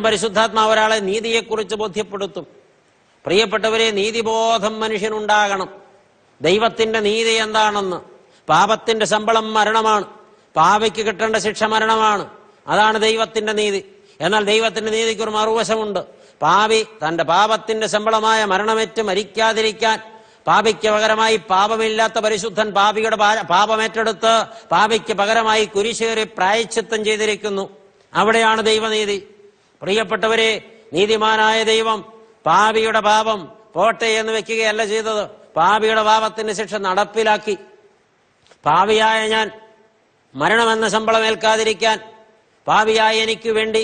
പരിശുദ്ധാത്മാവ് ഒരാളെ നീതിയെക്കുറിച്ച് ബോധ്യപ്പെടുത്തും. പ്രിയപ്പെട്ടവരെ, നീതിബോധം മനുഷ്യനുണ്ടാകണം. ദൈവത്തിന്റെ നീതി എന്താണെന്ന്. പാപത്തിന്റെ ശമ്പളം മരണമാണ്. പാപിക്ക് കിട്ടേണ്ട ശിക്ഷ മരണമാണ്. അതാണ് ദൈവത്തിന്റെ നീതി. എന്നാൽ ദൈവത്തിന്റെ നീതിക്ക് ഒരു മറുവശമുണ്ട്. പാപി തന്റെ പാപത്തിന്റെ ശമ്പളമായ മരണമേറ്റ് മരിക്കാതിരിക്കാൻ പാപിക്ക് പകരമായി പാപമില്ലാത്ത പരിശുദ്ധൻ പാപിയുടെ പാപമേറ്റെടുത്ത് പാപിക്ക് പകരമായി കുരിശേറി പ്രായശ്ചിത്തം ചെയ്തിരിക്കുന്നു. അവിടെയാണ് ദൈവനീതി. പ്രിയപ്പെട്ടവരെ, നീതിമാനായ ദൈവം പാപിയുടെ പാപം പോട്ടെ എന്ന് വെക്കുകയല്ല ചെയ്തത്. പാപിയുടെ പാപത്തിന്റെ ശിക്ഷ നടപ്പിലാക്കി. പാപിയായ ഞാൻ മരണമെന്ന ശമ്പളം ഏൽക്കാതിരിക്കാൻ പാപിയായ എനിക്ക് വേണ്ടി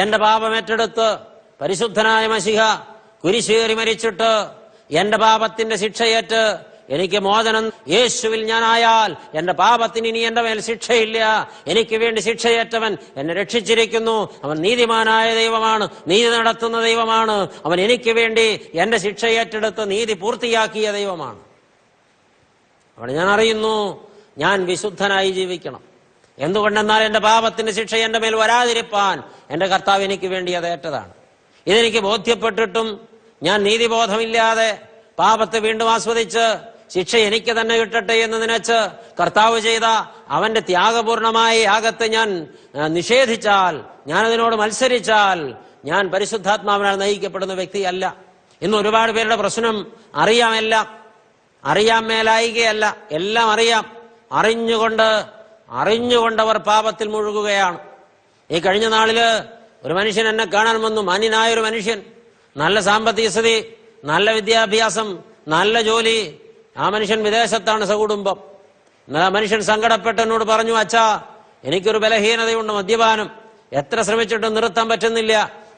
എന്റെ പാപമേറ്റെടുത്ത് പരിശുദ്ധനായ മശിഹ കുരിശേറി മരിച്ചിട്ട് എന്റെ പാപത്തിന്റെ ശിക്ഷയേറ്റ് എനിക്ക് മോചനം യേശുവിൽ ഞാനായാൽ എന്റെ പാപത്തിന് ഇനി എന്റെ മേൽ ശിക്ഷയില്ല. എനിക്ക് വേണ്ടി ശിക്ഷയേറ്റവൻ എന്നെ രക്ഷിച്ചിരിക്കുന്നു. അവൻ നീതിമാനായ ദൈവമാണ്, നീതി നടത്തുന്ന ദൈവമാണ്. അവൻ എനിക്ക് വേണ്ടി എന്റെ ശിക്ഷയേറ്റെടുത്ത് നീതി പൂർത്തിയാക്കിയ ദൈവമാണ്. അവിടെ ഞാൻ അറിയുന്നു, ഞാൻ വിശുദ്ധനായി ജീവിക്കണം. എന്തുകൊണ്ടെന്നാൽ എന്റെ പാപത്തിന്റെ ശിക്ഷ എന്റെ മേൽ വരാതിരിപ്പാൻ എന്റെ കർത്താവ് എനിക്ക് വേണ്ടി അത് ഏറ്റതാണ്. ഇതെനിക്ക് ബോധ്യപ്പെട്ടിട്ടും ഞാൻ നീതിബോധമില്ലാതെ പാപത്തെ വീണ്ടും ആസ്വദിച്ച് ശിക്ഷ എനിക്ക് തന്നെ കിട്ടട്ടെ എന്ന് നനച്ച് കർത്താവ് ചെയ്ത അവന്റെ ത്യാഗപൂർണമായ യാഗത്തെ ഞാൻ നിഷേധിച്ചാൽ, ഞാനതിനോട് മത്സരിച്ചാൽ, ഞാൻ പരിശുദ്ധാത്മാവിനാൽ നയിക്കപ്പെടുന്ന വ്യക്തിയല്ല. ഇന്ന് ഒരുപാട് പേരുടെ പ്രശ്നം അറിയാൻ മേലായികയല്ല, എല്ലാം അറിയാം. അറിഞ്ഞുകൊണ്ട് അവർ പാപത്തിൽ മുഴുകുകയാണ്. ഈ കഴിഞ്ഞ നാളില് ഒരു മനുഷ്യൻ എന്നെ കാണാൻ വന്നു. മാന്യനായൊരു മനുഷ്യൻ, നല്ല സാമ്പത്തിക സ്ഥിതി, നല്ല വിദ്യാഭ്യാസം, നല്ല ജോലി. ആ മനുഷ്യൻ വിദേശത്താണ്, സകുടുംബം. എന്നാൽ ആ മനുഷ്യൻ സങ്കടപ്പെട്ട് എന്നോട് പറഞ്ഞു, അച്ഛാ, എനിക്കൊരു ബലഹീനതയുണ്ട്, മദ്യപാനം. എത്ര ശ്രമിച്ചിട്ടും നിർത്താൻ പറ്റുന്നില്ല.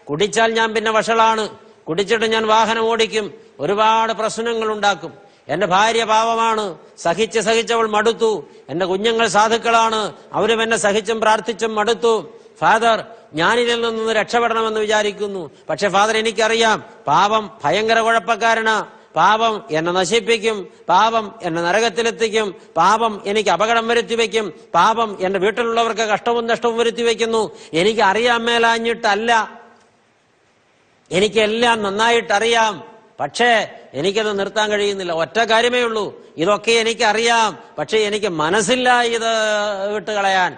കുടിച്ചാൽ ഞാൻ പിന്നെ വഷളാണ്. കുടിച്ചിട്ട് ഞാൻ വാഹനം ഓടിക്കും, ഒരുപാട് പ്രശ്നങ്ങൾ ഉണ്ടാക്കും. എന്റെ ഭാര്യ പാവമാണ്, സഹിച്ചവൾ മടുത്തു. എന്റെ കുഞ്ഞുങ്ങൾ സാധുക്കളാണ്, അവരും എന്നെ സഹിച്ചും പ്രാർത്ഥിച്ചും മടുത്തു. ഫാദർ, ഞാനിതിൽ നിന്ന് രക്ഷപ്പെടണമെന്ന് വിചാരിക്കുന്നു. പക്ഷെ ഫാദർ, എനിക്കറിയാം പാപം ഭയങ്കര കുഴപ്പക്കാരനാ. പാപം എന്നെ നശിപ്പിക്കും, പാപം എന്നെ നരകത്തിലെത്തിക്കും, പാപം എനിക്ക് അപകടം വരുത്തി വയ്ക്കും, പാപം എന്റെ വീട്ടിലുള്ളവർക്ക് കഷ്ടവും നഷ്ടവും വരുത്തി വയ്ക്കുന്നു. എനിക്ക് അറിയാൻ മേലാഞ്ഞിട്ടല്ല, എനിക്കെല്ലാം നന്നായിട്ടറിയാം. പക്ഷേ എനിക്കത് നിർത്താൻ കഴിയുന്നില്ല. ഒറ്റ കാര്യമേ ഉള്ളൂ, ഇതൊക്കെ എനിക്കറിയാം, പക്ഷെ എനിക്ക് മനസ്സില്ല ഇത് വിട്ടുകളയാൻ.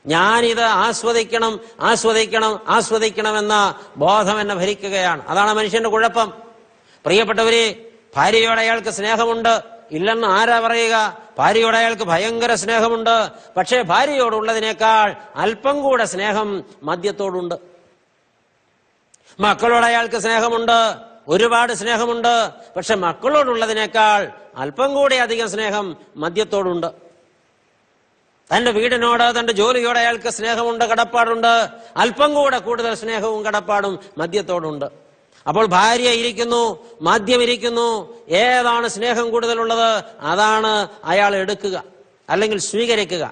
ഞാനിത് ആസ്വദിക്കണം എന്ന ബോധം എന്നെ ഭരിക്കുകയാണ്. അതാണ് മനുഷ്യന്റെ കുഴപ്പം. പ്രിയപ്പെട്ടവരെ, ഭാര്യയോട് അയാൾക്ക് സ്നേഹമുണ്ട് ഇല്ലെന്ന് ആരാ പറയുക? ഭാര്യയോട് അയാൾക്ക് ഭയങ്കര സ്നേഹമുണ്ട്. പക്ഷേ ഭാര്യയോടുള്ളതിനേക്കാൾ അല്പം കൂടെ സ്നേഹം മദ്യത്തോടുണ്ട്. മക്കളോട് അയാൾക്ക് സ്നേഹമുണ്ട്, ഒരുപാട് സ്നേഹമുണ്ട്. പക്ഷെ മക്കളോടുള്ളതിനേക്കാൾ അല്പം കൂടി അധികം സ്നേഹം മദ്യത്തോടുണ്ട്. തന്റെ വീടിനോട്, തന്റെ ജോലിയോട് അയാൾക്ക് സ്നേഹമുണ്ട്, കടപ്പാടുണ്ട്. അല്പം കൂടെ കൂടുതൽ സ്നേഹവും കടപ്പാടും മദ്യത്തോടുണ്ട്. അപ്പോൾ ഭാര്യ ഇരിക്കുന്നു, മദ്യം ഇരിക്കുന്നു. ഏതാണ് സ്നേഹം കൂടുതലുള്ളത് അതാണ് അയാൾ എടുക്കുക, അല്ലെങ്കിൽ സ്വീകരിക്കുക.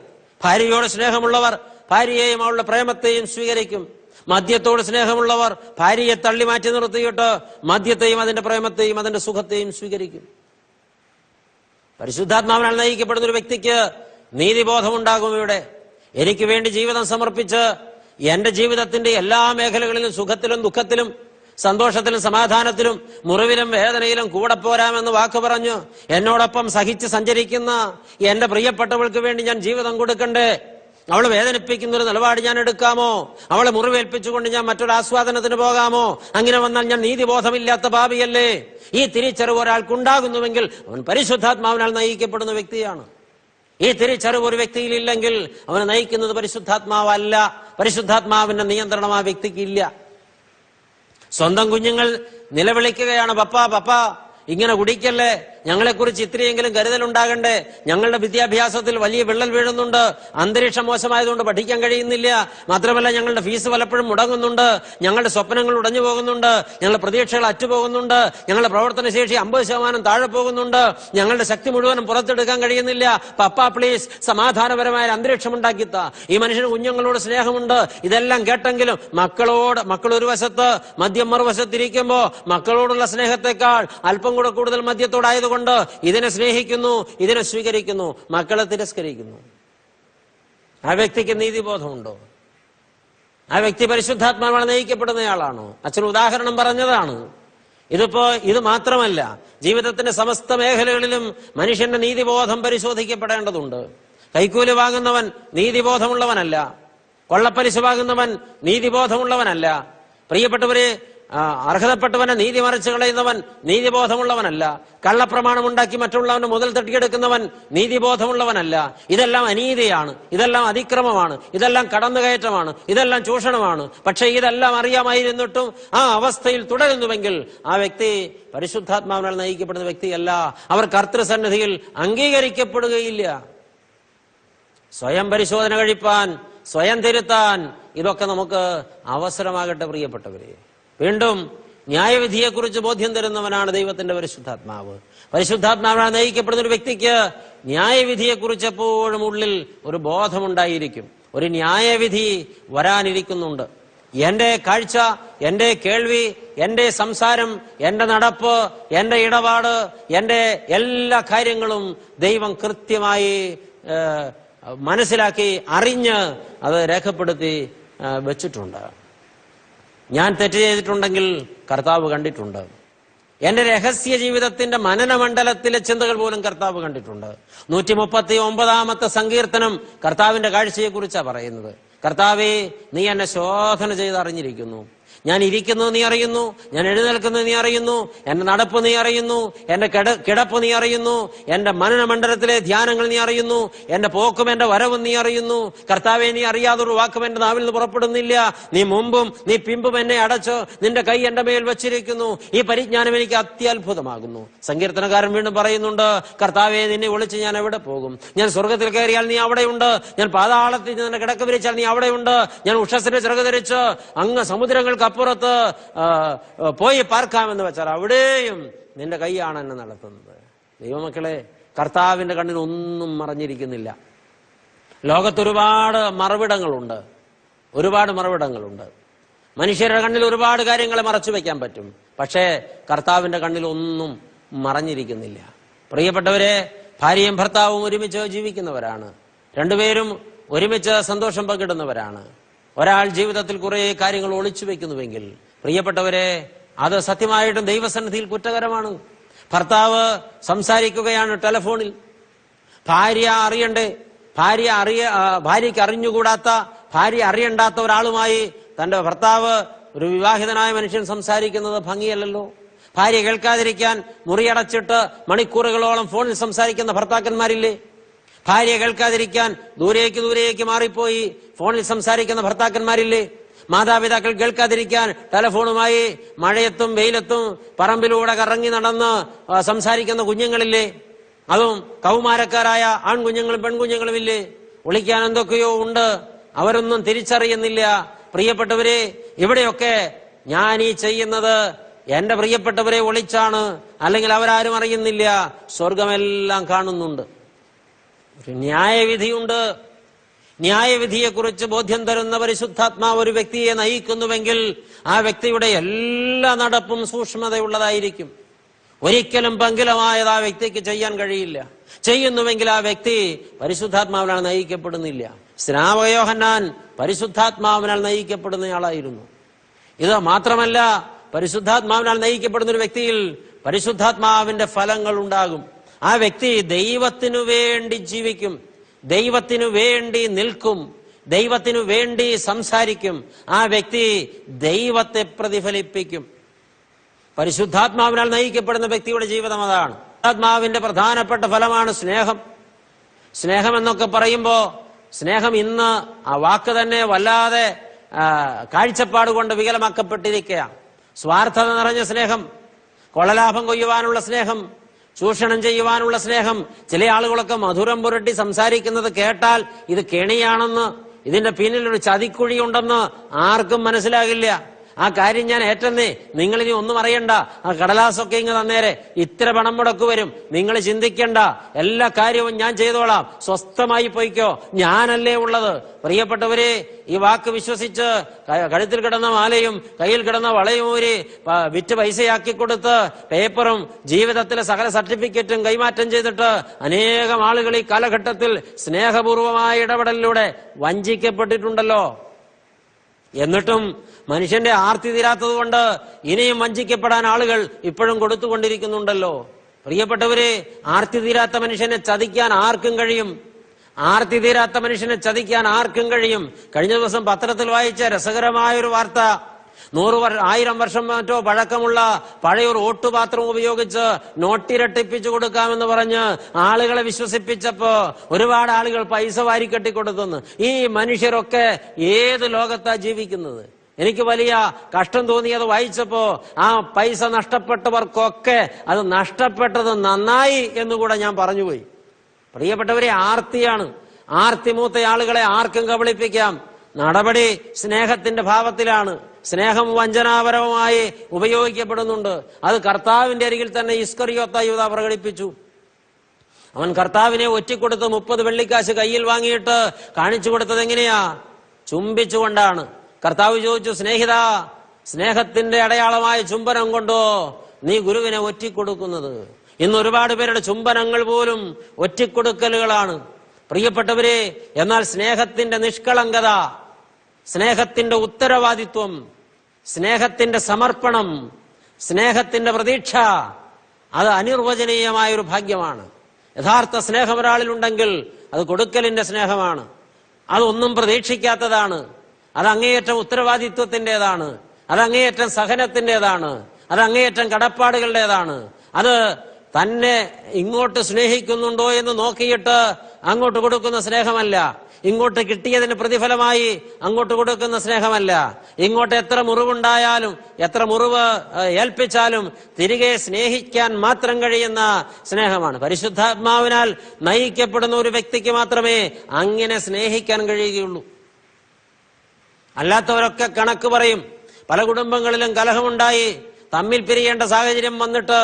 ഭാര്യയോട് സ്നേഹമുള്ളവർ ഭാര്യയെയും അവളുടെ പ്രേമത്തെയും സ്വീകരിക്കും. മദ്യത്തോട് സ്നേഹമുള്ളവർ ഭാര്യയെ തള്ളി മാറ്റി നിർത്തിയിട്ട് മദ്യത്തെയും അതിന്റെ പ്രേമത്തെയും അതിന്റെ സുഖത്തെയും സ്വീകരിക്കും. പരിശുദ്ധാത്മാവിനാൽ നയിക്കപ്പെടുന്ന ഒരു വ്യക്തിക്ക് നീതിബോധമുണ്ടാകും. ഇവിടെ എനിക്ക് വേണ്ടി ജീവിതം സമർപ്പിച്ച് എന്റെ ജീവിതത്തിന്റെ എല്ലാ മേഖലകളിലും സുഖത്തിലും ദുഃഖത്തിലും സന്തോഷത്തിലും സമാധാനത്തിലും മുറിവിലും വേദനയിലും കൂടെ പോരാമെന്ന് വാക്ക് പറഞ്ഞു എന്നോടൊപ്പം സഹിച്ച് സഞ്ചരിക്കുന്ന എന്റെ പ്രിയപ്പെട്ടവൾക്ക് വേണ്ടി ഞാൻ ജീവിതം കൊടുക്കണ്ടേ? അവളെ വേദനിപ്പിക്കുന്ന ഒരു നിലപാട് ഞാൻ എടുക്കാമോ? അവളെ മുറിവേൽപ്പിച്ചുകൊണ്ട് ഞാൻ മറ്റൊരു ആസ്വാദനത്തിന് പോകാമോ? അങ്ങനെ വന്നാൽ ഞാൻ നീതിബോധമില്ലാത്ത പാപിയല്ലേ? ഈ തിരിച്ചറിവ് ഒരാൾക്കുണ്ടാകുന്നുവെങ്കിൽ അവൻ പരിശുദ്ധാത്മാവിനാൽ നയിക്കപ്പെടുന്ന വ്യക്തിയാണ്. ഈ തിരിച്ചറിവ് ഒരു വ്യക്തിയിൽ ഇല്ലെങ്കിൽ അവനെ നയിക്കുന്നത് പരിശുദ്ധാത്മാവല്ല. പരിശുദ്ധാത്മാവിന്റെ നിയന്ത്രണം ആ വ്യക്തിക്ക് ഇല്ല. സ്വന്തം കുഞ്ഞുങ്ങൾ നിലവിളിക്കുകയാണ്, പപ്പാ പപ്പാ ഇങ്ങനെ കുടിക്കല്ലേ, ഞങ്ങളെക്കുറിച്ച് ഇത്രയെങ്കിലും കരുതലുണ്ടാകണ്ടേ, ഞങ്ങളുടെ വിദ്യാഭ്യാസത്തിൽ വലിയ വിള്ളൽ വീഴുന്നുണ്ട്, അന്തരീക്ഷം മോശമായതുകൊണ്ട് പഠിക്കാൻ കഴിയുന്നില്ല, മാത്രമല്ല ഞങ്ങളുടെ ഫീസ് പലപ്പോഴും മുടങ്ങുന്നുണ്ട്, ഞങ്ങളുടെ സ്വപ്നങ്ങൾ ഉടഞ്ഞു പോകുന്നുണ്ട്, ഞങ്ങളുടെ പ്രതീക്ഷകൾ അറ്റുപോകുന്നുണ്ട്, ഞങ്ങളുടെ പ്രവർത്തനശേഷി 50% താഴെ പോകുന്നുണ്ട്, ഞങ്ങളുടെ ശക്തി മുഴുവനും പുറത്തെടുക്കാൻ കഴിയുന്നില്ല. പപ്പ പ്ലീസ് സമാധാനപരമായ അന്തരീക്ഷം ഉണ്ടാക്കിത്ത. ഈ മനുഷ്യന് കുഞ്ഞുങ്ങളോട് സ്നേഹമുണ്ട്. ഇതെല്ലാം കേട്ടെങ്കിലും മക്കൾ ഒരു വശത്ത്, മദ്യം മറുവശത്തിരിക്കുമ്പോ മക്കളോടുള്ള സ്നേഹത്തെക്കാൾ അല്പം കൂടെ കൂടുതൽ മദ്യത്തോടായതുകൊണ്ട് ഇതിനെ സ്നേഹിക്കുന്നു, ഇതിനെ സ്വീകരിക്കുന്നു, മക്കളെ തിരസ്കരിക്കുന്നു. ആ വ്യക്തിക്ക് നീതിബോധമുണ്ടോ? ആ വ്യക്തി പരിശുദ്ധാത്മാവാൽ നയിക്കപ്പെടുന്നയാളാണോ? അച്ഛൻ ഉദാഹരണം പറഞ്ഞതാണ്. ഇത് മാത്രമല്ല, ജീവിതത്തിന്റെ സമസ്ത മേഖലകളിലും മനുഷ്യന്റെ നീതിബോധം പരിശോധിക്കപ്പെടേണ്ടതുണ്ട്. കൈക്കൂലി വാങ്ങുന്നവൻ നീതിബോധമുള്ളവനല്ല. കൊള്ളപ്പലിശ വാങ്ങുന്നവൻ നീതിബോധമുള്ളവനല്ല. പ്രിയപ്പെട്ടവരെ, അർഹതപ്പെട്ടവനെ നീതി മറിച്ച് കളയുന്നവൻ നീതിബോധമുള്ളവനല്ല. കള്ളപ്രമാണമുണ്ടാക്കി മറ്റുള്ളവന് മുതൽ തട്ടിയെടുക്കുന്നവൻ നീതിബോധമുള്ളവനല്ല. ഇതെല്ലാം അനീതിയാണ്, ഇതെല്ലാം അതിക്രമമാണ്, ഇതെല്ലാം കടന്നുകയറ്റമാണ്, ഇതെല്ലാം ചൂഷണമാണ്. പക്ഷെ ഇതെല്ലാം അറിയാമായിരുന്നിട്ടും ആ അവസ്ഥയിൽ തുടരുന്നുവെങ്കിൽ ആ വ്യക്തി പരിശുദ്ധാത്മാവിനാൽ നയിക്കപ്പെടുന്ന വ്യക്തിയല്ല. അവർ കർത്തൃസന്നിധിയിൽ അംഗീകരിക്കപ്പെടുകയില്ല. സ്വയം പരിശോധന കഴിപ്പാൻ, സ്വയം തിരുത്താൻ ഇതൊക്കെ നമുക്ക് അവസരമാകട്ടെ പ്രിയപ്പെട്ടവരെ. വീണ്ടും ന്യായവിധിയെക്കുറിച്ച് ബോധ്യം തരുന്നവനാണ് ദൈവത്തിന്റെ പരിശുദ്ധാത്മാവ്. പരിശുദ്ധാത്മാവിനാൽ നയിക്കപ്പെടുന്ന ഒരു വ്യക്തിക്ക് ന്യായവിധിയെക്കുറിച്ച് എപ്പോഴും ഉള്ളിൽ ഒരു ബോധമുണ്ടായിരിക്കും. ഒരു ന്യായവിധി വരാനിരിക്കുന്നുണ്ട്. എന്റെ കാഴ്ച, എന്റെ കേൾവി, എന്റെ സംസാരം, എന്റെ നടപ്പ്, എന്റെ ഇടപാട്, എന്റെ എല്ലാ കാര്യങ്ങളും ദൈവം കൃത്യമായി മനസ്സിലാക്കി അറിഞ്ഞ് അത് രേഖപ്പെടുത്തി വെച്ചിട്ടുണ്ട്. ഞാൻ തെറ്റ് ചെയ്തിട്ടുണ്ടെങ്കിൽ കർത്താവ് കണ്ടിട്ടുണ്ട്. എന്റെ രഹസ്യ ജീവിതത്തിന്റെ മനനമണ്ഡലത്തിലെ ചിന്തകൾ പോലും കർത്താവ് കണ്ടിട്ടുണ്ട്. 139 സങ്കീർത്തനം കർത്താവിന്റെ കാഴ്ചയെക്കുറിച്ചാണ് പറയുന്നത്. കർത്താവേ, നീ എന്നെ ശോധന ചെയ്ത് അറിഞ്ഞിരിക്കുന്നു. ഞാൻ ഇരിക്കുന്നത് നീ അറിയുന്നു, ഞാൻ എഴുന്നേൽക്കുന്നത് നീ അറിയുന്നു, എന്റെ നടപ്പ് നീ അറിയുന്നു, എന്റെ കിടപ്പ് നീ അറിയുന്നു, എന്റെ മനനമണ്ഡലത്തിലെ ധ്യാനങ്ങൾ നീ അറിയുന്നു, എന്റെ പോക്കും എന്റെ വരവും നീ അറിയുന്നു. കർത്താവെ, നീ അറിയാതൊരു വാക്കും എന്റെ നാവിൽ നിന്ന് പുറപ്പെടുന്നില്ല. നീ മുമ്പും നീ പിമ്പും എന്നെ അടച്ച് നിന്റെ കൈ എന്റെ മേൽ വച്ചിരിക്കുന്നു. ഈ പരിജ്ഞാനം എനിക്ക് അത്യത്ഭുതമാകുന്നു. സങ്കീർത്തനക്കാരൻ വീണ്ടും പറയുന്നുണ്ട്, കർത്താവെ, നിന്നെ ഒളിച്ച് ഞാൻ എവിടെ പോകും? ഞാൻ സ്വർഗത്തിൽ കയറിയാൽ നീ അവിടെയുണ്ട്, ഞാൻ പാതാളത്തിൽ നിന്നെ കിടക്ക വിരിച്ചാൽ നീ അവിടെയുണ്ട്, ഞാൻ ഉഷസ്സിന്റെ ചിറക് ധരിച്ച് അങ്ങ് സമുദ്രങ്ങൾക്ക് അപ്പുറത്ത് പോയി പാർക്കാമെന്ന് വെച്ചാൽ അവിടെയും നിന്റെ കൈയാണ് എന്നെ നടത്തുന്നത്. ദൈവമക്കളെ, കർത്താവിന്റെ കണ്ണിൽ ഒന്നും മറഞ്ഞിരിക്കുന്നില്ല. ലോകത്തൊരുപാട് മറവിടങ്ങളുണ്ട്, ഒരുപാട് മറവിടങ്ങളുണ്ട്. മനുഷ്യരുടെ കണ്ണിൽ ഒരുപാട് കാര്യങ്ങളെ മറച്ചു വെക്കാൻ പറ്റും. പക്ഷേ കർത്താവിന്റെ കണ്ണിൽ ഒന്നും മറഞ്ഞിരിക്കുന്നില്ല. പ്രിയപ്പെട്ടവരെ, ഭാര്യയും ഭർത്താവും ഒരുമിച്ച് ജീവിക്കുന്നവരാണ്. രണ്ടുപേരും ഒരുമിച്ച് സന്തോഷം പങ്കിടുന്നവരാണ്. ഒരാൾ ജീവിതത്തിൽ കുറെ കാര്യങ്ങൾ ഒളിച്ചു വെക്കുന്നുവെങ്കിൽ പ്രിയപ്പെട്ടവരെ, അത് സത്യമായിട്ടും ദൈവസന്നിധിയിൽ കുറ്റകരമാണ്. ഭർത്താവ് സംസാരിക്കുകയാണ് ടെലിഫോണിൽ. ഭാര്യ അറിയണ്ടേ? ഭാര്യയ്ക്ക് അറിഞ്ഞുകൂടാത്ത, ഭാര്യ അറിയണ്ടാത്ത ഒരാളുമായി തന്റെ ഭർത്താവ്, ഒരു വിവാഹിതനായ മനുഷ്യൻ സംസാരിക്കുന്നത് ഭംഗിയല്ലല്ലോ. ഭാര്യ കേൾക്കാതിരിക്കാൻ മുറിയടച്ചിട്ട് മണിക്കൂറുകളോളം ഫോണിൽ സംസാരിക്കുന്ന ഭർത്താക്കന്മാരില്ലേ? ഭാര്യ കേൾക്കാതിരിക്കാൻ ദൂരേക്ക് മാറിപ്പോയി ഫോണിൽ സംസാരിക്കുന്ന ഭർത്താക്കന്മാരില്ലേ? മാതാപിതാക്കൾ കേൾക്കാതിരിക്കാൻ ടെലിഫോണുമായി മഴയത്തും വെയിലത്തും പറമ്പിലൂടെ കറങ്ങി നടന്ന് സംസാരിക്കുന്ന കുഞ്ഞുങ്ങളില്ലേ? അതും കൗമാരക്കാരായ ആൺകുഞ്ഞുങ്ങളും പെൺകുഞ്ഞുങ്ങളും ഇല്ലേ? ഒളിക്കാൻ എന്തൊക്കെയോ ഉണ്ട്, അവരൊന്നും തിരിച്ചറിയുന്നില്ല. പ്രിയപ്പെട്ടവരെ, ഇവിടെയൊക്കെ ഞാൻ ഈ ചെയ്യുന്നത് എന്റെ പ്രിയപ്പെട്ടവരെ ഒളിച്ചാണ്, അല്ലെങ്കിൽ അവരാരും അറിയുന്നില്ല. സ്വർഗമെല്ലാം കാണുന്നുണ്ട്. ഒരു ന്യായവിധിയുണ്ട്. ന്യായവിധിയെക്കുറിച്ച് ബോധ്യം തരുന്ന പരിശുദ്ധാത്മാവ് ഒരു വ്യക്തിയെ നയിക്കുന്നുവെങ്കിൽ ആ വ്യക്തിയുടെ എല്ലാ നടപ്പും സൂക്ഷ്മതയുള്ളതായിരിക്കും. ഒരിക്കലും പങ്കിലമായത് ആ വ്യക്തിക്ക് ചെയ്യാൻ കഴിയില്ല. ചെയ്യുന്നുവെങ്കിൽ ആ വ്യക്തി പരിശുദ്ധാത്മാവിനാൽ നയിക്കപ്പെടുന്നില്ല. സ്നാപക യോഹന്നാൻ പരിശുദ്ധാത്മാവിനാൽ നയിക്കപ്പെടുന്നയാളായിരുന്നു. ഇത് മാത്രമല്ല, പരിശുദ്ധാത്മാവിനാൽ നയിക്കപ്പെടുന്ന ഒരു വ്യക്തിയിൽ പരിശുദ്ധാത്മാവിന്റെ ഫലങ്ങൾ ഉണ്ടാകും. ആ വ്യക്തി ദൈവത്തിനു വേണ്ടി ജീവിക്കും, ദൈവത്തിനു വേണ്ടി നിൽക്കും, ദൈവത്തിനു വേണ്ടി സംസാരിക്കും. ആ വ്യക്തി ദൈവത്തെ പ്രതിഫലിപ്പിക്കും. പരിശുദ്ധാത്മാവിനാൽ നയിക്കപ്പെടുന്ന വ്യക്തിയുടെ ജീവിതം അതാണ്. ആത്മാവിന്റെ പ്രധാനപ്പെട്ട ഫലമാണ് സ്നേഹം. സ്നേഹം എന്നൊക്കെ പറയുമ്പോ, സ്നേഹം ഇന്ന് ആ വാക്ക് തന്നെ വല്ലാതെ കാഴ്ചപ്പാട് കൊണ്ട് വികലമാക്കപ്പെട്ടിരിക്കുകയാണ്. സ്വാർത്ഥത നിറഞ്ഞ സ്നേഹം, കൊള്ളലാഭം കൊയ്യുവാനുള്ള സ്നേഹം, ചൂഷണം ചെയ്യുവാനുള്ള സ്നേഹം. ചില ആളുകളൊക്കെ മധുരം പുരട്ടി സംസാരിക്കുന്നത് കേട്ടാൽ ഇത് കെണിയാണെന്ന്, ഇതിന്റെ പിന്നിൽ ഒരു ചതിക്കുഴിയുണ്ടെന്ന് ആർക്കും മനസ്സിലാകില്ല. ആ കാര്യം ഞാൻ ഏറ്റെന്നേ, നിങ്ങളിനി ഒന്നും അറിയണ്ട, ആ കടലാസൊക്കെ ഇങ്ങ് തന്നേരെ, ഇത്ര പണം മുടക്ക് വരും, നിങ്ങൾ ചിന്തിക്കണ്ട, എല്ലാ കാര്യവും ഞാൻ ചെയ്തോളാം, സ്വസ്ഥമായി പോയിക്കോ, ഞാനല്ലേ ഉള്ളത്. പ്രിയപ്പെട്ടവരെ, ഈ വാക്ക് വിശ്വസിച്ച് കഴുത്തിൽ കിടന്ന മാലയും കയ്യിൽ കിടന്ന വളയും ഊരി വിറ്റ് പൈസയാക്കി കൊടുത്ത് പേപ്പറും ജീവിതത്തിലെ സകല സർട്ടിഫിക്കറ്റും കൈമാറ്റം ചെയ്തിട്ട് അനേകം ആളുകൾ ഈ കാലഘട്ടത്തിൽ സ്നേഹപൂർവമായ ഇടപെടലിലൂടെ വഞ്ചിക്കപ്പെട്ടിട്ടുണ്ടല്ലോ. എന്നിട്ടും മനുഷ്യന്റെ ആർത്തി തീരാത്തത് കൊണ്ട് ഇനിയും വഞ്ചിക്കപ്പെടാൻ ആളുകൾ ഇപ്പോഴും കൊടുത്തുകൊണ്ടിരിക്കുന്നുണ്ടല്ലോ. പ്രിയപ്പെട്ടവരെ, ആർത്തി തീരാത്ത മനുഷ്യനെ ചതിക്കാൻ ആർക്കും കഴിയും. ആർത്തി തീരാത്ത മനുഷ്യനെ ചതിക്കാൻ ആർക്കും കഴിയും. കഴിഞ്ഞ ദിവസം പത്രത്തിൽ വായിച്ച രസകരമായൊരു വാർത്ത, 1000 വർഷം മറ്റോ പഴക്കമുള്ള പഴയൊരു ഓട്ടുപാത്രം ഉപയോഗിച്ച് നോട്ടിരട്ടിപ്പിച്ചു കൊടുക്കാമെന്ന് പറഞ്ഞ് ആളുകളെ വിശ്വസിപ്പിച്ചപ്പോ ഒരുപാട് ആളുകൾ പൈസ വാരിക്കെട്ടിക്കൊടുത്തെന്ന്. ഈ മനുഷ്യരൊക്കെ ഏത് ലോകത്താ ജീവിക്കുന്നത്? എനിക്ക് വലിയ കഷ്ടം തോന്നിയത് വായിച്ചപ്പോ ആ പൈസ നഷ്ടപ്പെട്ടവർക്കൊക്കെ അത് നഷ്ടപ്പെട്ടത് നന്നായി എന്നുകൂടെ ഞാൻ പറഞ്ഞുപോയി. പ്രിയപ്പെട്ടവരെ, ആർത്തിയാണ്. ആർത്തി മൂത്ത ആളുകളെ ആർക്കും കബളിപ്പിക്കാം. നടപടി സ്നേഹത്തിന്റെ ഭാവത്തിലാണ്. സ്നേഹം വഞ്ചനാപരവുമായി ഉപയോഗിക്കപ്പെടുന്നുണ്ട്. അത് കർത്താവിന്റെ അരികിൽ തന്നെ ഇസ്കറിയോത്ത യൂദാ പ്രകടിപ്പിച്ചു. അവൻ കർത്താവിനെ ഒറ്റിക്കൊടുത്ത് 30 വെള്ളിക്കാശ് കയ്യിൽ വാങ്ങിയിട്ട് കാണിച്ചു കൊടുത്തത് എങ്ങനെയാ? ചുംബിച്ചുകൊണ്ടാണ്. കർത്താവ് ചോദിച്ചു, സ്നേഹിത, സ്നേഹത്തിന്റെ അടയാളമായ ചുംബനം കൊണ്ടോ നീ ഗുരുവിനെ ഒറ്റിക്കൊടുക്കുന്നത്? ഇന്ന് ഒരുപാട് പേരുടെ ചുംബനങ്ങൾ പോലും ഒറ്റിക്കൊടുക്കലുകളാണ്. പ്രിയപ്പെട്ടവരെ, എന്നാൽ സ്നേഹത്തിന്റെ നിഷ്കളങ്കത, സ്നേഹത്തിന്റെ ഉത്തരവാദിത്വം, സ്നേഹത്തിന്റെ സമർപ്പണം, സ്നേഹത്തിന്റെ പ്രതീക്ഷ, അത് അനിർവചനീയമായൊരു ഭാഗ്യമാണ്. യഥാർത്ഥ സ്നേഹം ഒരാളിലുണ്ടെങ്കിൽ അത് കൊടുക്കലിന്റെ സ്നേഹമാണ്. അതൊന്നും പ്രതീക്ഷിക്കാത്തതാണ്. അത് അങ്ങേയറ്റം ഉത്തരവാദിത്വത്തിൻ്റെതാണ്. അത് അങ്ങേയറ്റം സഹനത്തിൻ്റെതാണ്. അത് അങ്ങേയറ്റം കടപ്പാടുകളുടേതാണ്. അത് തന്നെ ഇങ്ങോട്ട് സ്നേഹിക്കുന്നുണ്ടോ എന്ന് നോക്കിയിട്ട് അങ്ങോട്ട് കൊടുക്കുന്ന സ്നേഹമല്ല. ഇങ്ങോട്ട് കിട്ടിയതിന് പ്രതിഫലമായി അങ്ങോട്ട് കൊടുക്കുന്ന സ്നേഹമല്ല. ഇങ്ങോട്ട് എത്ര മുറിവുണ്ടായാലും എത്ര മുറിവ് ഏൽപ്പിച്ചാലും തിരികെ സ്നേഹിക്കാൻ മാത്രം കഴിയുന്ന സ്നേഹമാണ്. പരിശുദ്ധാത്മാവിനാൽ നയിക്കപ്പെടുന്ന ഒരു വ്യക്തിക്ക് മാത്രമേ അങ്ങനെ സ്നേഹിക്കാൻ കഴിയുകയുള്ളൂ. അല്ലാത്തവരൊക്കെ കണക്ക് പറയും. പല കുടുംബങ്ങളിലും കലഹമുണ്ടായി, തമ്മിൽ പിരിയേണ്ട സാഹചര്യം വന്നിട്ട്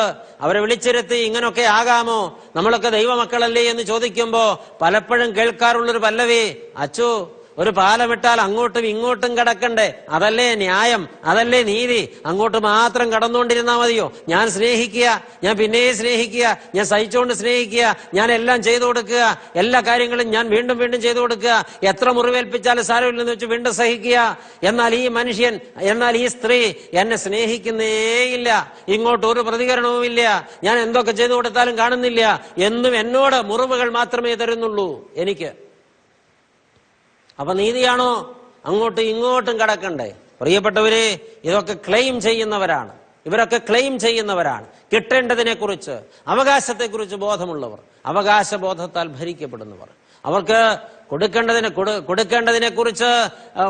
അവരെ വിളിച്ചിരുത്തി ഇങ്ങനൊക്കെ ആകാമോ, നമ്മളൊക്കെ ദൈവമക്കളല്ലേ എന്ന് ചോദിക്കുമ്പോ പലപ്പോഴും കേൾക്കാറുള്ളൊരു പല്ലവി, അച്ചു, ഒരു പാലമിട്ടാൽ അങ്ങോട്ടും ഇങ്ങോട്ടും കടക്കണ്ടേ? അതല്ലേ ന്യായം? അതല്ലേ നീതി? അങ്ങോട്ട് മാത്രം കടന്നുകൊണ്ടിരുന്നാ മതിയോ? ഞാൻ സ്നേഹിക്കുക, ഞാൻ പിന്നെയും സ്നേഹിക്കുക, ഞാൻ സഹിച്ചുകൊണ്ട് സ്നേഹിക്കുക, ഞാൻ എല്ലാം ചെയ്തു കൊടുക്കുക, എല്ലാ കാര്യങ്ങളും ഞാൻ വീണ്ടും വീണ്ടും ചെയ്തു കൊടുക്കുക, എത്ര മുറിവേൽപ്പിച്ചാലും സാരമില്ലെന്ന് വെച്ച് വീണ്ടും സഹിക്കുക. എന്നാൽ ഈ മനുഷ്യൻ, എന്നാൽ ഈ സ്ത്രീ എന്നെ സ്നേഹിക്കുന്നേയില്ല, ഇങ്ങോട്ട് ഒരു പ്രതികരണവുമില്ല, ഞാൻ എന്തൊക്കെ ചെയ്തു കൊടുത്താലും കാണുന്നില്ല, എന്നും എന്നോട് മുറിവുകൾ മാത്രമേ തരുന്നുള്ളൂ എനിക്ക്. അപ്പൊ നീതിയാണോ അങ്ങോട്ടും ഇങ്ങോട്ടും കടക്കണ്ടേ? പ്രിയപ്പെട്ടവരെ, ഇതൊക്കെ ക്ലെയിം ചെയ്യുന്നവരാണ്. ഇവരൊക്കെ ക്ലെയിം ചെയ്യുന്നവരാണ്. കിട്ടേണ്ടതിനെ കുറിച്ച്, അവകാശത്തെക്കുറിച്ച് ബോധമുള്ളവർ, അവകാശബോധത്താൽ ഭരിക്കപ്പെടുന്നവർ. അവർക്ക് കൊടുക്കേണ്ടതിനെ കുറിച്ച്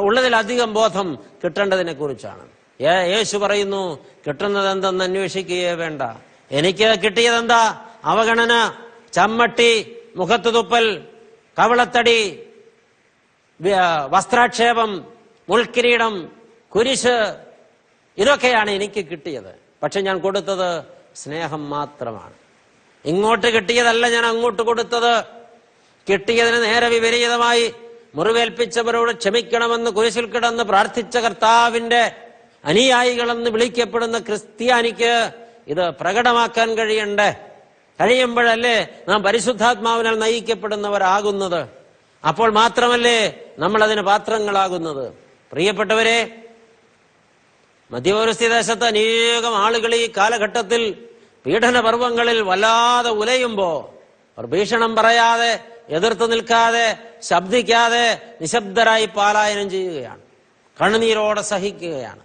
ഉള്ളതിലധികം ബോധം കിട്ടേണ്ടതിനെ കുറിച്ചാണ്. യേശു പറയുന്നു, കിട്ടുന്നത് എന്തെന്ന് അന്വേഷിക്കുകയേ വേണ്ട. എനിക്ക് കിട്ടിയതെന്താ? അവഗണന, ചമ്മട്ടി, മുഖത്ത് തുപ്പൽ, കവളത്തടി, വസ്ത്രാക്ഷേപം, മുൾക്കിരീടം, കുരിശ്, ഇതൊക്കെയാണ് എനിക്ക് കിട്ടിയത്. പക്ഷെ ഞാൻ കൊടുത്തത് സ്നേഹം മാത്രമാണ്. ഇങ്ങോട്ട് കിട്ടിയതല്ല ഞാൻ അങ്ങോട്ട് കൊടുത്തത്. കിട്ടിയതിന് നേരെ വിപരീതമായി മുറിവേൽപ്പിച്ചവരോട് ക്ഷമിക്കണമെന്ന് കുരിശിൽ കിടന്ന് പ്രാർത്ഥിച്ച കർത്താവിന്റെ അനുയായികളെന്ന് വിളിക്കപ്പെടുന്ന ക്രിസ്ത്യാനിക്ക് ഇത് പ്രകടമാക്കാൻ കഴിയുമ്പോഴല്ലേ നാം പരിശുദ്ധാത്മാവിനാൽ നയിക്കപ്പെടുന്നവരാകുന്നത്. അപ്പോൾ മാത്രമല്ലേ നമ്മൾ അതിന് പാത്രങ്ങളാകുന്നത്. പ്രിയപ്പെട്ടവരെ, മധ്യപൗരസ്ത്യ ദേശത്ത് അനേകം ആളുകൾ ഈ കാലഘട്ടത്തിൽ പീഡന പർവ്വങ്ങളിൽ വല്ലാതെ ഉലയുമ്പോ അവർ ഭീഷണം പറയാതെ, എതിർത്ത് നിൽക്കാതെ, ശബ്ദിക്കാതെ നിശബ്ദരായി പലായനം ചെയ്യുകയാണ്, കണ്ണുനീരോടെ സഹിക്കുകയാണ്.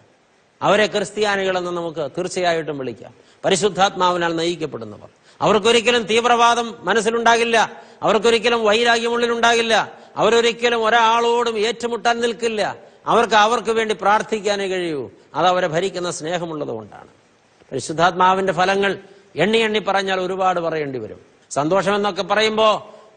അവരെ ക്രിസ്ത്യാനികളെന്ന് നമുക്ക് തീർച്ചയായിട്ടും വിളിക്കാം. പരിശുദ്ധാത്മാവിനാൽ നയിക്കപ്പെടുന്നവർ. അവർക്കൊരിക്കലും തീവ്രവാദം മനസ്സിലുണ്ടാകില്ല, അവർക്കൊരിക്കലും വൈരാഗ്യമുള്ളിലുണ്ടാകില്ല, അവരൊരിക്കലും ഒരാളോടും ഏറ്റുമുട്ടാൻ നിൽക്കില്ല. അവർക്ക് വേണ്ടി പ്രാർത്ഥിക്കാനേ കഴിയൂ. അത് അവരെ ഭരിക്കുന്ന സ്നേഹമുള്ളത് കൊണ്ടാണ്. പരിശുദ്ധാത്മാവിന്റെ ഫലങ്ങൾ എണ്ണി പറഞ്ഞാൽ ഒരുപാട് പറയേണ്ടി വരും. സന്തോഷം എന്നൊക്കെ പറയുമ്പോൾ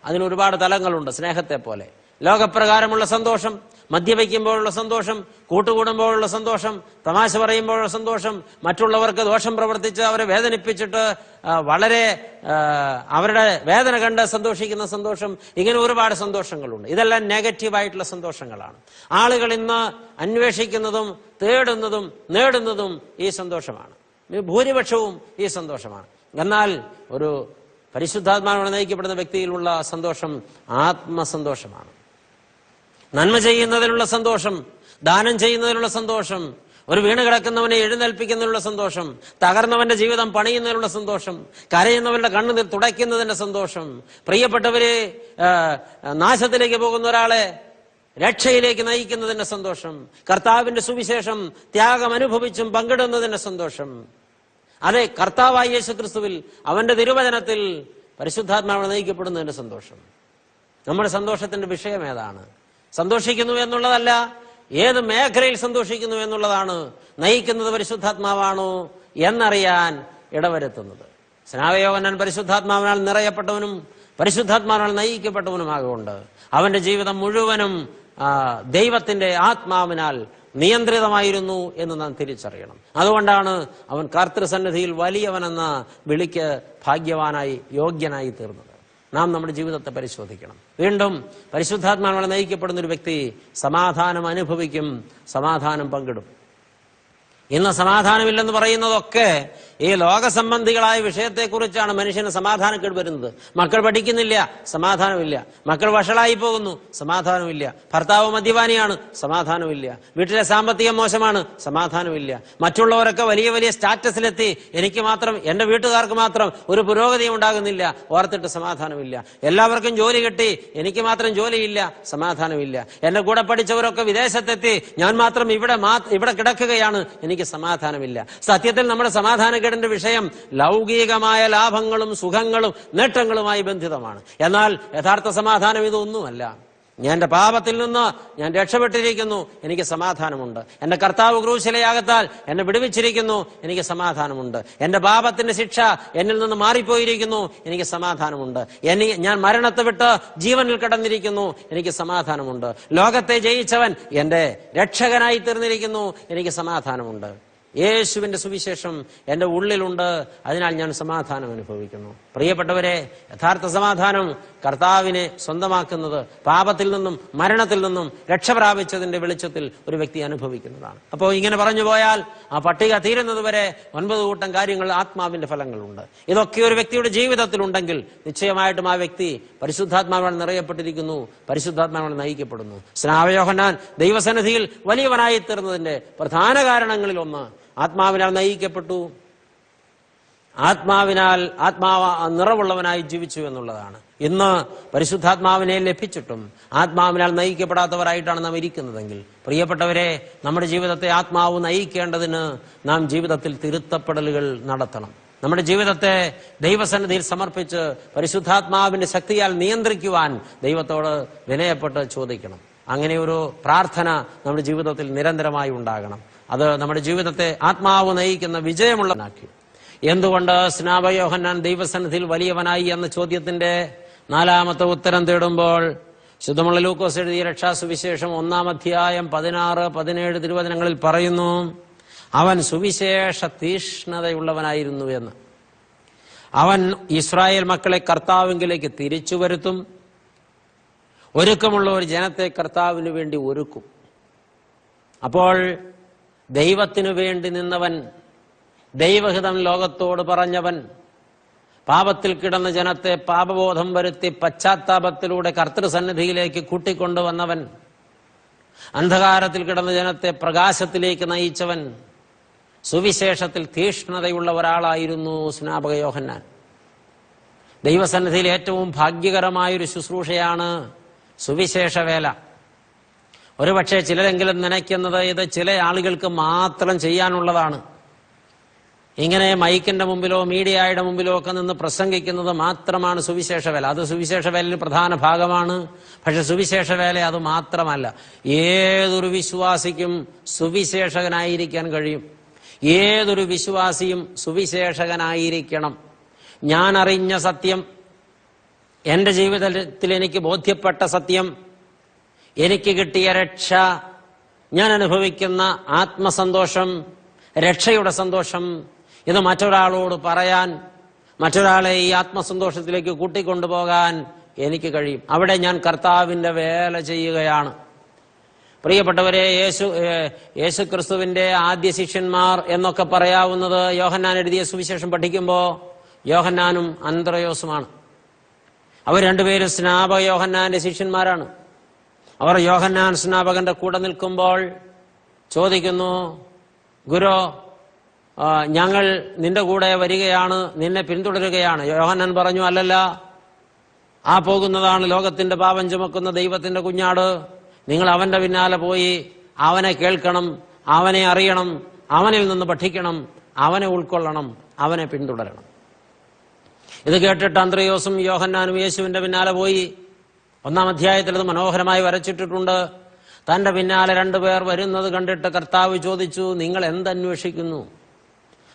അതിന് ഒരുപാട് തലങ്ങളുണ്ട്. സ്നേഹത്തെ പോലെ ലോകപ്രകാരമുള്ള സന്തോഷം, മദ്യപിക്കുമ്പോഴുള്ള സന്തോഷം, കൂട്ടുകൂടുമ്പോഴുള്ള സന്തോഷം, തമാശ പറയുമ്പോഴുള്ള സന്തോഷം, മറ്റുള്ളവർക്ക് ദോഷം പ്രവർത്തിച്ച് അവരെ വേദനിപ്പിച്ചിട്ട് വളരെ അവരുടെ വേദന കണ്ട് സന്തോഷിക്കുന്ന സന്തോഷം, ഇങ്ങനെ ഒരുപാട് സന്തോഷങ്ങളുണ്ട്. ഇതെല്ലാം നെഗറ്റീവായിട്ടുള്ള സന്തോഷങ്ങളാണ്. ആളുകൾ ഇന്ന് അന്വേഷിക്കുന്നതും തേടുന്നതും നേടുന്നതും ഈ സന്തോഷമാണ്. ഭൂരിപക്ഷവും ഈ സന്തോഷമാണ്. എന്നാൽ ഒരു പരിശുദ്ധാത്മാവിനെ നയിക്കപ്പെടുന്ന വ്യക്തിയിലുള്ള സന്തോഷം ആത്മസന്തോഷമാണ്. നന്മ ചെയ്യുന്നതിലുള്ള സന്തോഷം, ദാനം ചെയ്യുന്നതിനുള്ള സന്തോഷം, ഒരു വീണ് കിടക്കുന്നവനെ എഴുന്നേൽപ്പിക്കുന്നതിനുള്ള സന്തോഷം, തകർന്നവന്റെ ജീവിതം പണിയുന്നതിനുള്ള സന്തോഷം, കരയുന്നവരുടെ കണ്ണുനീർ തുടയ്ക്കുന്നതിന്റെ സന്തോഷം, പ്രിയപ്പെട്ടവരെ നാശത്തിലേക്ക് പോകുന്ന ഒരാളെ രക്ഷയിലേക്ക് നയിക്കുന്നതിന്റെ സന്തോഷം, കർത്താവിന്റെ സുവിശേഷം ത്യാഗം അനുഭവിച്ചും പങ്കിടുന്നതിന്റെ സന്തോഷം. അതെ, കർത്താവായ യേശുക്രിസ്തുവിൽ അവന്റെ തിരുവചനത്തിൽ പരിശുദ്ധാത്മാവിനെ നയിക്കപ്പെടുന്നതിന്റെ സന്തോഷം. നമ്മുടെ സന്തോഷത്തിന്റെ വിഷയം ഏതാണ്? സന്തോഷിക്കുന്നു എന്നുള്ളതല്ല, ഏത് മേഖലയിൽ സന്തോഷിക്കുന്നു എന്നുള്ളതാണ് നയിക്കുന്നത് പരിശുദ്ധാത്മാവാണോ എന്നറിയാൻ ഇടവരുത്തുന്നത്. സ്നാപയോഹന്നാൻ പരിശുദ്ധാത്മാവിനാൽ നിറയപ്പെട്ടവനും പരിശുദ്ധാത്മാവിനാൽ നയിക്കപ്പെട്ടവനുമാകൊണ്ട് അവന്റെ ജീവിതം മുഴുവനും ദൈവത്തിന്റെ ആത്മാവിനാൽ നിയന്ത്രിതമായിരുന്നു എന്ന് നാം തിരിച്ചറിയണം. അതുകൊണ്ടാണ് അവൻ കർത്തൃസന്നിധിയിൽ വലിയവനെന്ന വിളിക്ക് ഭാഗ്യവാനായി യോഗ്യനായി തീർന്നത്. നാം നമ്മുടെ ജീവിതത്തെ പരിശോധിക്കണം. വീണ്ടും പരിശുദ്ധാത്മാവിനാൽ നയിക്കപ്പെടുന്ന ഒരു വ്യക്തി സമാധാനം അനുഭവിക്കും, സമാധാനം പങ്കിടും. ഇന്ന് സമാധാനമില്ലെന്ന് പറയുന്നതൊക്കെ ഈ ലോകസംബന്ധികളായ വിഷയത്തെക്കുറിച്ചാണ്. മനുഷ്യന് സമാധാനക്കേട് വരുന്നത്. മക്കൾ പഠിക്കുന്നില്ല, സമാധാനമില്ല. മക്കൾ വഷളായി പോകുന്നു, സമാധാനമില്ല. ഭർത്താവ് മദ്യപാനിയാണ്, സമാധാനമില്ല. വീട്ടിലെ സാമ്പത്തികം മോശമാണ്, സമാധാനമില്ല. മറ്റുള്ളവരൊക്കെ വലിയ വലിയ സ്റ്റാറ്റസിലെത്തി, എനിക്ക് മാത്രം, എന്റെ വീട്ടുകാർക്ക് മാത്രം ഒരു പുരോഗതിയും ഉണ്ടാകുന്നില്ല, ഓർത്തിട്ട് സമാധാനമില്ല. എല്ലാവർക്കും ജോലി കിട്ടി, എനിക്ക് മാത്രം ജോലിയില്ല, സമാധാനമില്ല. എന്റെ കൂടെ പഠിച്ചവരൊക്കെ വിദേശത്തെത്തി, ഞാൻ മാത്രം ഇവിടെ കിടക്കുകയാണ്, എനിക്ക് സമാധാനമില്ല. സത്യത്തിൽ നമ്മുടെ സമാധാനക്കേടിന്റെ വിഷയം ലൗകികമായ ലാഭങ്ങളും സുഖങ്ങളും നേട്ടങ്ങളുമായി ബന്ധിതമാണ്. എന്നാൽ യഥാർത്ഥ സമാധാനം ഇതൊന്നുമല്ല. എന്റെ പാപത്തിൽ നിന്ന് ഞാൻ രക്ഷപ്പെട്ടിരിക്കുന്നു, എനിക്ക് സമാധാനമുണ്ട്. എന്റെ കർത്താവ് ക്രൂശിലെ യാഗത്താൽ എന്നെ വിടുവിച്ചിരിക്കുന്നു, എനിക്ക് സമാധാനമുണ്ട്. എന്റെ പാപത്തിന്റെ ശിക്ഷ എന്നിൽ നിന്ന് മാറിപ്പോയിരിക്കുന്നു, എനിക്ക് സമാധാനമുണ്ട്. ഞാൻ മരണത്തെ വിട്ട് ജീവനിൽ കടന്നിരിക്കുന്നു, എനിക്ക് സമാധാനമുണ്ട്. ലോകത്തെ ജയിച്ചവൻ എന്റെ രക്ഷകനായി തീർന്നിരിക്കുന്നു, എനിക്ക് സമാധാനമുണ്ട്. യേശുവിന്റെ സുവിശേഷം എന്റെ ഉള്ളിലുണ്ട്, അതിനാൽ ഞാൻ സമാധാനം അനുഭവിക്കുന്നു. പ്രിയപ്പെട്ടവരെ, യഥാർത്ഥ സമാധാനം കർത്താവിനെ സ്വന്തമാക്കുന്നത് പാപത്തിൽ നിന്നും മരണത്തിൽ നിന്നും രക്ഷ പ്രാപിച്ചതിന്റെ വെളിച്ചത്തിൽ ഒരു വ്യക്തി അനുഭവിക്കുന്നതാണ്. അപ്പോൾ ഇങ്ങനെ പറഞ്ഞു പോയാൽ ആ പട്ടിക തീരുന്നത് വരെ 9 കൂട്ടം കാര്യങ്ങൾ, ആത്മാവിന്റെ ഫലങ്ങളുണ്ട്. ഇതൊക്കെ ഒരു വ്യക്തിയുടെ ജീവിതത്തിലുണ്ടെങ്കിൽ നിശ്ചയമായിട്ടും ആ വ്യക്തി പരിശുദ്ധാത്മാവാൽ നിറയപ്പെട്ടിരിക്കുന്നു, പരിശുദ്ധാത്മാവാൽ നയിക്കപ്പെടുന്നു. സ്നാപയോഹന്നാൻ ദൈവസന്നിധിയിൽ വലിയവനായി തീർന്നതിന്റെ പ്രധാന കാരണങ്ങളിൽ ഒന്ന് ആത്മാവിനാൽ നയിക്കപ്പെട്ടു, ആത്മാവ് നിറവുള്ളവനായി ജീവിച്ചു എന്നുള്ളതാണ്. ഇന്ന് പരിശുദ്ധാത്മാവിനെ ലഭിച്ചിട്ടും ആത്മാവിനാൽ നയിക്കപ്പെടാത്തവരായിട്ടാണ് നാം ഇരിക്കുന്നതെങ്കിൽ, പ്രിയപ്പെട്ടവരെ, നമ്മുടെ ജീവിതത്തെ ആത്മാവ് നയിക്കേണ്ടതിന് നാം ജീവിതത്തിൽ തിരുത്തപ്പെടലുകൾ നടത്തണം. നമ്മുടെ ജീവിതത്തെ ദൈവസന്നിധിയിൽ സമർപ്പിച്ച് പരിശുദ്ധാത്മാവിന്റെ ശക്തിയാൽ നിയന്ത്രിക്കുവാൻ ദൈവത്തോട് വിനയപ്പെട്ട് ചോദിക്കണം. അങ്ങനെ ഒരു പ്രാർത്ഥന നമ്മുടെ ജീവിതത്തിൽ നിരന്തരമായി ഉണ്ടാകണം. അത് നമ്മുടെ ജീവിതത്തെ ആത്മാവ് നയിക്കുന്ന വിജയമുള്ളതാക്കി. എന്തുകൊണ്ട് സ്നാപയോഹന്നാൻ ദൈവസന്നിധിയിൽ വലിയവനായി എന്ന ചോദ്യത്തിന്റെ 4ാമത്തെ ഉത്തരം തേടുമ്പോൾ ശുദ്ധമുള്ള ലൂക്കോസ് എഴുതിയ രക്ഷാസുവിശേഷം 1-ാം അധ്യായം 16-17 തിരുവചനങ്ങളിൽ പറയുന്നു, അവൻ സുവിശേഷ തീഷ്ണതയുള്ളവനായിരുന്നു എന്ന്. അവൻ ഇസ്രായേൽ മക്കളെ കർത്താവിങ്കിലേക്ക് തിരിച്ചു വരുത്തും, ഒരുക്കമുള്ള ഒരു ജനത്തെ കർത്താവിന് വേണ്ടി ഒരുക്കും. അപ്പോൾ ദൈവത്തിനു വേണ്ടി നിന്നവൻ, ദൈവഹിതം ലോകത്തോട് പറഞ്ഞവൻ, പാപത്തിൽ കിടന്ന ജനത്തെ പാപബോധം വരുത്തി പശ്ചാത്താപത്തിലൂടെ കർത്തൃസന്നിധിയിലേക്ക് കൂട്ടിക്കൊണ്ടുവന്നവൻ, അന്ധകാരത്തിൽ കിടന്ന ജനത്തെ പ്രകാശത്തിലേക്ക് നയിച്ചവൻ, സുവിശേഷത്തിൽ തീഷ്ണതയുള്ള ഒരാളായിരുന്നു സ്നാപക യോഹന്നാൻ. ദൈവസന്നിധിയിൽ ഏറ്റവും ഭാഗ്യകരമായൊരു ശുശ്രൂഷയാണ് സുവിശേഷ വേല. ഒരുപക്ഷെ ചിലരെങ്കിലും നനയ്ക്കുന്നത് ഇത് ചില ആളുകൾക്ക് മാത്രം ചെയ്യാനുള്ളതാണ്. ഇങ്ങനെ മൈക്കിന്റെ മുമ്പിലോ മീഡിയയുടെ മുമ്പിലോ ഒക്കെ നിന്ന് പ്രസംഗിക്കുന്നത് മാത്രമാണ് സുവിശേഷ വേല. അത് സുവിശേഷ വേലയിൽ പ്രധാന ഭാഗമാണ്. പക്ഷെ സുവിശേഷ വേല അത് മാത്രമല്ല. ഏതൊരു വിശ്വാസിക്കും സുവിശേഷകനായിരിക്കാൻ കഴിയും. ഏതൊരു വിശ്വാസിയും സുവിശേഷകനായിരിക്കണം. ഞാൻ അറിഞ്ഞ സത്യം, എന്റെ ജീവിതത്തിൽ എനിക്ക് ബോധ്യപ്പെട്ട സത്യം, എനിക്ക് കിട്ടിയ രക്ഷ, ഞാൻ അനുഭവിക്കുന്ന ആത്മസന്തോഷം, രക്ഷയുടെ സന്തോഷം, ഇത് മറ്റൊരാളോട് പറയാൻ, മറ്റൊരാളെ ഈ ആത്മസന്തോഷത്തിലേക്ക് കൂട്ടിക്കൊണ്ടുപോകാൻ എനിക്ക് കഴിയും. അവിടെ ഞാൻ കർത്താവിന്റെ വേല ചെയ്യുകയാണ്. പ്രിയപ്പെട്ടവരെ, യേശു ക്രിസ്തുവിന്റെ ആദ്യ ശിഷ്യന്മാർ എന്നൊക്കെ പറയാവുന്നത് യോഹന്നാൻ എഴുതിയ സുവിശേഷം പഠിക്കുമ്പോൾ യോഹന്നാനും അന്ത്രയോസുമാണ്. അവർ രണ്ടുപേരും സ്നാപക യോഹന്നാന്റെ ശിഷ്യന്മാരാണ്. അവർ യോഹന്നാൻ സ്നാപകന്റെ കൂടെ നിൽക്കുമ്പോൾ ചോദിക്കുന്നു, ഗുരു, ഞങ്ങൾ നിന്റെ കൂടെ വരികയാണ്, നിന്നെ പിന്തുടരുകയാണ്. യോഹന്നാൻ പറഞ്ഞു, അല്ലല്ല, ആ പോകുന്നതാണ് ലോകത്തിന്റെ പാപം ചുമക്കുന്ന ദൈവത്തിന്റെ കുഞ്ഞാട്. നിങ്ങൾ അവന്റെ പിന്നാലെ പോയി അവനെ കേൾക്കണം, അവനെ അറിയണം, അവനിൽ നിന്ന് പഠിക്കണം, അവനെ ഉൾക്കൊള്ളണം, അവനെ പിന്തുടരണം. ഇത് കേട്ടിട്ട് അന്ത്രയോസും യോഹന്നാനും യേശുവിന്റെ പിന്നാലെ പോയി. 1-ാം അധ്യായത്തിൽ ഇത് മനോഹരമായി വരച്ചിട്ടിട്ടുണ്ട്. തന്റെ പിന്നാലെ 2 പേർ വരുന്നത് കണ്ടിട്ട് കർത്താവ് ചോദിച്ചു, നിങ്ങൾ എന്തന്വേഷിക്കുന്നു?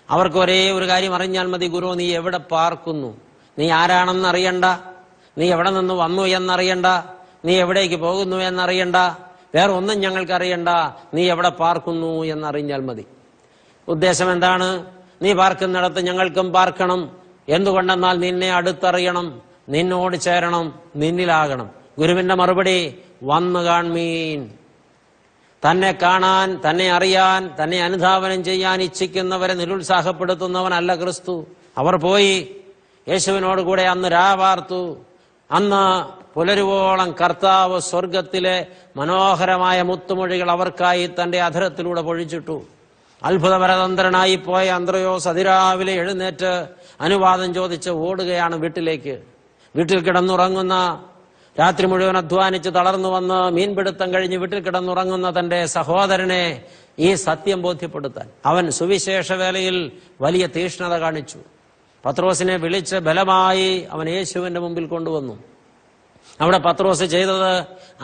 അവർക്ക് ഒരേ ഒരു കാര്യം അറിഞ്ഞാൽ മതി, ഗുരു, നീ എവിടെ പാർക്കുന്നു? നീ ആരാണെന്ന് അറിയണ്ട, നീ എവിടെ നിന്ന് വന്നു എന്നറിയണ്ട, നീ എവിടേക്ക് പോകുന്നു എന്നറിയണ്ട, വേറെ ഒന്നും ഞങ്ങൾക്കറിയണ്ട, നീ എവിടെ പാർക്കുന്നു എന്നറിഞ്ഞാൽ മതി. ഉദ്ദേശം എന്താണ്? നീ പാർക്കുന്നിടത്ത് ഞങ്ങൾക്കും പാർക്കണം. എന്തുകൊണ്ടെന്നാൽ നിന്നെ അടുത്തറിയണം, നിന്നോട് ചേരണം, നിന്നിലാകണം. ഗുരുവിന്റെ മറുപടി, വന്നു കാൺമീൻ. തന്നെ കാണാൻ, തന്നെ അറിയാൻ, തന്നെ അനുധാവനം ചെയ്യാൻ ഇച്ഛിക്കുന്നവരെ നിരുത്സാഹപ്പെടുത്തുന്നവനല്ല ക്രിസ്തു. അവർ പോയി യേശുവിനോട് കൂടെ അന്ന് രാവാർത്തു. അന്ന് പുലരുവോളം കർത്താവ് സ്വർഗത്തിലെ മനോഹരമായ മുത്തുമൊഴികൾ അവർക്കായി തന്റെ അധരത്തിലൂടെ പൊഴിച്ചിട്ടു. അത്ഭുതപരതന്ത്രനായി പോയ അന്ത്രയോസ് അതിരാവിലെ എഴുന്നേറ്റ് അനുവാദം ചോദിച്ച് ഓടുകയാണ് വീട്ടിലേക്ക്. വീട്ടിൽ കിടന്നുറങ്ങുന്ന, രാത്രി മുഴുവൻ അധ്വാനിച്ച് തളർന്നു വന്ന് മീൻപിടുത്തം കഴിഞ്ഞ് വീട്ടിൽ കിടന്നുറങ്ങുന്ന തന്റെ സഹോദരനെ ഈ സത്യം ബോധ്യപ്പെടുത്താൻ അവൻ സുവിശേഷ വേലയിൽ വലിയ തീഷ്ണത കാണിച്ചു. പത്രോസിനെ വിളിച്ച് ബലമായി അവൻ യേശുവിന്റെ മുമ്പിൽ കൊണ്ടുവന്നു. അവിടെ പത്രോസ് ചെയ്തത്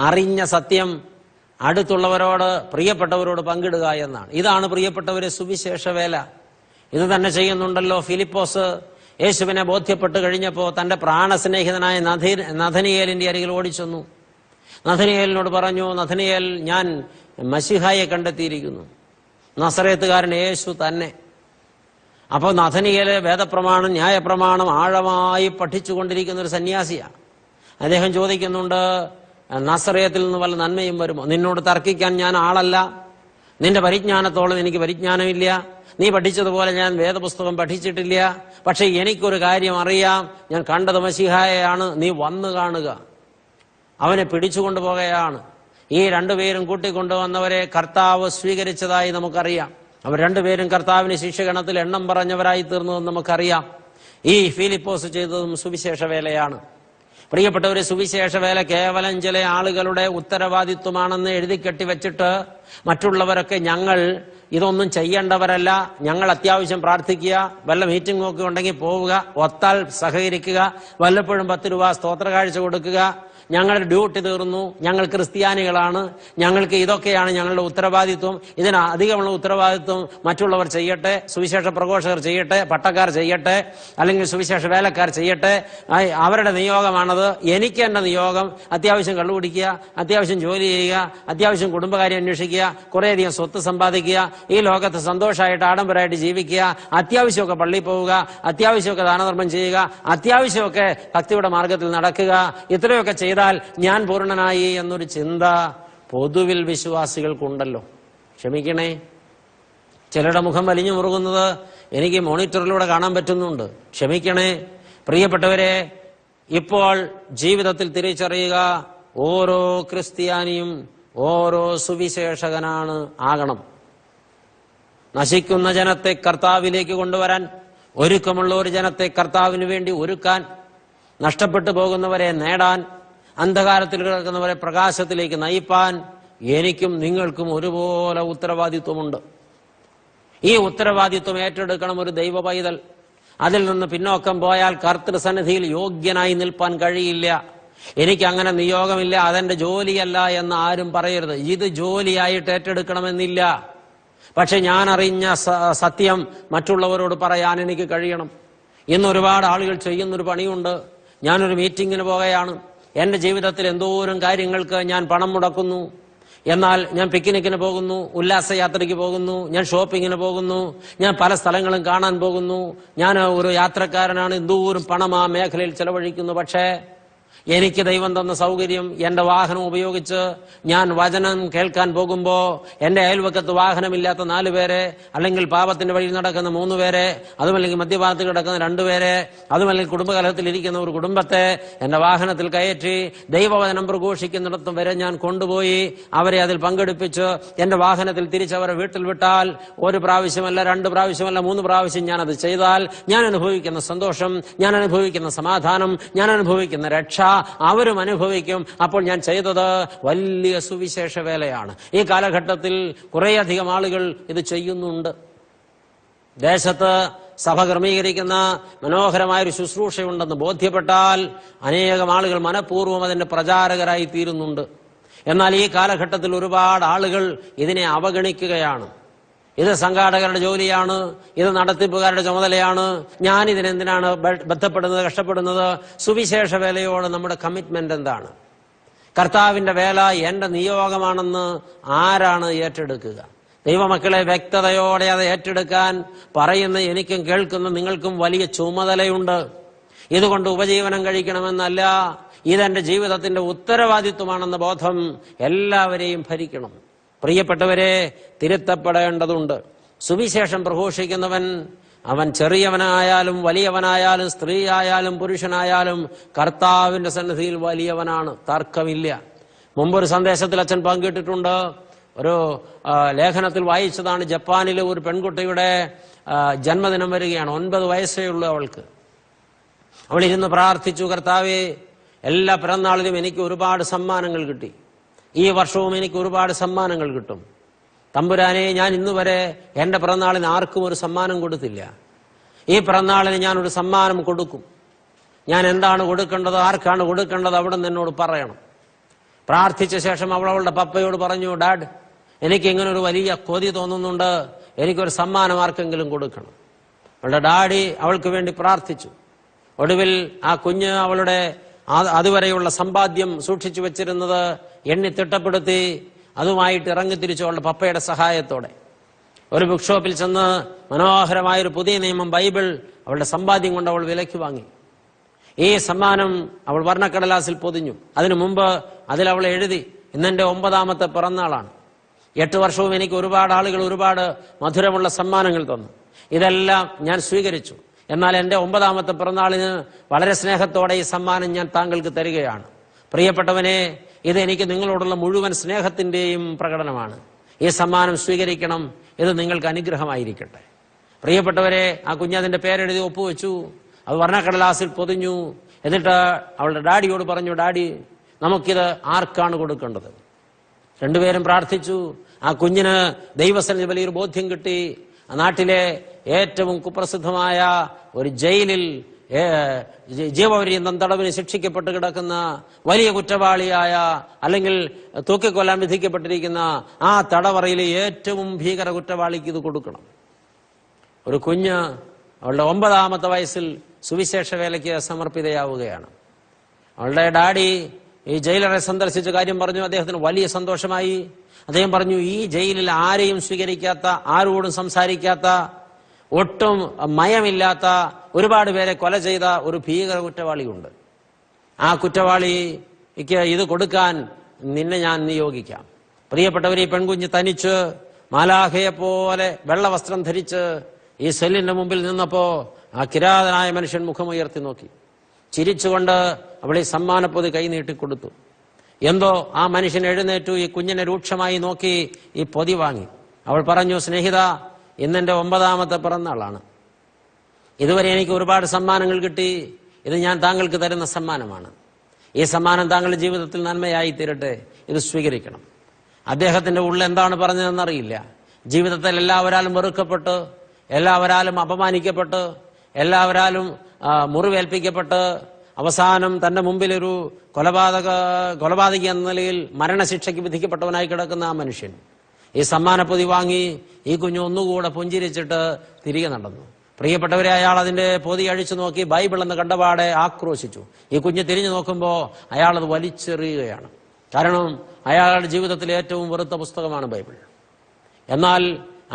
അറിഞ്ഞ സത്യം അടുത്തുള്ളവരോട്, പ്രിയപ്പെട്ടവരോട് പങ്കിടുക എന്നാണ്. ഇതാണ് പ്രിയപ്പെട്ടവരെ സുവിശേഷ വേല. ഇത് തന്നെ ചെയ്യുന്നുണ്ടല്ലോ ഫിലിപ്പോസ്. യേശുവിനെ ബോധ്യപ്പെട്ട് കഴിഞ്ഞപ്പോൾ തന്റെ പ്രാണസ്നേഹിതനായ നഥനിയേലിന്റെ അരികിൽ ഓടിച്ചെന്നു. നഥനിയേലിനോട് പറഞ്ഞു, നഥനിയേൽ, ഞാൻ മശിഹായെ കണ്ടെത്തിയിരിക്കുന്നു, നസറേത്തുകാരൻ യേശു തന്നെ. അപ്പോൾ നഥനിയേല് വേദപ്രമാണം, ന്യായപ്രമാണം ആഴമായി പഠിച്ചുകൊണ്ടിരിക്കുന്ന ഒരു സന്യാസിയാണ്. അദ്ദേഹം ചോദിക്കുന്നുണ്ട്, നസറേത്തിൽ നിന്ന് വല്ല നന്മയും വരുമോ? നിന്നോട് തർക്കിക്കാൻ ഞാൻ ആളല്ല, നിന്റെ പരിജ്ഞാനത്തോളം എനിക്ക് പരിജ്ഞാനമില്ല, നീ പഠിച്ചതുപോലെ ഞാൻ വേദപുസ്തകം പഠിച്ചിട്ടില്ല. പക്ഷെ എനിക്കൊരു കാര്യം അറിയാം, ഞാൻ കണ്ടത് മശിഹായെയാണ്, നീ വന്നു കാണുക. അവനെ പിടിച്ചുകൊണ്ടുപോകുകയാണ്. ഈ 2 പേരും കൂട്ടിക്കൊണ്ടുവന്നവരെ കർത്താവ് സ്വീകരിച്ചതായി നമുക്കറിയാം. അവർ 2 പേരും കർത്താവിന് ശിഷ്യഗണത്തിൽ എണ്ണം പറഞ്ഞവരായി തീർന്നതെന്ന് നമുക്കറിയാം. ഈ ഫിലിപ്പോസ് ചെയ്തതും സുവിശേഷ വേലയാണ്. പ്രിയപ്പെട്ടവരെ, സുവിശേഷ വേല കേവലം ചില ആളുകളുടെ ഉത്തരവാദിത്വമാണെന്ന് എഴുതി കെട്ടിവെച്ചിട്ട് മറ്റുള്ളവരൊക്കെ ഞങ്ങൾ ഇതൊന്നും ചെയ്യേണ്ടവരല്ല, ഞങ്ങൾ അത്യാവശ്യം പ്രാർത്ഥിക്കുക, വല്ല മീറ്റിംഗ് ഒക്കെ ഉണ്ടെങ്കിൽ പോവുക, ഒത്താൽ സഹകരിക്കുക, വല്ലപ്പോഴും 10 രൂപ സ്തോത്ര കാഴ്ച കൊടുക്കുക, ഞങ്ങളുടെ ഡ്യൂട്ടി തീർന്നു, ഞങ്ങൾ ക്രിസ്ത്യാനികളാണ്, ഞങ്ങൾക്ക് ഇതൊക്കെയാണ് ഞങ്ങളുടെ ഉത്തരവാദിത്വം, ഇതിന് അധികമുള്ള ഉത്തരവാദിത്വം മറ്റുള്ളവർ ചെയ്യട്ടെ, സുവിശേഷ പ്രഘോഷകർ ചെയ്യട്ടെ, പട്ടക്കാർ ചെയ്യട്ടെ, അല്ലെങ്കിൽ സുവിശേഷ വേലക്കാർ ചെയ്യട്ടെ, അവരുടെ നിയോഗമാണത്. എനിക്ക് എൻ്റെ നിയോഗം അത്യാവശ്യം കള്ളുകുടിക്കുക, അത്യാവശ്യം ജോലി ചെയ്യുക, അത്യാവശ്യം കുടുംബകാര്യം അന്വേഷിക്കുക, കുറേയധികം സ്വത്ത് സമ്പാദിക്കുക, ഈ ലോകത്ത് സന്തോഷമായിട്ട് ആഡംബരമായിട്ട് ജീവിക്കുക, അത്യാവശ്യമൊക്കെ പള്ളിയിൽ പോവുക, അത്യാവശ്യമൊക്കെ ദാനധർമ്മം ചെയ്യുക, അത്യാവശ്യമൊക്കെ ഭക്തിയുടെ മാർഗത്തിൽ നടക്കുക. ഇത്രയൊക്കെ ചെയ്താൽ ഞാൻ പൂർണ്ണനായി എന്നൊരു ചിന്ത പൊതുവിൽ വിശ്വാസികൾക്കുണ്ടല്ലോ. ക്ഷമിക്കണേ, ചിലരുടെ മുഖം വലിഞ്ഞു മുറുകുന്നത് എനിക്ക് മോണിറ്ററിലൂടെ കാണാൻ പറ്റുന്നുണ്ട്. ക്ഷമിക്കണേ പ്രിയപ്പെട്ടവരെ, ഇപ്പോൾ ജീവിതത്തിൽ തിരിച്ചറിയുക, ഓരോ ക്രിസ്ത്യാനിയും ഓരോ സുവിശേഷകനാണ് ആകണം. നശിക്കുന്ന ജനത്തെ കർത്താവിലേക്ക് കൊണ്ടുവരാൻ, ഒരുക്കമുള്ള ഒരു ജനത്തെ കർത്താവിന് വേണ്ടി ഒരുക്കാൻ, നഷ്ടപ്പെട്ടു പോകുന്നവരെ നേടാൻ, അന്ധകാരത്തിൽ കിടക്കുന്നവരെ പ്രകാശത്തിലേക്ക് നയിപ്പാൻ എനിക്കും നിങ്ങൾക്കും ഒരുപോലെ ഉത്തരവാദിത്വമുണ്ട്. ഈ ഉത്തരവാദിത്വം ഏറ്റെടുക്കണം ഒരു ദൈവ പൈതൽ. അതിൽ നിന്ന് പിന്നോക്കം പോയാൽ കർത്തൃസന്നിധിയിൽ യോഗ്യനായി നിൽപ്പാൻ കഴിയില്ല. എനിക്ക് അങ്ങനെ നിയോഗമില്ല, അതെന്റെ ജോലിയല്ല എന്ന് ആരും പറയരുത്. ഇത് ജോലിയായിട്ട് ഏറ്റെടുക്കണമെന്നില്ല. പക്ഷെ ഞാൻ അറിഞ്ഞ സത്യം മറ്റുള്ളവരോട് പറയാൻ എനിക്ക് കഴിയണം. ഇന്ന് ഒരുപാട് ആളുകൾ ചെയ്യുന്നൊരു പണിയുണ്ട്. ഞാനൊരു മീറ്റിങ്ങിന് പോകുകയാണ്, എൻ്റെ ജീവിതത്തിൽ എന്തോരം കാര്യങ്ങൾക്ക് ഞാൻ പണം മുടക്കുന്നു. എന്നാൽ ഞാൻ പിക്നിക്കിന് പോകുന്നു, ഉല്ലാസയാത്രയ്ക്ക് പോകുന്നു, ഞാൻ ഷോപ്പിങ്ങിന് പോകുന്നു, ഞാൻ പല സ്ഥലങ്ങളും കാണാൻ പോകുന്നു, ഞാൻ ഒരു യാത്രക്കാരനാണ്, എന്തോരം പണം ആ മേഖലയിൽ ചെലവഴിക്കുന്നു. പക്ഷേ എനിക്ക് ദൈവം തന്ന സൗകര്യം, എന്റെ വാഹനം ഉപയോഗിച്ച് ഞാൻ വചനം കേൾക്കാൻ പോകുമ്പോൾ എന്റെ അയൽവക്കത്ത് വാഹനമില്ലാത്ത 4 പേരെ, അല്ലെങ്കിൽ പാപത്തിന്റെ വഴിയിൽ നടക്കുന്ന 3 പേരെ, അതുമല്ലെങ്കിൽ മദ്യപാനത്തിൽ കിടക്കുന്ന 2 പേരെ, അതുമല്ലെങ്കിൽ കുടുംബകലഹത്തിൽ ഇരിക്കുന്ന ഒരു കുടുംബത്തെ എന്റെ വാഹനത്തിൽ കയറ്റി ദൈവവചനം പ്രഘോഷിക്കുന്നിടത്തും വരെ ഞാൻ കൊണ്ടുപോയി അവരെ അതിൽ പങ്കെടുപ്പിച്ച് എന്റെ വാഹനത്തിൽ തിരിച്ചവരെ വീട്ടിൽ വിട്ടാൽ 1 പ്രാവശ്യമല്ല, 2 പ്രാവശ്യമല്ല, 3 പ്രാവശ്യം ഞാൻ അത് ചെയ്താൽ ഞാൻ അനുഭവിക്കുന്ന സന്തോഷം, ഞാൻ അനുഭവിക്കുന്ന സമാധാനം, ഞാൻ അനുഭവിക്കുന്ന രക്ഷ അവരും അനുഭവിക്കും. അപ്പോൾ ഞാൻ ചെയ്തത് വലിയ സുവിശേഷ വേലയാണ്. ഈ കാലഘട്ടത്തിൽ കുറേയധികം ആളുകൾ ഇത് ചെയ്യുന്നുണ്ട്. ദേശത്ത് സഭ ക്രമീകരിക്കുന്ന മനോഹരമായൊരു ശുശ്രൂഷയുണ്ടെന്ന് ബോധ്യപ്പെട്ടാൽ അനേകം ആളുകൾ മനഃപൂർവ്വം അതിന്റെ പ്രചാരകരായി തീരുന്നുണ്ട്. എന്നാൽ ഈ കാലഘട്ടത്തിൽ ഒരുപാട് ആളുകൾ ഇതിനെ അവഗണിക്കുകയാണ്. ഇത് സംഘാടകരുടെ ജോലിയാണ്, ഇത് നടത്തിപ്പുകാരുടെ ചുമതലയാണ്, ഞാൻ ഇതിനെന്തിനാണ് ബന്ധപ്പെടുന്നത്, കഷ്ടപ്പെടുന്നത്? സുവിശേഷ വേലയോട് നമ്മുടെ കമ്മിറ്റ്മെന്റ് എന്താണ്? കർത്താവിന്റെ വേല എന്റെ നിയോഗമാണെന്ന് ആരാണ് ഏറ്റെടുക്കുക? ദൈവമക്കളെ, വ്യക്തതയോടെ അത് ഏറ്റെടുക്കാൻ പറയുന്ന എനിക്കും കേൾക്കുന്ന നിങ്ങൾക്കും വലിയ ചുമതലയുണ്ട്. ഇതുകൊണ്ട് ഉപജീവനം കഴിക്കണമെന്നല്ല, ഇതെന്റെ ജീവിതത്തിന്റെ ഉത്തരവാദിത്വമാണെന്ന ബോധം എല്ലാവരെയും ഭരിക്കണം. പ്രിയപ്പെട്ടവരെ, തിരുത്തപ്പെടേണ്ടതുണ്ട്. സുവിശേഷം പ്രഘോഷിക്കുന്നവൻ, അവൻ ചെറിയവനായാലും വലിയവനായാലും സ്ത്രീ ആയാലും പുരുഷനായാലും കർത്താവിന്റെ സന്നിധിയിൽ വലിയവനാണ്, തർക്കമില്ല. മുമ്പൊരു സന്ദേശത്തിൽ അച്ഛൻ പങ്കിട്ടിട്ടുണ്ട്. ഒരു ലേഖനത്തിൽ വായിച്ചതാണ്. ജപ്പാനിലെ ഒരു പെൺകുട്ടിയുടെ ജന്മദിനം വരികയാണ്. 9 വയസ്സേ ഉള്ളൂ അവൾക്ക്. അവൾ ഇരുന്ന് പ്രാർത്ഥിച്ചു, കർത്താവേ, എല്ലാ പിറന്നാളിലും എനിക്ക് ഒരുപാട് സമ്മാനങ്ങൾ കിട്ടി, ഈ വർഷവും എനിക്ക് ഒരുപാട് സമ്മാനങ്ങൾ കിട്ടും. തമ്പുരാനെ, ഞാൻ ഇന്നുവരെ എന്റെ പിറന്നാളിന് ആർക്കും ഒരു സമ്മാനം കൊടുത്തില്ല. ഈ പിറന്നാളിന് ഞാനൊരു സമ്മാനം കൊടുക്കും. ഞാൻ എന്താണ് കൊടുക്കേണ്ടത്, ആർക്കാണ് കൊടുക്കേണ്ടത്, അവിടെ നിന്ന് എന്നോട് പറയണം. പ്രാർത്ഥിച്ച ശേഷം അവൾ അവളുടെ പപ്പയോട് പറഞ്ഞു, ഡാഡ്, എനിക്ക് ഇങ്ങനെ ഒരു വലിയ കൊതി തോന്നുന്നുണ്ട്, എനിക്കൊരു സമ്മാനം ആർക്കെങ്കിലും കൊടുക്കണം. അവളുടെ ഡാഡി അവൾക്ക് വേണ്ടി പ്രാർത്ഥിച്ചു. ഒടുവിൽ ആ കുഞ്ഞ് അവളുടെ അതുവരെയുള്ള സമ്പാദ്യം സൂക്ഷിച്ചു വെച്ചിരുന്നത് എണ്ണി തിട്ടപ്പെടുത്തി അതുമായിട്ട് ഇറങ്ങിത്തിരിച്ചു അവളുടെ പപ്പയുടെ സഹായത്തോടെ. ഒരു ബുക്ക് ഷോപ്പിൽ ചെന്ന് മനോഹരമായൊരു പുതിയ നിയമം ബൈബിൾ അവളുടെ സമ്പാദ്യം കൊണ്ട് അവൾ വിലയ്ക്ക് വാങ്ങി. ഈ സമ്മാനം അവൾ വർണ്ണക്കടലാസിൽ പൊതിഞ്ഞു. അതിനു മുമ്പ് അതിൽ അവൾ എഴുതി, ഇന്നെന്റെ 9ാമത്തെ പിറന്നാളാണ്. 8 വർഷവും എനിക്ക് ഒരുപാട് ആളുകൾ ഒരുപാട് മധുരമുള്ള സമ്മാനങ്ങൾ തന്നു. ഇതെല്ലാം ഞാൻ സ്വീകരിച്ചു. എന്നാൽ എന്റെ 9ാമത്തെ പിറന്നാളിന് വളരെ സ്നേഹത്തോടെ ഈ സമ്മാനം ഞാൻ താങ്കൾക്ക് തരികയാണ്. പ്രിയപ്പെട്ടവനെ, ഇത് എനിക്ക് നിങ്ങളോടുള്ള മുഴുവൻ സ്നേഹത്തിന്റെയും പ്രകടനമാണ്. ഈ സമ്മാനം സ്വീകരിക്കണം, ഇത് നിങ്ങൾക്ക് അനുഗ്രഹമായിരിക്കട്ടെ. പ്രിയപ്പെട്ടവരെ, ആ കുഞ്ഞതിന്റെ പേരെഴുതി ഒപ്പുവെച്ചു. അത് വർണ്ണക്കടലാസിൽ പൊതിഞ്ഞു. എന്നിട്ട് അവളുടെ ഡാഡിയോട് പറഞ്ഞു, ഡാഡി, നമുക്കിത് ആർക്കാണ് കൊടുക്കേണ്ടത്? 2 പേരും പ്രാർത്ഥിച്ചു. ആ കുഞ്ഞിന് ദൈവസന്നിധി വലിയൊരു ബോധ്യം കിട്ടി. ആ നാട്ടിലെ ഏറ്റവും കുപ്രസിദ്ധമായ ഒരു ജയിലിൽ ജീവപര്യന്തം തടവിന് ശിക്ഷിക്കപ്പെട്ട് കിടക്കുന്ന വലിയ കുറ്റവാളിയായ, അല്ലെങ്കിൽ തൂക്കിക്കൊല്ലാൻ വിധിക്കപ്പെട്ടിരിക്കുന്ന ആ തടവറയിലെ ഏറ്റവും ഭീകര കുറ്റവാളിക്ക് ഇത് കൊടുക്കണം. ഒരു കുഞ്ഞ് അവളുടെ 9ാമത്തെ വയസ്സിൽ സുവിശേഷ വേലയ്ക്ക് സമർപ്പിതയാവുകയാണ്. അവളുടെ ഡാഡി ഈ ജയിലറെ സന്ദർശിച്ച കാര്യം പറഞ്ഞു. അദ്ദേഹത്തിന് വലിയ സന്തോഷമായി. അദ്ദേഹം പറഞ്ഞു, ഈ ജയിലിൽ ആരെയും സ്വീകരിക്കാത്ത, ആരോടും സംസാരിക്കാത്ത, ഒട്ടും മയമില്ലാത്ത, ഒരുപാട് പേരെ കൊല ചെയ്ത ഒരു ഭീകര കുറ്റവാളിയുണ്ട്. ആ കുറ്റവാളിക്ക് ഇത് കൊടുക്കാൻ നിന്നെ ഞാൻ നിയോഗിക്കാം. പ്രിയപ്പെട്ടവരെ, ഈ പെൺകുഞ്ഞ് തനിച്ച് മാലാഖയെ പോലെ വെള്ളവസ്ത്രം ധരിച്ച് ഈ സെല്ലിന്റെ മുമ്പിൽ നിന്നപ്പോ ആ കിരാതനായ മനുഷ്യൻ മുഖമുയർത്തി നോക്കി. ചിരിച്ചുകൊണ്ട് അവൾ ഈ സമ്മാനപ്പൊതി കൈ നീട്ടിക്കൊടുത്തു. എന്തോ ആ മനുഷ്യൻ എഴുന്നേറ്റു, ഈ കുഞ്ഞിനെ രൂക്ഷമായി നോക്കി ഈ പൊതി വാങ്ങി. അവൾ പറഞ്ഞു, സ്നേഹിത, ഇന്നെന്റെ 9ാമത്തെ പിറന്നാളാണ്. ഇതുവരെ എനിക്ക് ഒരുപാട് സമ്മാനങ്ങൾ കിട്ടി. ഇത് ഞാൻ താങ്കൾക്ക് തരുന്ന സമ്മാനമാണ്. ഈ സമ്മാനം താങ്കളുടെ ജീവിതത്തിൽ നന്മയായി തീരട്ടെ. ഇത് സ്വീകരിക്കണം. അദ്ദേഹത്തിന്റെ ഉള്ളിൽ എന്താണ് പറഞ്ഞതെന്നറിയില്ല. ജീവിതത്തിൽ എല്ലാവരാലും വെറുക്കപ്പെട്ട്, എല്ലാവരാലും അപമാനിക്കപ്പെട്ട്, എല്ലാവരാലും മുറിവേൽപ്പിക്കപ്പെട്ട്, അവസാനം തന്റെ മുമ്പിൽ ഒരു കൊലപാതകി എന്ന നിലയിൽ മരണശിക്ഷയ്ക്ക് വിധിക്കപ്പെട്ടവനായി കിടക്കുന്ന ആ മനുഷ്യൻ ഈ സമ്മാനപ്പൊതി വാങ്ങി ഈ കുഞ്ഞു ഒന്നുകൂടെ പുഞ്ചിരിച്ചിട്ട് തിരികെ നടന്നു. പ്രിയപ്പെട്ടവരെ, അയാൾ അതിന്റെ പൊതി അഴിച്ചു നോക്കി ബൈബിൾ എന്ന് കണ്ടപാടെ ആക്രോശിച്ചു. ഈ കുഞ്ഞ് തിരിഞ്ഞു നോക്കുമ്പോൾ അയാൾ അത് വലിച്ചെറിയുകയാണ്. കാരണം അയാളുടെ ജീവിതത്തിലെ ഏറ്റവും വെറുത്ത പുസ്തകമാണ് ബൈബിൾ. എന്നാൽ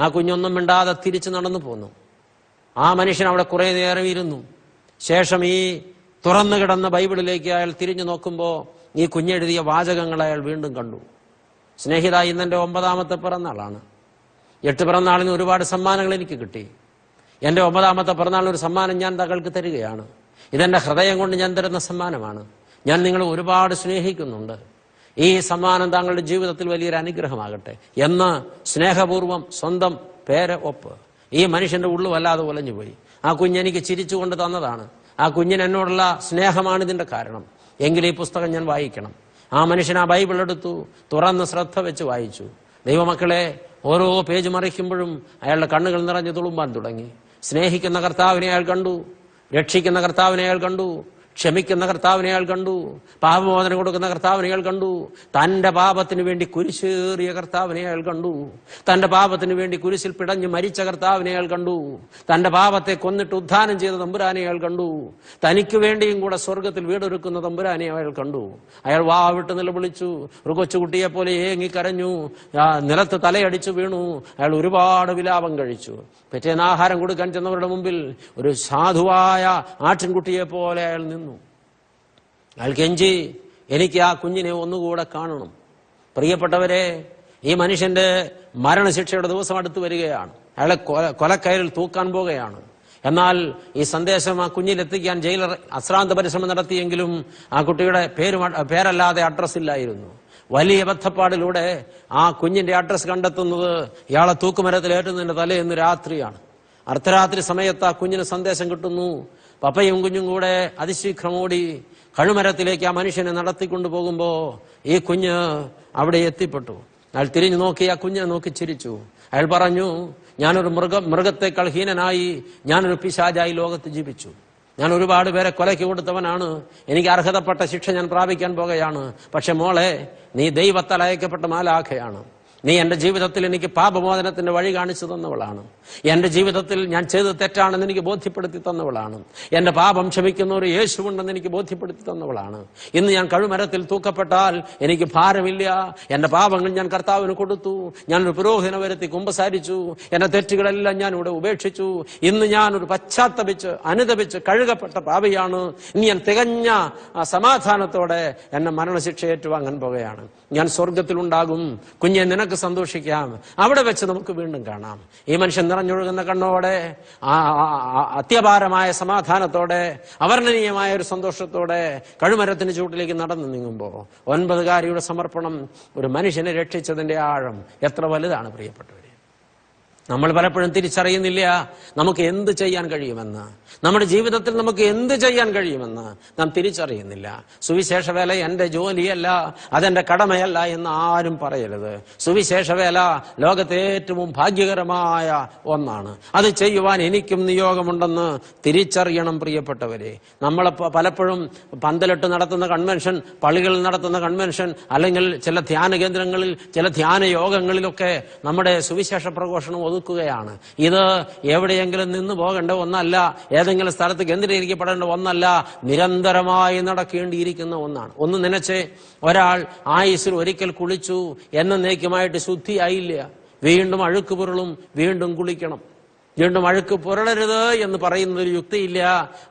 ആ കുഞ്ഞൊന്നും മിണ്ടാതെ തിരിച്ചു നടന്നു പോന്നു. ആ മനുഷ്യൻ അവിടെ കുറെ നേരം ഇരുന്നു. ശേഷം ഈ തുറന്നു കിടന്ന ബൈബിളിലേക്ക് അയാൾ തിരിഞ്ഞു നോക്കുമ്പോൾ ഈ കുഞ്ഞെഴുതിയ വാചകങ്ങൾ അയാൾ വീണ്ടും കണ്ടു. സ്നേഹിത, ഇന്നെൻ്റെ 9ാമത്തെ പിറന്നാളാണ്. 8 പിറന്നാളിന് ഒരുപാട് സമ്മാനങ്ങൾ എനിക്ക് കിട്ടി. എൻ്റെ 9ാമത്തെ പിറന്നാളിന് ഒരു സമ്മാനം ഞാൻ താങ്കൾക്ക് തരികയാണ്. ഇതെൻ്റെ ഹൃദയം കൊണ്ട് ഞാൻ തരുന്ന സമ്മാനമാണ്. ഞാൻ നിങ്ങളെ ഒരുപാട് സ്നേഹിക്കുന്നുണ്ട്. ഈ സമ്മാനം താങ്കളുടെ ജീവിതത്തിൽ വലിയൊരു അനുഗ്രഹമാകട്ടെ എന്ന് സ്നേഹപൂർവ്വം സ്വന്തം പേര് ഒപ്പ്. ഈ മനുഷ്യന്റെ ഉള്ളു വല്ലാതെ ഉലഞ്ഞുപോയി. ആ കുഞ്ഞെനിക്ക് ചിരിച്ചുകൊണ്ട് തന്നതാണ്. ആ കുഞ്ഞിന് എന്നോടുള്ള സ്നേഹമാണ് ഇതിന്റെ കാരണം. എങ്കിൽ ഈ പുസ്തകം ഞാൻ വായിക്കണം. ആ മനുഷ്യൻ ആ ബൈബിൾ എടുത്തു, തുറന്ന് ശ്രദ്ധ വെച്ച് വായിച്ചു. ദൈവമക്കളെ, ഓരോ പേജ് മറിക്കുമ്പോഴും അയാളുടെ കണ്ണുകൾ നിറഞ്ഞു തുളുമ്പാൻ തുടങ്ങി. സ്നേഹിക്കുന്ന കർത്താവിനെ അയാൾ കണ്ടു, രക്ഷിക്കുന്ന കർത്താവിനെ അയാൾ കണ്ടു, ക്ഷമിക്കുന്ന കർത്താവിനെ അയാൾ കണ്ടു, പാപമോചനം കൊടുക്കുന്ന കർത്താവിനെ അയാൾ കണ്ടു, തന്റെ പാപത്തിന് വേണ്ടി കുരിശേറിയ കർത്താവിനെ അയാൾ കണ്ടു, തന്റെ പാപത്തിന് വേണ്ടി കുരിശിൽ പിടഞ്ഞ് മരിച്ച കർത്താവിനെ അയാൾ കണ്ടു, തന്റെ പാപത്തെ കൊന്നിട്ട് ഉദ്ധാനം ചെയ്ത തമ്പുരാനെ അയാൾ കണ്ടു, തനിക്ക് വേണ്ടിയും കൂടെ സ്വർഗത്തിൽ വീടൊരുക്കുന്ന തമ്പുരാനെ അയാൾ കണ്ടു. അയാൾ വാവിട്ട് നിലവിളിച്ചു, ഒരു കൊച്ചുകുട്ടിയെ പോലെ ഏങ്ങിക്കരഞ്ഞു, നിലത്ത് തലയടിച്ചു വീണു. അയാൾ ഒരുപാട് വിലാപം കഴിച്ചു. പിറ്റേന്ന് ആഹാരം കൊടുക്കാൻ ചെന്നവരുടെ മുമ്പിൽ ഒരു സാധുവായ ആട്ടിൻകുട്ടിയെ പോലെ അയാൾ നിന്നു. അയാൾ കെഞ്ചി, എനിക്ക് ആ കുഞ്ഞിനെ ഒന്നുകൂടെ കാണണം. പ്രിയപ്പെട്ടവരെ, ഈ മനുഷ്യന്റെ മരണശിക്ഷയുടെ ദിവസം അടുത്ത് വരികയാണ്. അയാളെ കൊലക്കയറിൽ തൂക്കാൻ പോകുകയാണ്. എന്നാൽ ഈ സന്ദേശം ആ കുഞ്ഞിലെത്തിക്കാൻ ജയിലർ അശ്രാന്ത പരിശ്രമം നടത്തിയെങ്കിലും ആ കുട്ടിയുടെ പേരല്ലാതെ അഡ്രസ് ഇല്ലായിരുന്നു. വലിയ ബദ്ധപ്പാടിലൂടെ ആ കുഞ്ഞിന്റെ അഡ്രസ് കണ്ടെത്തുന്നത് ഇയാളെ തൂക്കുമരത്തിലേറ്റുന്നതിന്റെ തലേന്ന് രാത്രിയാണ്. അർദ്ധരാത്രി സമയത്ത് ആ കുഞ്ഞിന് സന്ദേശം കിട്ടുന്നു. പപ്പയും കുഞ്ഞും കൂടെ അതിശീഘ്രം ഓടി കഴുമരത്തിലേക്ക് ആ മനുഷ്യനെ നടത്തിക്കൊണ്ടു പോകുമ്പോ ഈ കുഞ്ഞ് അവിടെ എത്തിപ്പെട്ടു. അയാൾ തിരിഞ്ഞു നോക്കി ആ കുഞ്ഞിനെ നോക്കി ചിരിച്ചു. അയാൾ പറഞ്ഞു, ഞാനൊരു മൃഗത്തെക്കാൾ ഹീനനായി, ഞാനൊരു പിശാചായി ലോകത്ത് ജീവിച്ചു. ഞാൻ ഒരുപാട് പേരെ കൊലയ്ക്ക് കൊടുത്തവനാണ്. എനിക്ക് അർഹതപ്പെട്ട ശിക്ഷ ഞാൻ പ്രാപിക്കാൻ പോകുകയാണ്. പക്ഷെ മോളെ, നീ ദൈവത്താൽ അയക്കപ്പെട്ട മാലാഖയാണ്. നീ എൻ്റെ ജീവിതത്തിൽ എനിക്ക് പാപമോചനത്തിന്റെ വഴി കാണിച്ചു തന്നവളാണ്. എൻ്റെ ജീവിതത്തിൽ ഞാൻ ചെയ്തത് തെറ്റാണെന്ന് എനിക്ക് ബോധ്യപ്പെടുത്തി തന്നവളാണ്. എൻ്റെ പാപം ക്ഷമിക്കുന്ന ഒരു യേശുവുണ്ടെന്ന് എനിക്ക് ബോധ്യപ്പെടുത്തി തന്നവളാണ്. ഇന്ന് ഞാൻ കഴുമരത്തിൽ തൂക്കപ്പെട്ടാൽ എനിക്ക് ഭാരമില്ല. എൻ്റെ പാപങ്ങൾ ഞാൻ കർത്താവിന് കൊടുത്തു. ഞാനൊരു പുരോഹിതനെ വരുത്തി കുമ്പസാരിച്ചു. എൻ്റെ തെറ്റുകളെല്ലാം ഞാൻ ഇവിടെ ഉപേക്ഷിച്ചു. ഇന്ന് ഞാനൊരു പശ്ചാത്തപിച്ച് അനുതപിച്ച് കഴുകപ്പെട്ട പാപിയാണ്. ഇനി ഞാൻ തികഞ്ഞ സമാധാനത്തോടെ എന്നെ മരണശിക്ഷ ഏറ്റുവാങ്ങാൻ പോകുകയാണ്. ഞാൻ സ്വർഗത്തിലുണ്ടാകും. കുഞ്ഞെ, നിനക്ക് സന്തോഷിക്കാം. അവിടെ വെച്ച് നമുക്ക് വീണ്ടും കാണാം. ഈ മനുഷ്യൻ നിറഞ്ഞൊഴുകുന്ന കണ്ണോടെ, അത്യപാരമായ സമാധാനത്തോടെ, അവർണ്ണനീയമായ ഒരു സന്തോഷത്തോടെ കഴുമരത്തിന് ചൂട്ടിലേക്ക് നടന്നു നീങ്ങുമ്പോ 9കാരിയുടെ സമർപ്പണം ഒരു മനുഷ്യനെ രക്ഷിച്ചതിന്റെ ആഴം എത്ര വലുതാണ് പ്രിയപ്പെട്ടവരെ. നമ്മൾ പലപ്പോഴും തിരിച്ചറിയുന്നില്ല നമുക്ക് എന്ത് ചെയ്യാൻ കഴിയുമെന്ന്. നമ്മുടെ ജീവിതത്തിൽ നമുക്ക് എന്ത് ചെയ്യാൻ കഴിയുമെന്ന് നാം തിരിച്ചറിയുന്നില്ല. സുവിശേഷ വേല എൻ്റെ ജോലിയല്ല, അതെന്റെ കടമയല്ല എന്ന് ആരും പറയരുത്. സുവിശേഷ വേല ലോകത്തെ ഏറ്റവും ഭാഗ്യകരമായ ഒന്നാണ്. അത് ചെയ്യുവാൻ എനിക്കും നിയോഗമുണ്ടെന്ന് തിരിച്ചറിയണം പ്രിയപ്പെട്ടവരെ. നമ്മൾ പലപ്പോഴും പന്തലിട്ട് നടത്തുന്ന കൺവെൻഷൻ, പള്ളികളിൽ നടത്തുന്ന കൺവെൻഷൻ, അല്ലെങ്കിൽ ചില ധ്യാന കേന്ദ്രങ്ങളിൽ, ചില ധ്യാന യോഗങ്ങളിലൊക്കെ നമ്മുടെ സുവിശേഷ പ്രഘോഷണം ഒതുക്കുകയാണ്. ഇത് എവിടെയെങ്കിലും നിന്ന് പോകേണ്ട ഒന്നല്ല, ഏതെങ്കിലും സ്ഥലത്ത് കേന്ദ്രീകരിക്കപ്പെടേണ്ട ഒന്നല്ല, നിരന്തരമായി നടക്കേണ്ടിയിരിക്കുന്ന ഒന്നാണ്. ഒന്ന് നനച്ച് ഒരാൾ ആയുസ്സിൽ ഒരിക്കൽ കുളിച്ചു, എന്നേക്കുമായിട്ട് ശുദ്ധിയായില്ല. വീണ്ടും അഴുക്ക് പുരളും, വീണ്ടും കുളിക്കണം. വീണ്ടും അഴുക്ക് പുരളരുത് എന്ന് പറയുന്നൊരു യുക്തിയില്ല.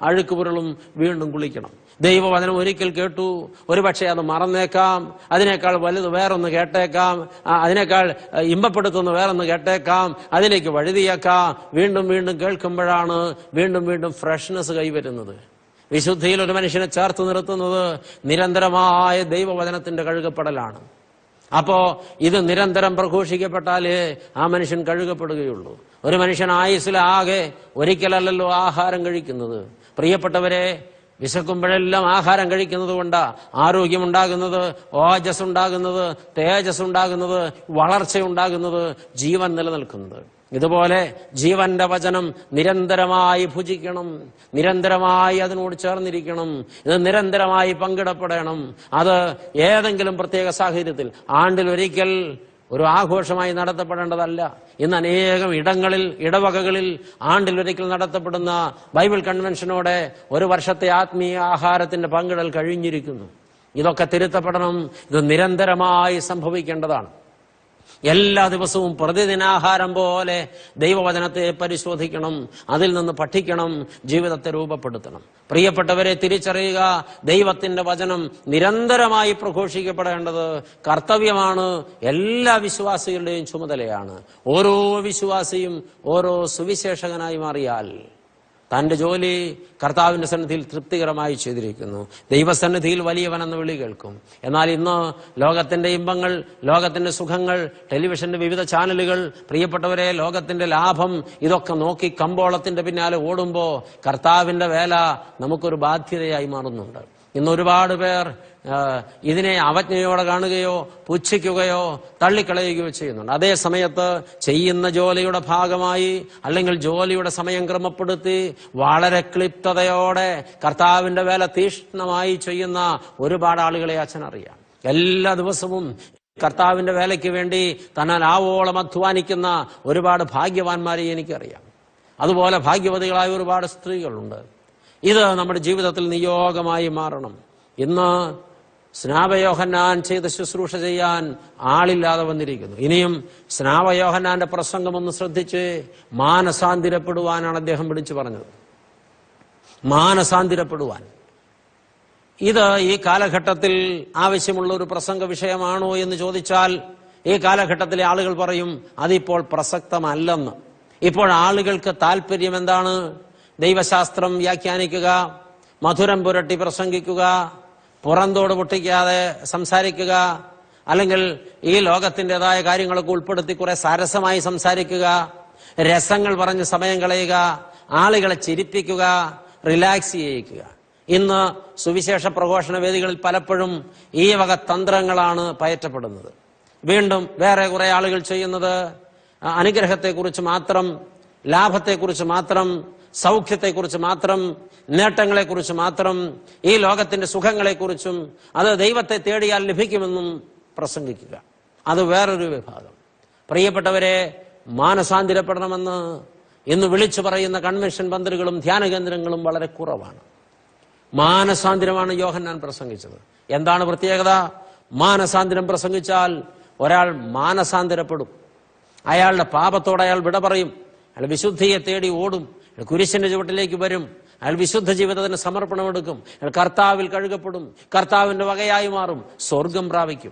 അഴുക്ക് പുരളും, വീണ്ടും കുളിക്കണം. ദൈവവചനം ഒരിക്കൽ കേട്ടു, ഒരുപക്ഷെ അത് മറന്നേക്കാം. അതിനേക്കാൾ വലുത് വേറൊന്ന് കേട്ടേക്കാം. അതിനേക്കാൾ ഇമ്പപ്പെടുത്തുന്ന വേറൊന്ന് കേട്ടേക്കാം. അതിലേക്ക് വഴുതിയേക്കാം. വീണ്ടും വീണ്ടും കേൾക്കുമ്പോഴാണ് വീണ്ടും വീണ്ടും ഫ്രഷ്നെസ് കൈവരുന്നത്. വിശുദ്ധിയിൽ ഒരു മനുഷ്യനെ ചേർത്ത് നിർത്തുന്നത് നിരന്തരമായ ദൈവവചനത്തിന്റെ കഴുകപ്പെടലാണ്. അപ്പോ ഇത് നിരന്തരം പ്രഘോഷിക്കപ്പെട്ടാലേ ആ മനുഷ്യൻ കഴുകപ്പെടുകയുള്ളൂ. ഒരു മനുഷ്യൻ ആയുസ്സിലാകെ ഒരിക്കലല്ലല്ലോ ആഹാരം കഴിക്കുന്നത്. പ്രിയപ്പെട്ടവരെ, വിശക്കുമ്പോഴെല്ലാം ആഹാരം കഴിക്കുന്നത് കൊണ്ടാ ആരോഗ്യമുണ്ടാകുന്നത്, ഓജസ് ഉണ്ടാകുന്നത്, തേജസ് ഉണ്ടാകുന്നത്, വളർച്ചയുണ്ടാകുന്നത്, ജീവൻ നിലനിൽക്കുന്നത്. ഇതുപോലെ ജീവന്റെ വചനം നിരന്തരമായി ഭുജിക്കണം, നിരന്തരമായി അതിനോട് ചേർന്നിരിക്കണം. ഇത് നിരന്തരമായി പങ്കിടപ്പെടണം. അത് ഏതെങ്കിലും പ്രത്യേക സാഹചര്യത്തിൽ ആണ്ടിലൊരിക്കൽ ഒരു ആഘോഷമായി നടത്തപ്പെടേണ്ടതല്ല. ഇന്ന് അനേകം ഇടങ്ങളിൽ, ഇടവകകളിൽ ആണ്ടിലൊരിക്കൽ നടത്തപ്പെടുന്ന ബൈബിൾ കൺവെൻഷനോടെ ഒരു വർഷത്തെ ആത്മീയ ആഹാരത്തിന്റെ പങ്കിടൽ കഴിഞ്ഞിരിക്കുന്നു. ഇതൊക്കെ തിരുത്തപ്പെടണം. ഇത് നിരന്തരമായി സംഭവിക്കേണ്ടതാണ്. എല്ലാ ദിവസവും പ്രതിദിനാഹാരം പോലെ ദൈവവചനത്തെ പരിശോധിക്കണം, അതിൽ നിന്ന് പഠിക്കണം, ജീവിതത്തെ രൂപപ്പെടുത്തണം. പ്രിയപ്പെട്ടവരെ, തിരിച്ചറിയുക, ദൈവത്തിന്റെ വചനം നിരന്തരമായി പ്രഘോഷിക്കപ്പെടേണ്ടത് കർത്തവ്യമാണ്, എല്ലാ വിശ്വാസികളുടെയും ചുമതലയാണ്. ഓരോ വിശ്വാസിയും ഓരോ സുവിശേഷകനായി മാറിയാൽ തന്റെ ജോലി കർത്താവിന്റെ സന്നിധിയിൽ തൃപ്തികരമായി ചെയ്തിരിക്കുന്നു. ദൈവസന്നിധിയിൽ വലിയവനെന്ന് വിളി കേൾക്കും. എന്നാൽ ഇന്ന് ലോകത്തിന്റെ ഇമ്പങ്ങൾ, ലോകത്തിന്റെ സുഖങ്ങൾ, ടെലിവിഷന്റെ വിവിധ ചാനലുകൾ, പ്രിയപ്പെട്ടവരെ, ലോകത്തിന്റെ ലാഭം, ഇതൊക്കെ നോക്കി കമ്പോളത്തിന്റെ പിന്നാലെ ഓടുമ്പോ കർത്താവിന്റെ വേല നമുക്കൊരു ബാധ്യതയായി മാറുന്നുണ്ട്. ഇന്ന് ഒരുപാട് പേർ ഇതിനെ അവജ്ഞയോടെ കാണുകയോ പുച്ഛിക്കുകയോ തള്ളിക്കളയുകയോ ചെയ്യുന്നുണ്ട്. അതേ സമയത്ത് ചെയ്യുന്ന ജോലിയുടെ ഭാഗമായി അല്ലെങ്കിൽ ജോലിയുടെ സമയം ക്രമപ്പെടുത്തി വളരെ ക്ലിപ്തതയോടെ കർത്താവിന്റെ വേല തീക്ഷ്ണമായി ചെയ്യുന്ന ഒരുപാട് ആളുകളെ അച്ഛൻ അറിയാം. എല്ലാ ദിവസവും കർത്താവിന്റെ വേലയ്ക്ക് വേണ്ടി തന്നാൽ ആവോളം അധ്വാനിക്കുന്ന ഒരുപാട് ഭാഗ്യവാന്മാരെ എനിക്കറിയാം. അതുപോലെ ഭാഗ്യവതികളായ ഒരുപാട് സ്ത്രീകളുണ്ട്. ഇത് നമ്മുടെ ജീവിതത്തിൽ നിയോഗമായി മാറണം. ഇന്ന് സ്നാപയോഹന്നാൻ ചെയ്ത ശുശ്രൂഷ ചെയ്യാൻ ആളില്ലാതെ വന്നിരിക്കുന്നു. ഇനിയും സ്നാപയോഹന്നാന്റെ പ്രസംഗം ഒന്ന് ശ്രദ്ധിച്ച് മാനസാന്തിരപ്പെടുവാനാണ് അദ്ദേഹം വിളിച്ചു പറഞ്ഞത്. മാനസാന്തിരപ്പെടുവാൻ. ഇത് ഈ കാലഘട്ടത്തിൽ ആവശ്യമുള്ള ഒരു പ്രസംഗ വിഷയമാണോ എന്ന് ചോദിച്ചാൽ ഈ കാലഘട്ടത്തിലെ ആളുകൾ പറയും അതിപ്പോൾ പ്രസക്തമല്ലെന്ന്. ഇപ്പോൾ ആളുകൾക്ക് താല്പര്യം എന്താണ്? ദൈവശാസ്ത്രം വ്യാഖ്യാനിക്കുക, മധുരം പുരട്ടി പ്രസംഗിക്കുക, പുറന്തോട് പൊട്ടിക്കാതെ സംസാരിക്കുക, അല്ലെങ്കിൽ ഈ ലോകത്തിൻ്റെതായ കാര്യങ്ങളൊക്കെ ഉൾപ്പെടുത്തി കുറെ സരസമായി സംസാരിക്കുക, രസങ്ങൾ പറഞ്ഞ് സമയം കളയുക, ആളുകളെ ചിരിപ്പിക്കുക, റിലാക്സ് ചെയ്യിക്കുക. ഇന്ന് സുവിശേഷ പ്രഘോഷണ വേദികളിൽ പലപ്പോഴും ഈ വക തന്ത്രങ്ങളാണ് പയറ്റപ്പെടുന്നത്. വീണ്ടും വേറെ കുറെ ആളുകൾ ചെയ്യുന്നത് അനുഗ്രഹത്തെക്കുറിച്ച് മാത്രം, ലാഭത്തെക്കുറിച്ച് മാത്രം, സൗഖ്യത്തെക്കുറിച്ച് മാത്രം, നേട്ടങ്ങളെക്കുറിച്ച് മാത്രം, ഈ ലോകത്തിന്റെ സുഖങ്ങളെക്കുറിച്ചും അത് ദൈവത്തെ തേടിയാൽ ലഭിക്കുമെന്നും പ്രസംഗിക്കുക. അത് വേറൊരു വിഭാഗം. പ്രിയപ്പെട്ടവരെ, മാനസാന്തിരപ്പെടണമെന്ന് ഇന്ന് വിളിച്ചു പറയുന്ന കൺവെൻഷൻ പന്തലുകളും ധ്യാന കേന്ദ്രങ്ങളും വളരെ കുറവാണ്. മാനസാന്തിരമാണ് യോഹന്നാൻ പ്രസംഗിച്ചത്. എന്താണ് പ്രത്യേകത? മാനസാന്തിരം പ്രസംഗിച്ചാൽ ഒരാൾ മാനസാന്തരപ്പെടും. അയാളുടെ പാപത്തോടെ അയാൾ വിട പറയും. അയാൾ വിശുദ്ധിയെ തേടി ഓടും. കുരിശിന്റെ ചുവട്ടിലേക്ക് വരും. അയാൾ വിശുദ്ധ ജീവിതത്തിന് സമർപ്പണമെടുക്കും. അയാൾ കർത്താവിൽ കഴുകപ്പെടും. കർത്താവിന്റെ വകയായി മാറും. സ്വർഗം പ്രാപിക്കും.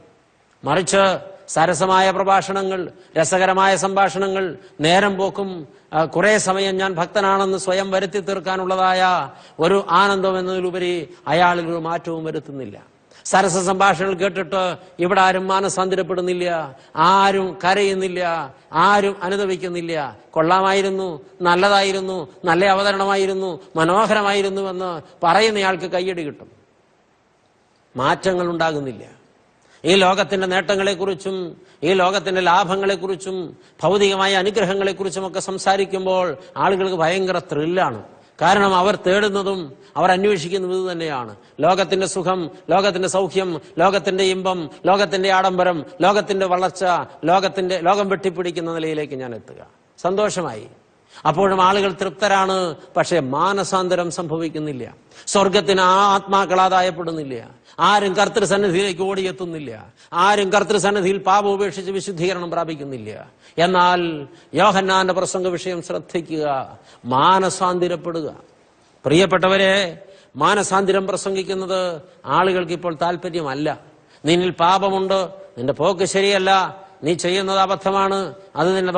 മറിച്ച് സരസമായ പ്രഭാഷണങ്ങൾ, രസകരമായ സംഭാഷണങ്ങൾ, നേരം പോക്കും, കുറെ സമയം ഞാൻ ഭക്തനാണെന്ന് സ്വയം വരുത്തി തീർക്കാനുള്ളതായ ഒരു ആനന്ദം എന്നതിലുപരി അയാളിൽ ഒരു മാറ്റവും വരുത്തുന്നില്ല. സരസ സംഭാഷണങ്ങൾ കേട്ടിട്ട് ഇവിടെ ആരും മാനസാന്തരപ്പെടുന്നില്ല, ആരും കരയുന്നില്ല, ആരും അനുദവിക്കുന്നില്ല. കൊള്ളാമായിരുന്നു, നല്ലതായിരുന്നു, നല്ല അവതരണമായിരുന്നു, മനോഹരമായിരുന്നുവെന്ന് പറയുന്നയാൾക്ക് കയ്യടി കിട്ടും. മാറ്റങ്ങൾ ഉണ്ടാകുന്നില്ല. ഈ ലോകത്തിന്റെ നേട്ടങ്ങളെക്കുറിച്ചും ഈ ലോകത്തിന്റെ ലാഭങ്ങളെക്കുറിച്ചും ഭൗതികമായ അനുഗ്രഹങ്ങളെക്കുറിച്ചും ഒക്കെ സംസാരിക്കുമ്പോൾ ആളുകൾക്ക് ഭയങ്കര ത്രില്ലാണ്. കാരണം അവർ തേടുന്നതും അവർ അന്വേഷിക്കുന്നതും ഇത് തന്നെയാണ്. ലോകത്തിന്റെ സുഖം, ലോകത്തിന്റെ സൗഖ്യം, ലോകത്തിന്റെ ഇമ്പം, ലോകത്തിന്റെ ആഡംബരം, ലോകത്തിന്റെ വളർച്ച, ലോകം വെട്ടിപ്പിടിക്കുന്ന നിലയിലേക്ക് ഞാൻ എത്തുക. സന്തോഷമായി. അപ്പോഴും ആളുകൾ തൃപ്തരാണ്. പക്ഷെ മാനസാന്തരം സംഭവിക്കുന്നില്ല. സ്വർഗത്തിന് ആത്മാക്കൾ ആദായപ്പെടുന്നില്ല. ആരും കർത്തൃസന്നിധിയിലേക്ക് ഓടിയെത്തുന്നില്ല. ആരും കർത്തൃസന്നിധിയിൽ പാപം ഉപേക്ഷിച്ച് വിശുദ്ധീകരണം പ്രാപിക്കുന്നില്ല. എന്നാൽ യോഹന്നാന്റെ പ്രസംഗ വിഷയം ശ്രദ്ധിക്കുക, മാനസാന്തിരപ്പെടുക. പ്രിയപ്പെട്ടവരെ, മാനസാന്തിരം പ്രസംഗിക്കുന്നത് ആളുകൾക്ക് ഇപ്പോൾ താല്പര്യമല്ല. നിന്നിൽ പാപമുണ്ട്, നിന്റെ പോക്ക് ശരിയല്ല, നീ ചെയ്യുന്നത് അബദ്ധമാണ്, അത് നിന്നെ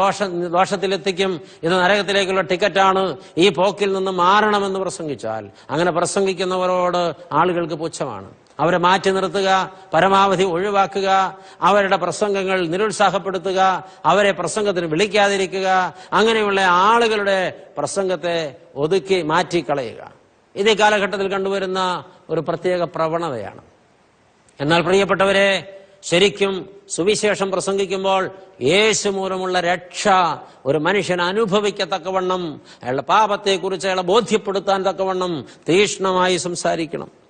ദോഷത്തിലെത്തിക്കും, ഇത് നരകത്തിലേക്കുള്ള ടിക്കറ്റാണ്, ഈ പോക്കിൽ നിന്ന് മാറണമെന്ന് പ്രസംഗിച്ചാൽ അങ്ങനെ പ്രസംഗിക്കുന്നവരോട് ആളുകൾക്ക് പുച്ഛമാണ്. അവരെ മാറ്റി നിർത്തുക, പരമാവധി ഒഴിവാക്കുക, അവരുടെ പ്രസംഗങ്ങൾ നിരുത്സാഹപ്പെടുത്തുക, അവരെ പ്രസംഗത്തിന് വിളിക്കാതിരിക്കുക, അങ്ങനെയുള്ള ആളുകളുടെ പ്രസംഗത്തെ ഒതുക്കി മാറ്റിക്കളയുക. ഇത് ഈ കാലഘട്ടത്തിൽ കണ്ടുവരുന്ന ഒരു പ്രത്യേക പ്രവണതയാണ്. എന്നാൽ പ്രിയപ്പെട്ടവരെ, ശരിക്കും സുവിശേഷം പ്രസംഗിക്കുമ്പോൾ യേശു മൂലമുള്ള രക്ഷ ഒരു മനുഷ്യൻ അനുഭവിക്കത്തക്കവണ്ണം, അയാളുടെ പാപത്തെക്കുറിച്ച് അയാളെ ബോധ്യപ്പെടുത്താൻ തക്കവണ്ണം തീക്ഷ്ണമായി സംസാരിക്കണം.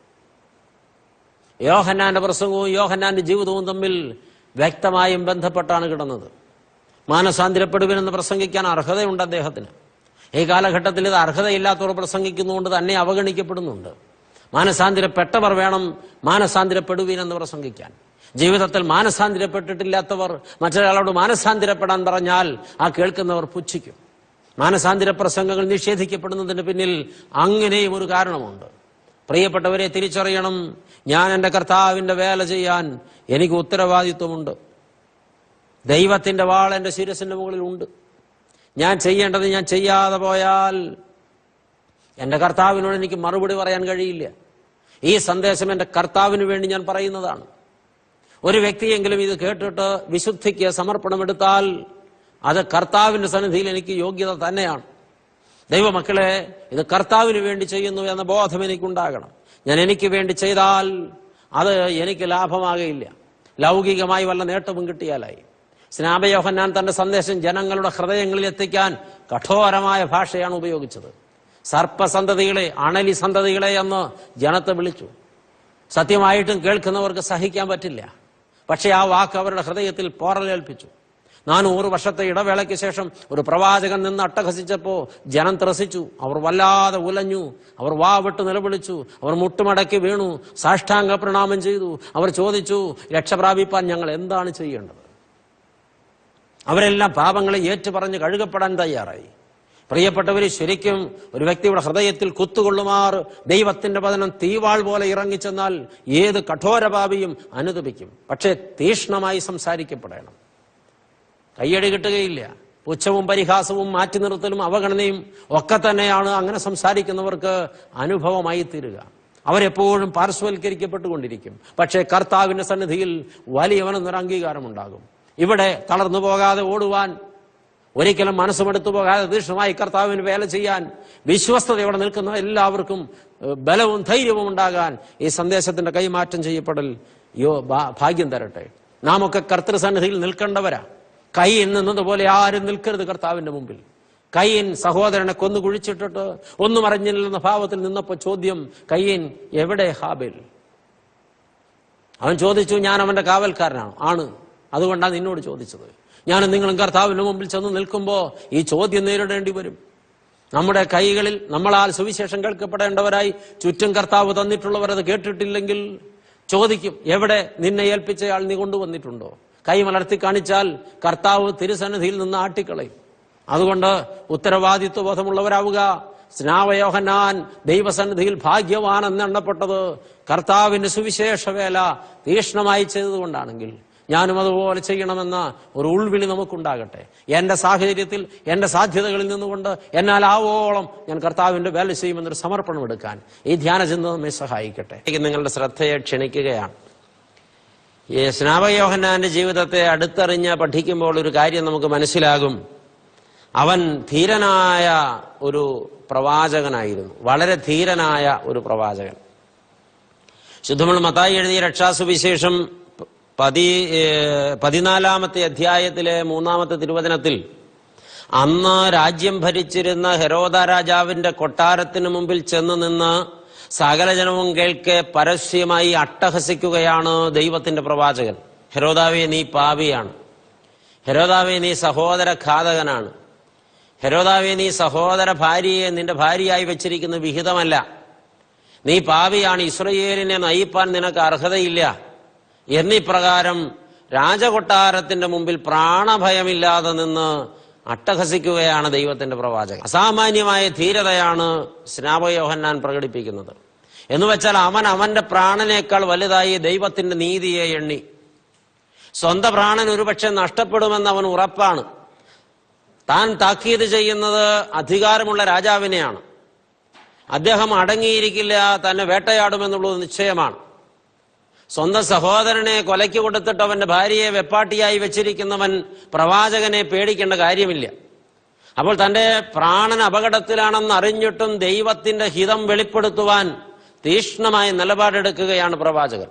യോഹന്നാന്റെ പ്രസംഗവും യോഹന്നാന്റെ ജീവിതവും തമ്മിൽ വ്യക്തമായും ബന്ധപ്പെട്ടാണ് കിടന്നത്. മാനസാന്തിരപ്പെടുവിനെന്ന് പ്രസംഗിക്കാൻ അർഹതയുണ്ട് അദ്ദേഹത്തിന്. ഈ കാലഘട്ടത്തിൽ ഇത് അർഹതയില്ലാത്തവർ പ്രസംഗിക്കുന്നതുകൊണ്ട് തന്നെ അവഗണിക്കപ്പെടുന്നുണ്ട്. മാനസാന്തിരപ്പെട്ടവർ വേണം മാനസാന്തിരപ്പെടുവിനെന്ന് പ്രസംഗിക്കാൻ. ജീവിതത്തിൽ മാനസാന്തരപ്പെട്ടിട്ടില്ലാത്തവർ മറ്റൊരാളോട് മാനസാന്തരപ്പെടാൻ പറഞ്ഞാൽ ആ കേൾക്കുന്നവർ പുച്ഛിക്കും. മാനസാന്തര പ്രസംഗങ്ങൾ നിഷേധിക്കപ്പെടുന്നതിന് പിന്നിൽ അങ്ങനെയും ഒരു കാരണമുണ്ട്. പ്രിയപ്പെട്ടവരെ, തിരിച്ചറിയണം, ഞാൻ എൻ്റെ കർത്താവിൻ്റെ വേല ചെയ്യാൻ എനിക്ക് ഉത്തരവാദിത്വമുണ്ട്. ദൈവത്തിൻ്റെ വാൾ എൻ്റെ ശിരസിൻ്റെ മുകളിൽ ഉണ്ട്. ഞാൻ ചെയ്യേണ്ടത് ഞാൻ ചെയ്യാതെ പോയാൽ എൻ്റെ കർത്താവിനോട് എനിക്ക് മറുപടി പറയാൻ കഴിയില്ല. ഈ സന്ദേശം എൻ്റെ കർത്താവിന് വേണ്ടി ഞാൻ പറയുന്നതാണ്. ഒരു വ്യക്തിയെങ്കിലും ഇത് കേട്ടിട്ട് വിശുദ്ധിക്ക് സമർപ്പണമെടുത്താൽ അത് കർത്താവിൻ്റെ സന്നിധിയിൽ എനിക്ക് യോഗ്യത തന്നെയാണ്. ദൈവമക്കളെ, ഇത് കർത്താവിന് വേണ്ടി ചെയ്യുന്നു എന്ന ബോധം എനിക്കുണ്ടാകണം. ഞാൻ എനിക്ക് വേണ്ടി ചെയ്താൽ അത് എനിക്ക് ലാഭമാകയില്ല. ലൗകികമായി വല്ല നേട്ടവും കിട്ടിയാലായി. സ്നാപക യോഹന്നാൻ തന്റെ സന്ദേശം ജനങ്ങളുടെ ഹൃദയങ്ങളിൽ എത്തിക്കാൻ കഠോരമായ ഭാഷയാണ് ഉപയോഗിച്ചത്. സർപ്പസന്തതികളെ, അണലി സന്തതികളെ എന്ന് ജനത്തെ വിളിച്ചു. സത്യമായിട്ടും കേൾക്കുന്നവർക്ക് സഹിക്കാൻ പറ്റില്ല. പക്ഷെ ആ വാക്ക് അവരുടെ ഹൃദയത്തിൽ പോറലേൽപ്പിച്ചു. 400 വർഷത്തെ ഇടവേളയ്ക്ക് ശേഷം ഒരു പ്രവാചകൻ നിന്ന് അട്ടഹസിച്ചപ്പോ ജനം ത്രസിച്ചു. അവർ വല്ലാതെ ഉലഞ്ഞു. അവർ വാവിട്ട് നിലവിളിച്ചു. അവർ മുട്ടുമടക്കി വീണു. സാഷ്ടാംഗ പ്രണാമം ചെയ്തു. അവർ ചോദിച്ചു, രക്ഷ പ്രാപിപ്പാൻ ഞങ്ങൾ എന്താണ് ചെയ്യേണ്ടത്? അവരെല്ലാം പാപങ്ങളെ ഏറ്റുപറഞ്ഞ് കഴുകപ്പെടാൻ തയ്യാറായി. പ്രിയപ്പെട്ടവര്, ശരിക്കും ഒരു വ്യക്തിയുടെ ഹൃദയത്തിൽ കുത്തുകൊള്ളുമാർ ദൈവത്തിന്റെ വചനം തീവാൾ പോലെ ഇറങ്ങിച്ചെന്നാൽ ഏത് കഠോരപാപിയും അനുതപിക്കും. പക്ഷേ തീഷ്ണമായി സംസാരിക്കപ്പെടണം. കയ്യടി കിട്ടുകയില്ല. പുച്ഛവും പരിഹാസവും മാറ്റി നിർത്തലും അവഗണനയും ഒക്കെ തന്നെയാണ് അങ്ങനെ സംസാരിക്കുന്നവർക്ക് അനുഭവമായി തീരുക. അവരെപ്പോഴും പാർശ്വവൽക്കരിക്കപ്പെട്ടുകൊണ്ടിരിക്കും. പക്ഷേ കർത്താവിന്റെ സന്നിധിയിൽ വലിയവനെന്നൊരു അംഗീകാരമുണ്ടാകും. ഇവിടെ തളർന്നു പോകാതെ ഓടുവാൻ, ഒരിക്കലും മനസ്സുമെടുത്തു പോകാതെ തീഷ്ണമായി കർത്താവിന് വേല ചെയ്യാൻ വിശ്വസ്തയോടെ നിൽക്കുന്ന എല്ലാവർക്കും ബലവും ധൈര്യവും ഉണ്ടാകാൻ ഈ സന്ദേശത്തിന്റെ കൈമാറ്റം ചെയ്യപ്പെടൽ ഭാഗ്യം തരട്ടെ. നാം ഒക്കെ കർത്തൃസന്നിധിയിൽ നിൽക്കേണ്ടവരാ. കയ്യിൽ നിന്നതുപോലെ ആരും നിൽക്കരുത് കർത്താവിന്റെ മുമ്പിൽ. കയ്യൻ സഹോദരനെ കൊന്നു കുഴിച്ചിട്ടിട്ട് ഒന്നും അറിഞ്ഞില്ലെന്ന ഭാവത്തിൽ നിന്നപ്പോ ചോദ്യം, കയ്യൻ എവിടെ ഹാബേൽ? അവൻ ചോദിച്ചു, ഞാൻ അവന്റെ കാവൽക്കാരനാണ്. ആണ്, അതുകൊണ്ടാണ് നിന്നോട് ചോദിച്ചത്. ഞാനും നിങ്ങളും കർത്താവിന്റെ മുമ്പിൽ ചെന്ന് നിൽക്കുമ്പോ ഈ ചോദ്യം നേരിടേണ്ടി വരും. നമ്മുടെ കൈകളിൽ നമ്മളാൽ സുവിശേഷം കേൾക്കപ്പെടേണ്ടവരായി ചുറ്റും കർത്താവ് തന്നിട്ടുള്ളവർ അത് കേട്ടിട്ടില്ലെങ്കിൽ ചോദിക്കും, എവിടെ നിന്നെ ഏൽപ്പിച്ചയാൾ നീ കൊണ്ടുവന്നിട്ടുണ്ടോ? കൈ മലർത്തി കാണിച്ചാൽ കർത്താവ് തിരുസന്നിധിയിൽ നിന്ന് ആട്ടിക്കളയും. അതുകൊണ്ട് ഉത്തരവാദിത്വ ബോധമുള്ളവരാവുക. സ്നാപക യോഹന്നാൻ ദൈവസന്നിധിയിൽ ഭാഗ്യവാൻ എന്നെണ്ണപ്പെട്ടത് കർത്താവിന്റെ സുവിശേഷ വേല തീഷ്ണമായി ചെയ്തതുകൊണ്ടാണെങ്കിൽ ഞാനും അതുപോലെ ചെയ്യണമെന്ന ഒരു ഉൾവിളി നമുക്കുണ്ടാകട്ടെ. എന്റെ സാഹചര്യത്തിൽ, എന്റെ സാധ്യതകളിൽ നിന്നുകൊണ്ട് എന്നാൽ ആവോളം ഞാൻ കർത്താവിന്റെ വേല ചെയ്യുമെന്നൊരു സമർപ്പണം എടുക്കാൻ ഈ ധ്യാനചിന്ത നമ്മെ സഹായിക്കട്ടെ. നിങ്ങളുടെ ശ്രദ്ധയെ ക്ഷണിക്കുകയാണ്. ഈ സ്നാപക യോഹന്നാന്റെ ജീവിതത്തെ അടുത്തറിഞ്ഞ് പഠിക്കുമ്പോൾ ഒരു കാര്യം നമുക്ക് മനസ്സിലാകും. അവൻ ധീരനായ ഒരു പ്രവാചകനായിരുന്നു. വളരെ ധീരനായ ഒരു പ്രവാചകൻ. ശുദ്ധമുള്ള മത്തായി എഴുതിയ രക്ഷാസുവിശേഷം 14-ാമത്തെ അധ്യായത്തിലെ 3-ാമത്തെ തിരുവചനത്തിൽ അന്ന് രാജ്യം ഭരിച്ചിരുന്ന ഹെരോദ രാജാവിന്റെ കൊട്ടാരത്തിന് മുമ്പിൽ ചെന്ന് നിന്ന് സകല ജനവും കേൾക്കെ പരസ്യമായി അട്ടഹസിക്കുകയാണ് ദൈവത്തിന്റെ പ്രവാചകൻ. ഹെരോദാവേ, നീ പാപിയാണ്. ഹെരോദാവേ, നീ സഹോദര ഘാതകനാണ്. ഹെരോദാവേ, നീ സഹോദര ഭാര്യയെ നിന്റെ ഭാര്യയായി വെച്ചിരിക്കുന്ന വിഹിതമല്ല. നീ പാപിയാണ്. ഇസ്രായേലിനെ നയിപ്പാൻ നിനക്ക് അർഹതയില്ല. എന്നിപ്രകാരം രാജകൊട്ടാരത്തിന്റെ മുമ്പിൽ പ്രാണഭയമില്ലാതെ നിന്ന് അട്ടഹസിക്കുകയാണ് ദൈവത്തിന്റെ പ്രവാചകൻ. അസാമാന്യമായ ധീരതയാണ് സ്നാപക യോഹന്നാൻ പ്രകടിപ്പിക്കുന്നത്. എന്നുവെച്ചാൽ അവൻ അവന്റെ പ്രാണനേക്കാൾ വലുതായി ദൈവത്തിന്റെ നീതിയെ എണ്ണി. സ്വന്തം പ്രാണൻ ഒരുപക്ഷെ നഷ്ടപ്പെടുമെന്ന് അവൻ ഉറപ്പാണ്. താൻ താക്കീത് ചെയ്യുന്നത് അധികാരമുള്ള രാജാവിനെയാണ്. അദ്ദേഹം അടങ്ങിയിരിക്കില്ല, തന്നെ വേട്ടയാടുമെന്നുള്ളത് നിശ്ചയമാണ്. സ്വന്തം സഹോദരനെ കൊലയ്ക്ക് കൊടുത്തിട്ട് അവന്റെ ഭാര്യയെ വെപ്പാട്ടിയായി വെച്ചിരിക്കുന്നവൻ പ്രവാചകനെ പേടിക്കേണ്ട കാര്യമില്ല. അപ്പോൾ തന്റെ പ്രാണൻ അപകടത്തിലാണെന്ന് അറിഞ്ഞിട്ടും ദൈവത്തിന്റെ ഹിതം വെളിപ്പെടുത്തുവാൻ തീഷ്ണമായ നിലപാടെടുക്കുകയാണ് പ്രവാചകൻ.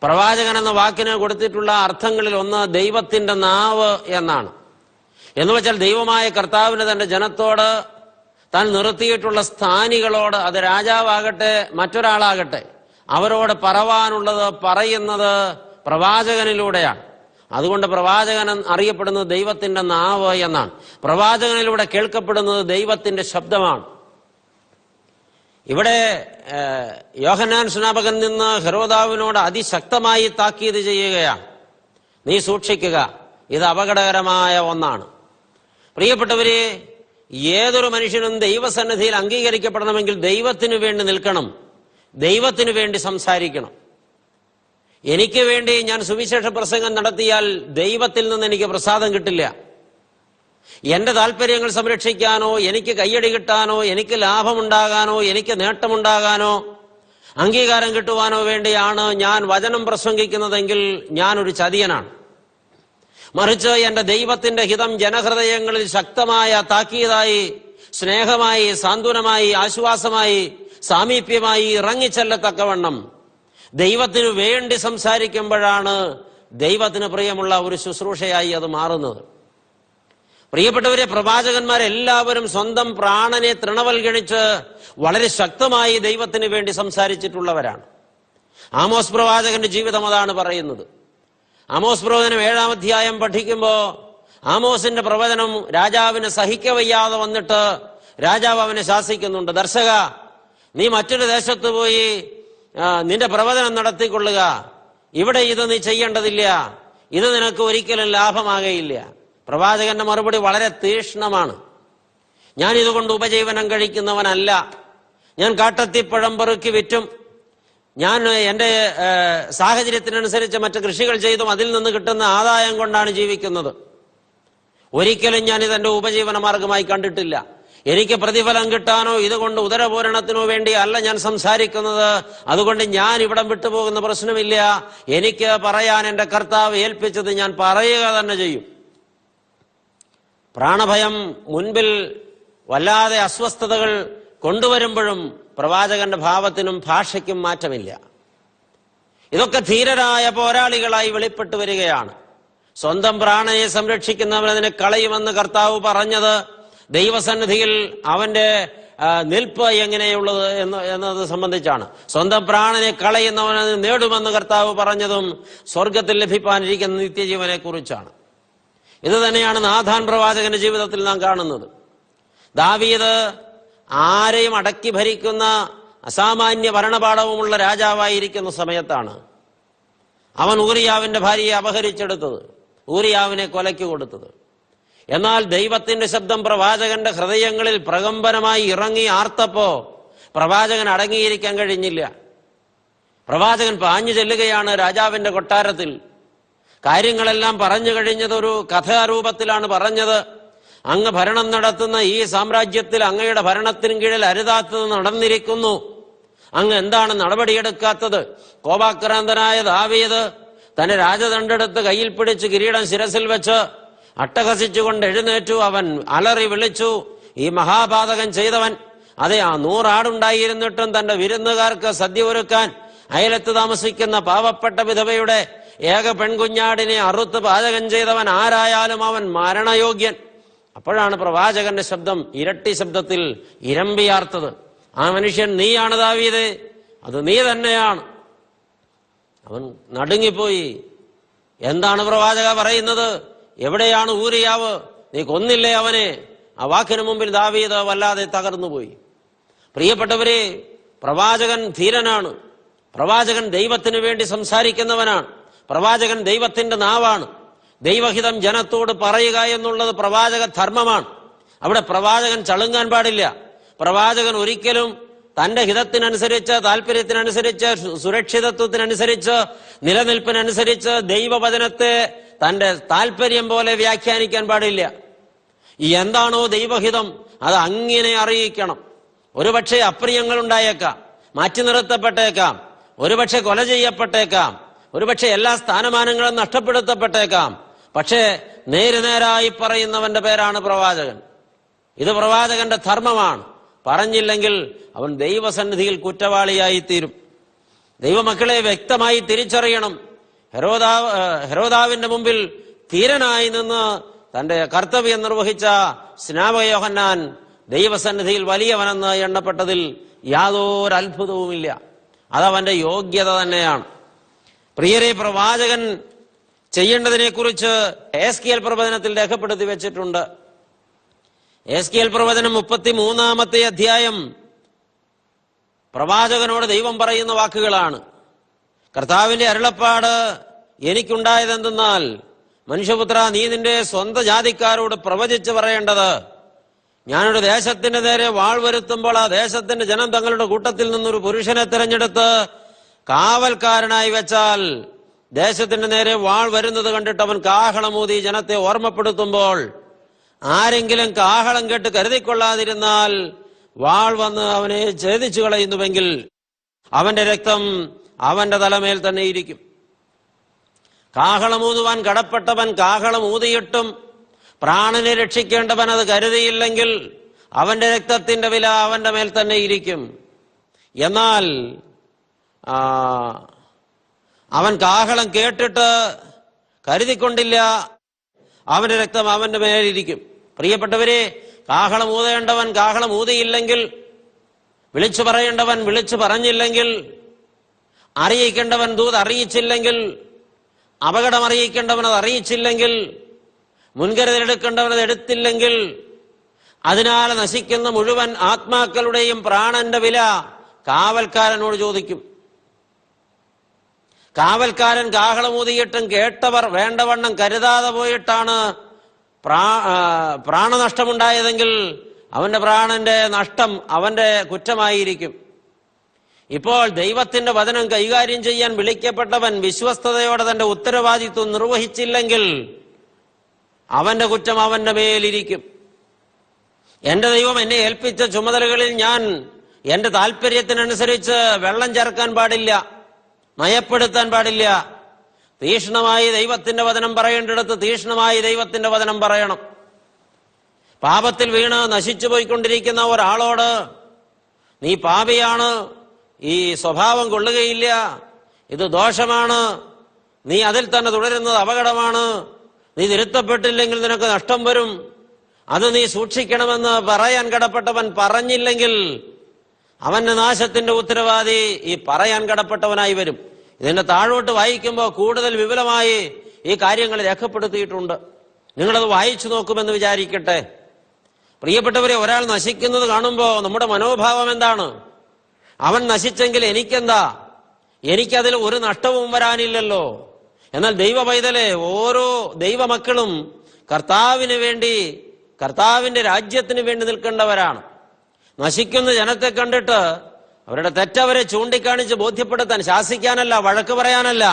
പ്രവാചകൻ എന്ന വാക്കിന് കൊടുത്തിട്ടുള്ള അർത്ഥങ്ങളിൽ ഒന്ന് ദൈവത്തിന്റെ നാവ് എന്നാണ്. എന്നുവെച്ചാൽ ദൈവമായ കർത്താവിന് തന്റെ ജനത്തോട്, താൻ നിർത്തിയിട്ടുള്ള സ്ഥാനികളോട്, അത് രാജാവാകട്ടെ മറ്റൊരാളാകട്ടെ, അവരോട് പറവാനുള്ളത് പറയുന്നത് പ്രവാചകനിലൂടെയാണ്. അതുകൊണ്ട് പ്രവാചകൻ അറിയപ്പെടുന്നത് ദൈവത്തിന്റെ നാവ് എന്നാണ്. പ്രവാചകനിലൂടെ കേൾക്കപ്പെടുന്നത് ദൈവത്തിന്റെ ശബ്ദമാണ്. ഇവിടെ യോഹന്നാൻ സ്നാപകൻ നിന്ന് ഹെരോദാവിനോട് അതിശക്തമായി താക്കീത് ചെയ്യുകയാണ്. നീ സൂക്ഷിക്കുക, ഇത് അപകടകരമായ ഒന്നാണ്. പ്രിയപ്പെട്ടവരെ, ഏതൊരു മനുഷ്യനും ദൈവസന്നിധിയിൽ അംഗീകരിക്കപ്പെടണമെങ്കിൽ ദൈവത്തിനു വേണ്ടി നിൽക്കണം, ദൈവത്തിനു വേണ്ടി സംസാരിക്കണം. എനിക്ക് വേണ്ടി ഞാൻ സുവിശേഷ പ്രസംഗം നടത്തിയാൽ ദൈവത്തിൽ നിന്ന് എനിക്ക് പ്രസാദം കിട്ടില്ല. എന്റെ താല്പര്യങ്ങൾ സംരക്ഷിക്കാനോ, എനിക്ക് കയ്യടി കിട്ടാനോ, എനിക്ക് ലാഭമുണ്ടാകാനോ, എനിക്ക് നേട്ടമുണ്ടാകാനോ, അംഗീകാരം കിട്ടുവാനോ വേണ്ടിയാണ് ഞാൻ വചനം പ്രസംഗിക്കുന്നതെങ്കിൽ ഞാനൊരു ചതിയനാണ്. മറിച്ച് എന്റെ ദൈവത്തിന്റെ ഹിതം ജനഹൃദയങ്ങളിൽ ശക്തമായ താക്കീതായി, സ്നേഹമായി, സാന്ത്വനമായി, ആശ്വാസമായി, സാമീപ്യമായി ഇറങ്ങിച്ചെല്ലത്തക്കവണ്ണം ദൈവത്തിനു വേണ്ടി സംസാരിക്കുമ്പോഴാണ് ദൈവത്തിന് പ്രിയമുള്ള ഒരു ശുശ്രൂഷയായി അത് മാറുന്നത്. പ്രിയപ്പെട്ടവരെ, പ്രവാചകന്മാരെല്ലാവരും സ്വന്തം പ്രാണനെ തൃണവൽഗണിച്ച് വളരെ ശക്തമായി ദൈവത്തിന് വേണ്ടി സംസാരിച്ചിട്ടുള്ളവരാണ്. ആമോസ് പ്രവാചകന്റെ ജീവിതം അതാണ് പറയുന്നത്. ആമോസ് പ്രവചനം 7-ാം അധ്യായം പഠിക്കുമ്പോൾ ആമോസിന്റെ പ്രവചനം രാജാവിന് സഹിക്കവയ്യാതെ വന്നിട്ട് രാജാവ് അവനെ ശാസിക്കുന്നുണ്ട്. ദർശക, നീ മറ്റൊരു ദേശത്ത് പോയി നിന്റെ പ്രവചനം നടത്തിക്കൊള്ളുക. ഇവിടെ ഇത് നീ ചെയ്യേണ്ടതില്ല, ഇത് നിനക്ക് ഒരിക്കലും ലാഭമാകയില്ല. പ്രവാചകന്റെ മറുപടി വളരെ തീക്ഷ്ണമാണ്. ഞാൻ ഇതുകൊണ്ട് ഉപജീവനം കഴിക്കുന്നവനല്ല. ഞാൻ കാട്ടത്തിപ്പഴം പെറുക്കി വിറ്റും ഞാൻ എൻ്റെ സാഹചര്യത്തിനനുസരിച്ച് മറ്റ് കൃഷികൾ ചെയ്തും അതിൽ നിന്ന് കിട്ടുന്ന ആദായം കൊണ്ടാണ് ജീവിക്കുന്നത്. ഒരിക്കലും ഞാൻ ഇതെന്റെ ഉപജീവന മാർഗമായി കണ്ടിട്ടില്ല. എനിക്ക് പ്രതിഫലം കിട്ടാനോ ഇതുകൊണ്ട് ഉദരപൂരണത്തിനോ വേണ്ടി അല്ല ഞാൻ സംസാരിക്കുന്നത്. അതുകൊണ്ട് ഞാൻ ഇവിടം വിട്ടുപോകുന്ന പ്രശ്നമില്ല. എനിക്ക് പറയാൻ എൻ്റെ കർത്താവ് ഏൽപ്പിച്ചത് ഞാൻ പറയുക തന്നെ ചെയ്യും. പ്രാണഭയം മുൻപിൽ വല്ലാതെ അസ്വസ്ഥതകൾ കൊണ്ടുവരുമ്പോഴും പ്രവാചകന്റെ ഭാവത്തിനും ഭാഷയ്ക്കും മാറ്റമില്ല. ഇതൊക്കെ ധീരരായ പോരാളികളായി വെളിപ്പെട്ടു വരികയാണ്. സ്വന്തം പ്രാണനെ സംരക്ഷിക്കുന്നവനതിനെ കളയുമെന്ന് കർത്താവ് പറഞ്ഞത് ദൈവസന്നിധിയിൽ അവന്റെ നിൽപ്പ് എങ്ങനെയുള്ളത് എന്നത് സംബന്ധിച്ചാണ്. സ്വന്തം പ്രാണനെ കളയുന്നവനത് നേടുമെന്ന് കർത്താവ് പറഞ്ഞതും സ്വർഗത്തിൽ ലഭിക്കാനിരിക്കുന്ന നിത്യജീവനെ കുറിച്ചാണ്. ഇത് തന്നെയാണ് നാഥാൻ പ്രവാചകന്റെ ജീവിതത്തിൽ നാം കാണുന്നത്. ദാവീദ് ആരെയും അടക്കി ഭരിക്കുന്ന അസാമാന്യ ഭരണപാഠവുമുള്ള രാജാവായിരിക്കുന്ന സമയത്താണ് അവൻ ഊറിയാവിന്റെ ഭാര്യയെ അപഹരിച്ചെടുത്തത്, ഊറിയാവിനെ കൊലയ്ക്ക് കൊടുത്തത്. എന്നാൽ ദൈവത്തിന്റെ ശബ്ദം പ്രവാചകന്റെ ഹൃദയങ്ങളിൽ പ്രകമ്പനമായി ഇറങ്ങി ആർത്തപ്പോ പ്രവാചകൻ അടങ്ങിയിരിക്കാൻ കഴിഞ്ഞില്ല. പ്രവാചകൻ പാഞ്ഞു ചെല്ലുകയാണ് രാജാവിന്റെ കൊട്ടാരത്തിൽ. കാര്യങ്ങളെല്ലാം പറഞ്ഞു കഴിഞ്ഞതൊരു കഥാരൂപത്തിലാണ് പറഞ്ഞത്. അങ്ങ് ഭരണം നടത്തുന്ന ഈ സാമ്രാജ്യത്തിൽ അങ്ങയുടെ ഭരണത്തിന് കീഴിൽ അരുതാത്തത് നടന്നിരിക്കുന്നു. അങ്ങ് എന്താണ് നടപടിയെടുക്കാത്തത്? കോപാക്രാന്തനായ ദാവീദ് തന്റെ രാജദണ്ഡെടുത്ത് കയ്യിൽ പിടിച്ച് കിരീടം ശിരസിൽ വെച്ച് അട്ടഹസിച്ചുകൊണ്ട് എഴുന്നേറ്റു. അവൻ അലറി വിളിച്ചു, ഈ മഹാപാതകം ചെയ്തവൻ, അതെ, 100 ആടുണ്ടായിരുന്നിട്ടും തന്റെ വിരുന്നുകാർക്ക് സദ്യ ഒരുക്കാൻ അയലത്ത് താമസിക്കുന്ന പാവപ്പെട്ട വിധവയുടെ ഏക പെൺകുഞ്ഞാടിനെ അറുത്ത് പാചകം ചെയ്തവൻ ആരായാലും അവൻ മരണയോഗ്യൻ. അപ്പോഴാണ് പ്രവാചകന്റെ ശബ്ദം ഇരട്ടി ശബ്ദത്തിൽ ഇരമ്പിയാർത്തത്. ആ മനുഷ്യൻ നീയാണ് ദാവീദേ, അത് നീ തന്നെയാണ്. അവൻ നടുങ്ങിപ്പോയി. എന്താണ് പ്രവാചക പറയുന്നത്? എവിടെയാണ് ഊരിയാവ്? നീ കൊന്നില്ലേ അവനെ? ആ വാക്കിന് മുമ്പിൽ ദാവീദ് വല്ലാതെ തകർന്നുപോയി. പ്രിയപ്പെട്ടവരെ, പ്രവാചകൻ ധീരനാണ്. പ്രവാചകൻ ദൈവത്തിന് വേണ്ടി സംസാരിക്കുന്നവനാണ്. പ്രവാചകൻ ദൈവത്തിന്റെ നാവാണ്. ദൈവഹിതം ജനത്തോട് പറയുക എന്നുള്ളത് പ്രവാചക ധർമ്മമാണ്. അവിടെ പ്രവാചകൻ ചളുങ്ങാൻ പാടില്ല. പ്രവാചകൻ ഒരിക്കലും തന്റെ ഹിതത്തിനനുസരിച്ച്, താല്പര്യത്തിനനുസരിച്ച്, സുരക്ഷിതത്വത്തിനനുസരിച്ച്, നിലനിൽപ്പിനനുസരിച്ച് ദൈവവചനത്തെ തന്റെ താല്പര്യം പോലെ വ്യാഖ്യാനിക്കാൻ പാടില്ല. എന്താണോ ദൈവഹിതം അത് അങ്ങനെ അറിയിക്കണം. ഒരുപക്ഷെ അപ്രിയങ്ങൾ ഉണ്ടായേക്കാം, മാറ്റി നിർത്തപ്പെട്ടേക്കാം, ഒരുപക്ഷെ കൊല ചെയ്യപ്പെട്ടേക്കാം, ഒരുപക്ഷെ എല്ലാ സ്ഥാനമാനങ്ങളും നഷ്ടപ്പെടുത്തപ്പെട്ടേക്കാം. പക്ഷേ നേരുനേരായി പറയുന്നവന്റെ പേരാണ് പ്രവാചകൻ. ഇത് പ്രവാചകന്റെ ധർമ്മമാണ്. പറഞ്ഞില്ലെങ്കിൽ അവൻ ദൈവസന്നിധിയിൽ തീരും. ദൈവമക്കളെ വ്യക്തമായി തിരിച്ചറിയണം. ഹെരോദാവിന്റെ മുമ്പിൽ ധീരനായി നിന്ന് തന്റെ കർത്തവ്യം നിർവഹിച്ച സ്നാപക യോഹന്നാൻ ദൈവസന്നിധിയിൽ വലിയവനെന്ന് എണ്ണപ്പെട്ടതിൽ യാതൊരു അത്ഭുതവുമില്ല. അതവന്റെ യോഗ്യത തന്നെയാണ്. പ്രിയരെ, പ്രവാചകൻ ചെയ്യേണ്ടതിനെ കുറിച്ച് എസ്കേൽ പ്രവചനത്തിൽ രേഖപ്പെടുത്തി വെച്ചിട്ടുണ്ട്. എസ്കേൽ പ്രവചനം 33-ാമത്തെ അധ്യായം പ്രവാചകനോട് ദൈവം പറയുന്ന വാക്കുകളാണ്. കർത്താവിന്റെ അരുളപ്പാട് എനിക്കുണ്ടായതെന്തെന്നാൽ, മനുഷ്യപുത്ര, നീ നിന്റെ സ്വന്തം ജാതിക്കാരോട് പ്രവചിച്ച് പറയേണ്ടത്, ഞാനൊരു ദേശത്തിന്റെ നേരെ വാൾ വരുത്തുമ്പോൾ ആ ദേശത്തിന്റെ ജനം തങ്ങളുടെ കൂട്ടത്തിൽ നിന്നൊരു പുരുഷനെ തിരഞ്ഞെടുത്ത് കാവൽക്കാരനായി വെച്ചാൽ, ദേശത്തിന്റെ നേരെ വാൾ വരുന്നത് കണ്ടിട്ട് അവൻ കാഹളമൂതി ജനത്തെ ഓർമ്മപ്പെടുത്തുമ്പോൾ ആരെങ്കിലും കാഹളം കേട്ട് കരുതിക്കൊള്ളാതിരുന്നാൽ വാൾ വന്ന് അവനെ ഛേദിച്ചു കളയുന്നുവെങ്കിൽ അവന്റെ രക്തം അവന്റെ തലമേൽ തന്നെ ഇരിക്കും. കാഹളമൂതുവാൻ കടപ്പെട്ടവൻ കാഹളമൂതിയിട്ടും പ്രാണനെ രക്ഷിക്കേണ്ടവൻ അത് കരുതിയില്ലെങ്കിൽ അവന്റെ രക്തത്തിന്റെ വില അവന്റെ മേൽ തന്നെ ഇരിക്കും. എന്നാൽ അവൻ കാഹളം കേട്ടിട്ട് കരുതിക്കൊണ്ടില്ല, അവന്റെ രക്തം അവന്റെ മേലിരിക്കും. പ്രിയപ്പെട്ടവരെ, കാഹളം ഊതേണ്ടവൻ കാഹളം ഊതിയില്ലെങ്കിൽ, വിളിച്ചു പറയേണ്ടവൻ വിളിച്ചു പറഞ്ഞില്ലെങ്കിൽ, അറിയിക്കേണ്ടവൻ ദൂത് അറിയിച്ചില്ലെങ്കിൽ, അപകടം അറിയിക്കേണ്ടവൻ അത് അറിയിച്ചില്ലെങ്കിൽ, മുൻകരുതലെടുക്കേണ്ടവൻ അത് എടുത്തില്ലെങ്കിൽ, അതിനാൽ നശിക്കുന്ന മുഴുവൻ ആത്മാക്കളുടെയും പ്രാണന്റെ വില കാവൽക്കാരനോട് ചോദിക്കും. കാവൽക്കാരൻ കാഹളമൂതിയിട്ടും കേട്ടവർ വേണ്ടവണ്ണം കരുതാതെ പോയിട്ടാണ് പ്രാണനഷ്ടമുണ്ടായതെങ്കിൽ അവന്റെ പ്രാണന്റെ നഷ്ടം അവന്റെ കുറ്റമായിരിക്കും. ഇപ്പോൾ ദൈവത്തിന്റെ വചനം കൈകാര്യം ചെയ്യാൻ വിളിക്കപ്പെട്ടവൻ വിശ്വസ്തയോടെ തന്റെ ഉത്തരവാദിത്വം നിർവഹിച്ചില്ലെങ്കിൽ അവന്റെ കുറ്റം അവന്റെ മേലിരിക്കും. എന്റെ ദൈവം എന്നെ ഏൽപ്പിച്ച ചുമതലകളിൽ ഞാൻ എന്റെ താല്പര്യത്തിനനുസരിച്ച് വെള്ളം ചേർക്കാൻ പാടില്ല, മയപ്പെടുത്താൻ പാടില്ല. തീക്ഷ്ണമായി ദൈവത്തിന്റെ വചനം പറയേണ്ടിടത്ത് തീക്ഷ്ണമായി ദൈവത്തിന്റെ വചനം പറയണം. പാപത്തിൽ വീണ് നശിച്ചു പോയിക്കൊണ്ടിരിക്കുന്ന ഒരാളോട്, നീ പാപിയാണ്, ഈ സ്വഭാവം കൊള്ളുകയില്ല, ഇത് ദോഷമാണ്, നീ അതിൽ തന്നെ തുടരുന്നത് അപകടമാണ്, നീ തിരുത്തപ്പെട്ടില്ലെങ്കിൽ നിനക്ക് നഷ്ടം വരും, അത് നീ സൂക്ഷിക്കണമെന്ന് പറയാൻ കടപ്പെട്ടവൻ പറഞ്ഞില്ലെങ്കിൽ അവന്റെ നാശത്തിന്റെ ഉത്തരവാദി ഈ പറയാൻ കടപ്പെട്ടവനായി വരും. ഇതിന്റെ താഴോട്ട് വായിക്കുമ്പോൾ കൂടുതൽ വിപുലമായി ഈ കാര്യങ്ങൾ രേഖപ്പെടുത്തിയിട്ടുണ്ട്. നിങ്ങളത് വായിച്ചു നോക്കുമെന്ന് വിചാരിക്കട്ടെ. പ്രിയപ്പെട്ടവരെ, ഒരാൾ നശിക്കുന്നത് കാണുമ്പോൾ നമ്മുടെ മനോഭാവം എന്താണ്? അവൻ നശിച്ചെങ്കിൽ എനിക്കെന്താ? എനിക്കതിൽ ഒരു നഷ്ടവും വരാനില്ലല്ലോ. എന്നാൽ ദൈവ പൈതലെ, ഓരോ ദൈവമക്കളും കർത്താവിന് വേണ്ടി, കർത്താവിന്റെ രാജ്യത്തിന് വേണ്ടി നിൽക്കേണ്ടവരാണ്. നശിക്കുന്ന ജനത്തെ കണ്ടിട്ട് അവരുടെ തെറ്റവരെ ചൂണ്ടിക്കാണിച്ച് ബോധ്യപ്പെടുത്താൻ, ശാസിക്കാനല്ല, വഴക്ക് പറയാനല്ല,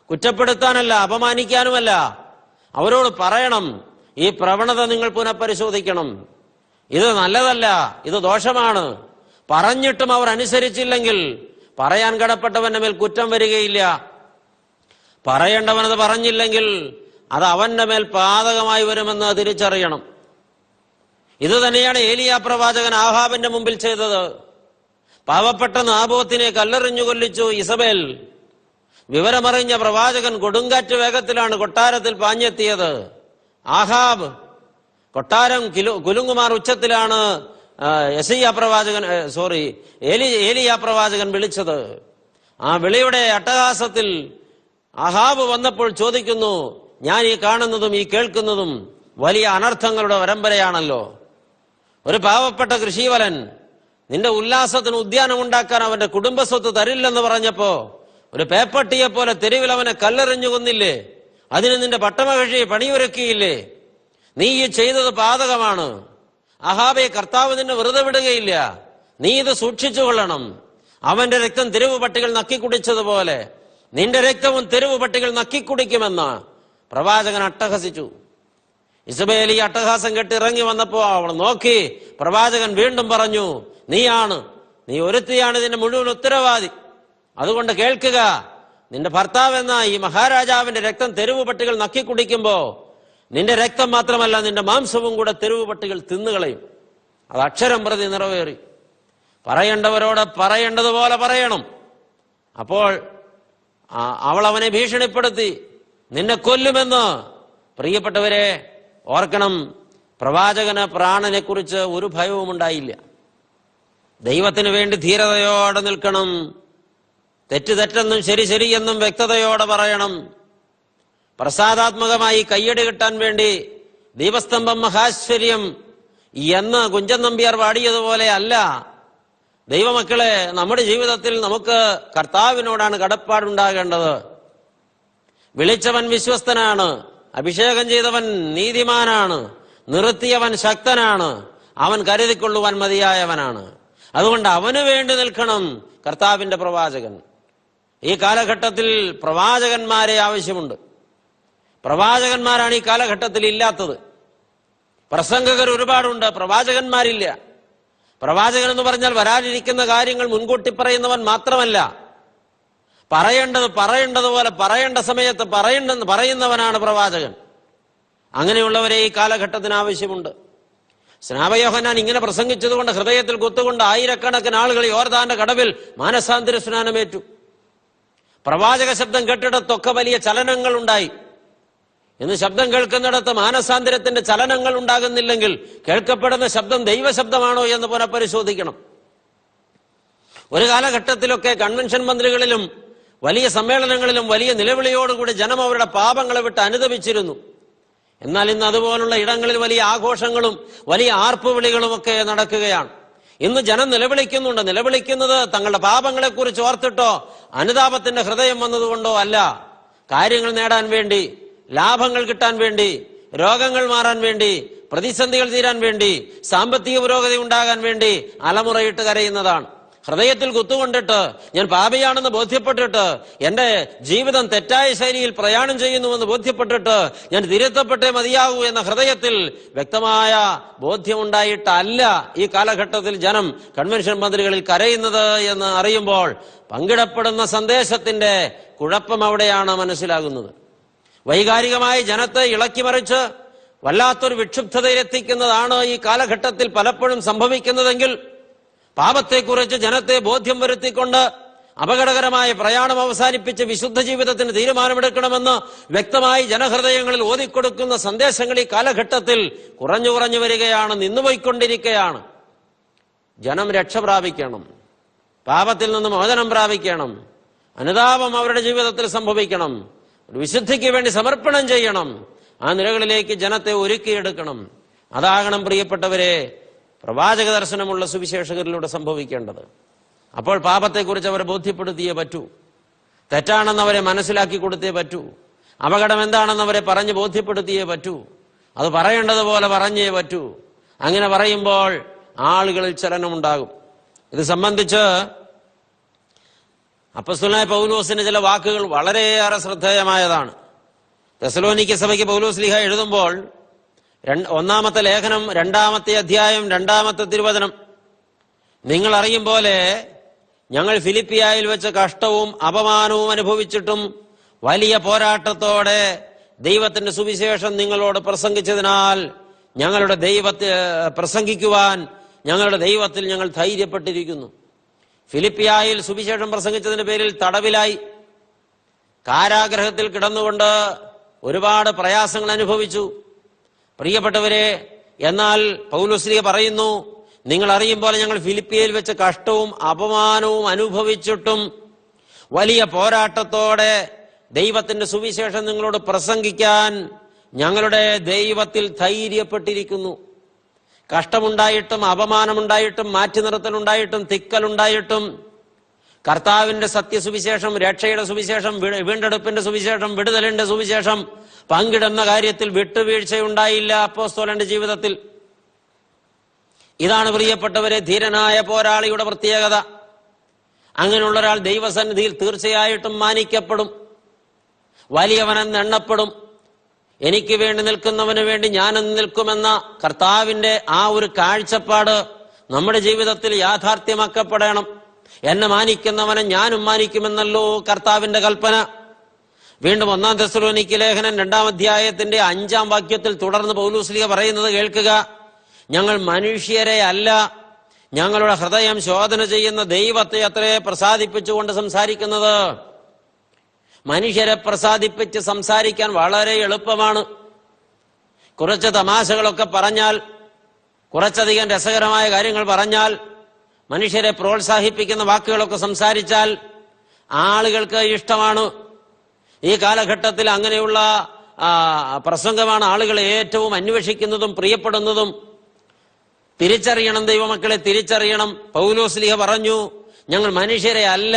കുറ്റപ്പെടുത്താനല്ല, അപമാനിക്കാനുമല്ല, അവരോട് പറയണം, ഈ പ്രവണത നിങ്ങൾ പുനഃപരിശോധിക്കണം, ഇത് നല്ലതല്ല, ഇത് ദോഷമാണ്. പറഞ്ഞിട്ടും അവർ അനുസരിച്ചില്ലെങ്കിൽ പറയാൻ കടപ്പെട്ടവന്റെ മേൽ കുറ്റം വരികയില്ല. പറയേണ്ടവനത് പറഞ്ഞില്ലെങ്കിൽ അത് അവന്റെ മേൽ പാതകമായി വരുമെന്ന് തിരിച്ചറിയണം. ഇത് തന്നെയാണ് ഏലിയാ പ്രവാചകൻ ആഹാബിന്റെ മുമ്പിൽ ചെയ്തത്. പാവപ്പെട്ട നാബോത്തിനെ കല്ലെറിഞ്ഞു കൊല്ലിച്ചു ഇസബേൽ. വിവരമറിഞ്ഞ പ്രവാചകൻ കൊടുങ്കാറ്റ് വേഗത്തിലാണ് കൊട്ടാരത്തിൽ പാഞ്ഞെത്തിയത്. ആഹാബ് കൊട്ടാരം കുലുങ്ങുമാർ ഉച്ചത്തിലാണ് ഏലിയാ പ്രവാചകൻ വിളിച്ചത്. ആ വിളിയുടെ അട്ടഹാസത്തിൽ ആഹാബ് വന്നപ്പോൾ ചോദിക്കുന്നു, ഞാൻ ഈ കാണുന്നതും ഈ കേൾക്കുന്നതും വലിയ അനർത്ഥങ്ങളുടെ പരമ്പരയാണല്ലോ. ഒരു പാവപ്പെട്ട കൃഷിവലൻ നിന്റെ ഉല്ലാസത്തിന് ഉദ്യാനം ഉണ്ടാക്കാൻ അവന്റെ കുടുംബസ്വത്ത് തരില്ലെന്ന് പറഞ്ഞപ്പോ ഒരു പേപ്പട്ടിയെ പോലെ തെരുവിൽ അവനെ കല്ലെറിഞ്ഞു കൊന്നില്ലേ? അതിന് നിന്റെ പട്ടമകക്ഷി പണിയൊരുക്കിയില്ലേ? നീ ഈ ചെയ്തത് പാതകമാണ്. അഹാബെ, കർത്താവ് നിന്നെ വെറുതെ വിടുകയില്ല, നീ ഇത് സൂക്ഷിച്ചു കൊള്ളണം. അവന്റെ രക്തം തെരുവ് പട്ടികൾ നക്കിക്കുടിച്ചതുപോലെ നിന്റെ രക്തവും തെരുവ് പട്ടികൾ നക്കിക്കുടിക്കുമെന്ന് പ്രവാചകൻ അട്ടഹസിച്ചു. ഇസബേൽ ഈ അട്ടഹാസം കെട്ടി ഇറങ്ങി വന്നപ്പോ അവൾ നോക്കി. പ്രവാചകൻ വീണ്ടും പറഞ്ഞു, നീ ഒരുത്തിയാണ് ഇതിന്റെ മുഴുവൻ ഉത്തരവാദി. അതുകൊണ്ട് കേൾക്കുക, നിന്റെ ഭർത്താവ് എന്ന ഈ മഹാരാജാവിന്റെ രക്തം തെരുവ് പട്ടികൾ നക്കിക്കുടിക്കുമ്പോ നിന്റെ രക്തം മാത്രമല്ല, നിന്റെ മാംസവും കൂടെ തെരുവ് പട്ടികൾ തിന്നുകളയും. അത് അക്ഷരം പ്രതി നിറവേറി. പറയേണ്ടവരോട് പറയേണ്ടതുപോലെ പറയണം. അപ്പോൾ അവൾ അവനെ ഭീഷണിപ്പെടുത്തി, നിന്നെ കൊല്ലുമെന്ന്. പ്രിയപ്പെട്ടവരെ, ഓർക്കണം, പ്രവാചകന് പ്രാണനെ കുറിച്ച് ഒരു ഭയവും ഉണ്ടായില്ല. ദൈവത്തിന് വേണ്ടി ധീരതയോടെ നിൽക്കണം. തെറ്റെന്നും ശരി ശരിയെന്നും വ്യക്തതയോടെ പറയണം. പ്രസാദാത്മകമായി കയ്യടി കിട്ടാൻ വേണ്ടി ദീപസ്തംഭം മഹാശ്ചര്യം എന്ന് കുഞ്ചൻ നമ്പ്യാർ പാടിയതുപോലെ അല്ല ദൈവമക്കളെ, നമ്മുടെ ജീവിതത്തിൽ നമുക്ക് കർത്താവിനോടാണ് കടപ്പാടുണ്ടാകേണ്ടത്. വിളിച്ചവൻ വിശ്വസ്തനാണ്, അഭിഷേകം ചെയ്തവൻ നീതിമാനാണ്, നിർത്തിയവൻ ശക്തനാണ്, അവൻ കരുതിക്കൊള്ളുവാൻ മതിയായവനാണ്. അതുകൊണ്ട് അവന് വേണ്ടി നിൽക്കണം കർത്താവിന്റെ പ്രവാചകൻ. ഈ കാലഘട്ടത്തിൽ പ്രവാചകന്മാരെ ആവശ്യമുണ്ട്. പ്രവാചകന്മാരാണ് ഈ കാലഘട്ടത്തിൽ ഇല്ലാത്തത്. പ്രസംഗകർ ഒരുപാടുണ്ട്, പ്രവാചകന്മാരില്ല. പ്രവാചകൻ എന്ന് പറഞ്ഞാൽ വരാനിരിക്കുന്ന കാര്യങ്ങൾ മുൻകൂട്ടി പറയുന്നവൻ മാത്രമല്ല, പറയേണ്ടതുപോലെ പറയേണ്ട സമയത്ത് പറയുന്നവനാണ് പ്രവാചകൻ. അങ്ങനെയുള്ളവരെ ഈ കാലഘട്ടത്തിന് ആവശ്യമുണ്ട്. സ്നാപകയോഹന്നാൻ ഇങ്ങനെ പ്രസംഗിച്ചതുകൊണ്ട് ഹൃദയത്തിൽ കുത്തുകൊണ്ട് ആയിരക്കണക്കിന് ആളുകൾ യോർദാന്റെ കടവിൽ മാനസാന്തര സ്നാനമേറ്റു. പ്രവാചക ശബ്ദം കേട്ടിടത്തൊക്കെ വലിയ ചലനങ്ങൾ ഉണ്ടായി. ഇന്ന് ശബ്ദം കേൾക്കുന്നിടത്ത് മാനസാന്തരത്തിന്റെ ചലനങ്ങൾ ഉണ്ടാകുന്നില്ലെങ്കിൽ കേൾക്കപ്പെടുന്ന ശബ്ദം ദൈവശബ്ദമാണോ എന്ന് പുനഃപരിശോധിക്കണം. ഒരു കാലഘട്ടത്തിലൊക്കെ കൺവെൻഷൻ മന്ത്രികളിലും വലിയ സമ്മേളനങ്ങളിലും വലിയ നിലവിളിയോടുകൂടി ജനം അവരുടെ പാപങ്ങളെ വിട്ട് അനുതപിച്ചിരുന്നു. എന്നാൽ ഇന്ന് അതുപോലുള്ള ഇടങ്ങളിൽ വലിയ ആഘോഷങ്ങളും വലിയ ആർപ്പുവിളികളും ഒക്കെ നടക്കുകയാണ്. ഇന്ന് ജനം നിലവിളിക്കുന്നുണ്ട്. നിലവിളിക്കുന്നത് തങ്ങളുടെ പാപങ്ങളെക്കുറിച്ച് ഓർത്തിട്ടോ അനുതാപത്തിന്റെ ഹൃദയം വന്നതുകൊണ്ടോ അല്ല. കാര്യങ്ങൾ നേടാൻ വേണ്ടി, ലാഭങ്ങൾ കിട്ടാൻ വേണ്ടി, രോഗങ്ങൾ മാറാൻ വേണ്ടി, പ്രതിസന്ധികൾ തീരാൻ വേണ്ടി, സാമ്പത്തിക പുരോഗതി ഉണ്ടാകാൻ വേണ്ടി അലമുറയിട്ട് കരയുന്നതാണ്. ഹൃദയത്തിൽ കുത്തുകൊണ്ടിട്ട് ഞാൻ പാപിയാണെന്ന് ബോധ്യപ്പെട്ടിട്ട്, എന്റെ ജീവിതം തെറ്റായ ശൈലിയിൽ പ്രയാണം ചെയ്യുന്നുവെന്ന് ബോധ്യപ്പെട്ടിട്ട് ഞാൻ തിരുത്തപ്പെട്ടേ മതിയാകൂ എന്ന ഹൃദയത്തിൽ വ്യക്തമായ ബോധ്യമുണ്ടായിട്ടല്ല ഈ കാലഘട്ടത്തിൽ ജനം കൺവെൻഷൻ മന്ത്രികളിൽ കരയുന്നത് എന്ന് അറിയുമ്പോൾ പങ്കിടപ്പെടുന്ന സന്ദേശത്തിന്റെ കുഴപ്പം അവിടെയാണ് മനസ്സിലാകുന്നത്. വൈകാരികമായി ജനത്തെ ഇളക്കിമറിച്ച് വല്ലാത്തൊരു വിക്ഷുബ്ധതയിലെത്തിക്കുന്നതാണ് ഈ കാലഘട്ടത്തിൽ പലപ്പോഴും സംഭവിക്കുന്നതെങ്കിൽ, പാപത്തെക്കുറിച്ച് ജനത്തെ ബോധ്യം വരുത്തിക്കൊണ്ട് അപകടകരമായ പ്രയാണം അവസാനിപ്പിച്ച് വിശുദ്ധ ജീവിതത്തിന് തീരുമാനമെടുക്കണമെന്ന് വ്യക്തമായി ജനഹൃദയങ്ങളിൽ ഓതിക്കൊടുക്കുന്ന സന്ദേശങ്ങൾ ഈ കാലഘട്ടത്തിൽ കുറഞ്ഞു കുറഞ്ഞു വരികയാണ്, നിന്നുപോയിക്കൊണ്ടിരിക്കുകയാണ്. ജനം രക്ഷ പ്രാപിക്കണം, പാപത്തിൽ നിന്ന് മോചനം പ്രാപിക്കണം, അനുതാപം അവരുടെ ജീവിതത്തിൽ സംഭവിക്കണം, ഒരു വിശുദ്ധിക്ക് വേണ്ടി സമർപ്പണം ചെയ്യണം. ആ നിലകളിലേക്ക് ജനത്തെ ഒരുക്കിയെടുക്കണം. അതാകണം പ്രിയപ്പെട്ടവരെ പ്രവാചക ദർശനമുള്ള സുവിശേഷകരിലൂടെ സംഭവിക്കേണ്ടത്. അപ്പോൾ പാപത്തെക്കുറിച്ച് അവരെ ബോധ്യപ്പെടുത്തിയേ പറ്റൂ, തെറ്റാണെന്ന് അവരെ മനസ്സിലാക്കി കൊടുത്തേ പറ്റൂ, അപകടം എന്താണെന്ന് അവരെ പറഞ്ഞ് ബോധ്യപ്പെടുത്തിയേ പറ്റൂ, അത് പറയേണ്ടതുപോലെ പറഞ്ഞേ പറ്റൂ. അങ്ങനെ പറയുമ്പോൾ ആളുകളിൽ ചലനമുണ്ടാകും. ഇത് സംബന്ധിച്ച് അപ്പോസ്തലനായ പൗലോസിന്റെ ചില വാക്കുകൾ വളരെയേറെ ശ്രദ്ധേയമായതാണ്. തെസലോനിക്ക സഭയ്ക്ക് പൗലോസ് ലീഹ എഴുതുമ്പോൾ ഒന്നാമത്തെ ലേഖനം 2-ാമത്തെ അധ്യായം 2-ാമത്തെ തിരുവചനം, നിങ്ങൾ അറിയും പോലെ ഞങ്ങൾ ഫിലിപ്പിയായിൽ വെച്ച് കഷ്ടവും അപമാനവും അനുഭവിച്ചിട്ടും വലിയ പോരാട്ടത്തോടെ ദൈവത്തിന്റെ സുവിശേഷം നിങ്ങളോട് പ്രസംഗിച്ചതിനാൽ പ്രസംഗിക്കുവാൻ ഞങ്ങളുടെ ദൈവത്തിൽ ഞങ്ങൾ ധൈര്യപ്പെട്ടിരിക്കുന്നു. ഫിലിപ്പിയായിൽ സുവിശേഷം പ്രസംഗിച്ചതിന്റെ പേരിൽ തടവിലായി, കാരാഗ്രഹത്തിൽ കിടന്നുകൊണ്ട് ഒരുപാട് പ്രയാസങ്ങൾ അനുഭവിച്ചു. പ്രിയപ്പെട്ടവരെ, എന്നാൽ പൗലോസ് പറയുന്നു, നിങ്ങൾ അറിയും പോലെ ഞങ്ങൾ ഫിലിപ്പിയയിൽ വെച്ച് കഷ്ടവും അപമാനവും അനുഭവിച്ചിട്ടും വലിയ പോരാട്ടത്തോടെ ദൈവത്തിന്റെ സുവിശേഷം നിങ്ങളോട് പ്രസംഗിക്കാൻ ഞങ്ങളുടെ ദൈവത്തിൽ ധൈര്യപ്പെട്ടിരിക്കുന്നു. കഷ്ടമുണ്ടായിട്ടും അപമാനമുണ്ടായിട്ടും മാറ്റി നിർത്തലുണ്ടായിട്ടും തിക്കലുണ്ടായിട്ടും കർത്താവിന്റെ സത്യസുവിശേഷം, രക്ഷയുടെ സുവിശേഷം, വീണ്ടെടുപ്പിന്റെ സുവിശേഷം, വിടുതലിന്റെ സുവിശേഷം പങ്കിടുന്ന കാര്യത്തിൽ വിട്ടുവീഴ്ചയുണ്ടായില്ല അപ്പോസ്തലന്റെ ജീവിതത്തിൽ. ഇതാണ് പ്രിയപ്പെട്ടവരെ ധീരനായ പോരാളിയുടെ പ്രത്യേകത. അങ്ങനെയുള്ള ഒരാൾ ദൈവസന്നിധിയിൽ തീർച്ചയായിട്ടും മാനിക്കപ്പെടും, വലിയവനെന്ന് എണ്ണപ്പെടും. എനിക്ക് വേണ്ടി നിൽക്കുന്നവന് വേണ്ടി ഞാനെന്ന് നിൽക്കുമെന്ന കർത്താവിന്റെ ആ ഒരു കാഴ്ചപ്പാട് നമ്മുടെ ജീവിതത്തിൽ യാഥാർത്ഥ്യമാക്കപ്പെടണം. എന്നെ മാനിക്കുന്നവനെ ഞാനും മാനിക്കുമെന്നല്ലോ കർത്താവിന്റെ കൽപ്പന. വീണ്ടും 1 തെസ്സലോനിക്ക ലേഖനം 2-ാം അധ്യായത്തിന്റെ 5-ാം വാക്യത്തിൽ തുടർന്ന് പൗലോസ് ലീഹ പറയുന്നത് കേൾക്കുക. ഞങ്ങൾ മനുഷ്യരെ അല്ല, ഞങ്ങളുടെ ഹൃദയം ശോധന ചെയ്യുന്ന ദൈവത്തെ അത്രേ പ്രസാദിപ്പിച്ചുകൊണ്ട് സംസാരിക്കുന്നത്. മനുഷ്യരെ പ്രസാദിപ്പിച്ച് സംസാരിക്കാൻ വളരെ എളുപ്പമാണ്. കുറച്ച് തമാശകളൊക്കെ പറഞ്ഞാൽ, കുറച്ചധികം രസകരമായ കാര്യങ്ങൾ പറഞ്ഞാൽ, മനുഷ്യരെ പ്രോത്സാഹിപ്പിക്കുന്ന വാക്കുകളൊക്കെ സംസാരിച്ചാൽ ആളുകൾക്ക് ഇഷ്ടമാണ്. ഈ കാലഘട്ടത്തിൽ അങ്ങനെയുള്ള പ്രസംഗമാണ് ആളുകൾ ഏറ്റവും അന്വേഷിക്കുന്നതും പ്രിയപ്പെടുന്നതും. തിരിച്ചറിയണം, ദൈവമക്കളെ തിരിച്ചറിയണം. പൗലോസ്ലീഹ പറഞ്ഞു, ഞങ്ങൾ മനുഷ്യരെ അല്ല,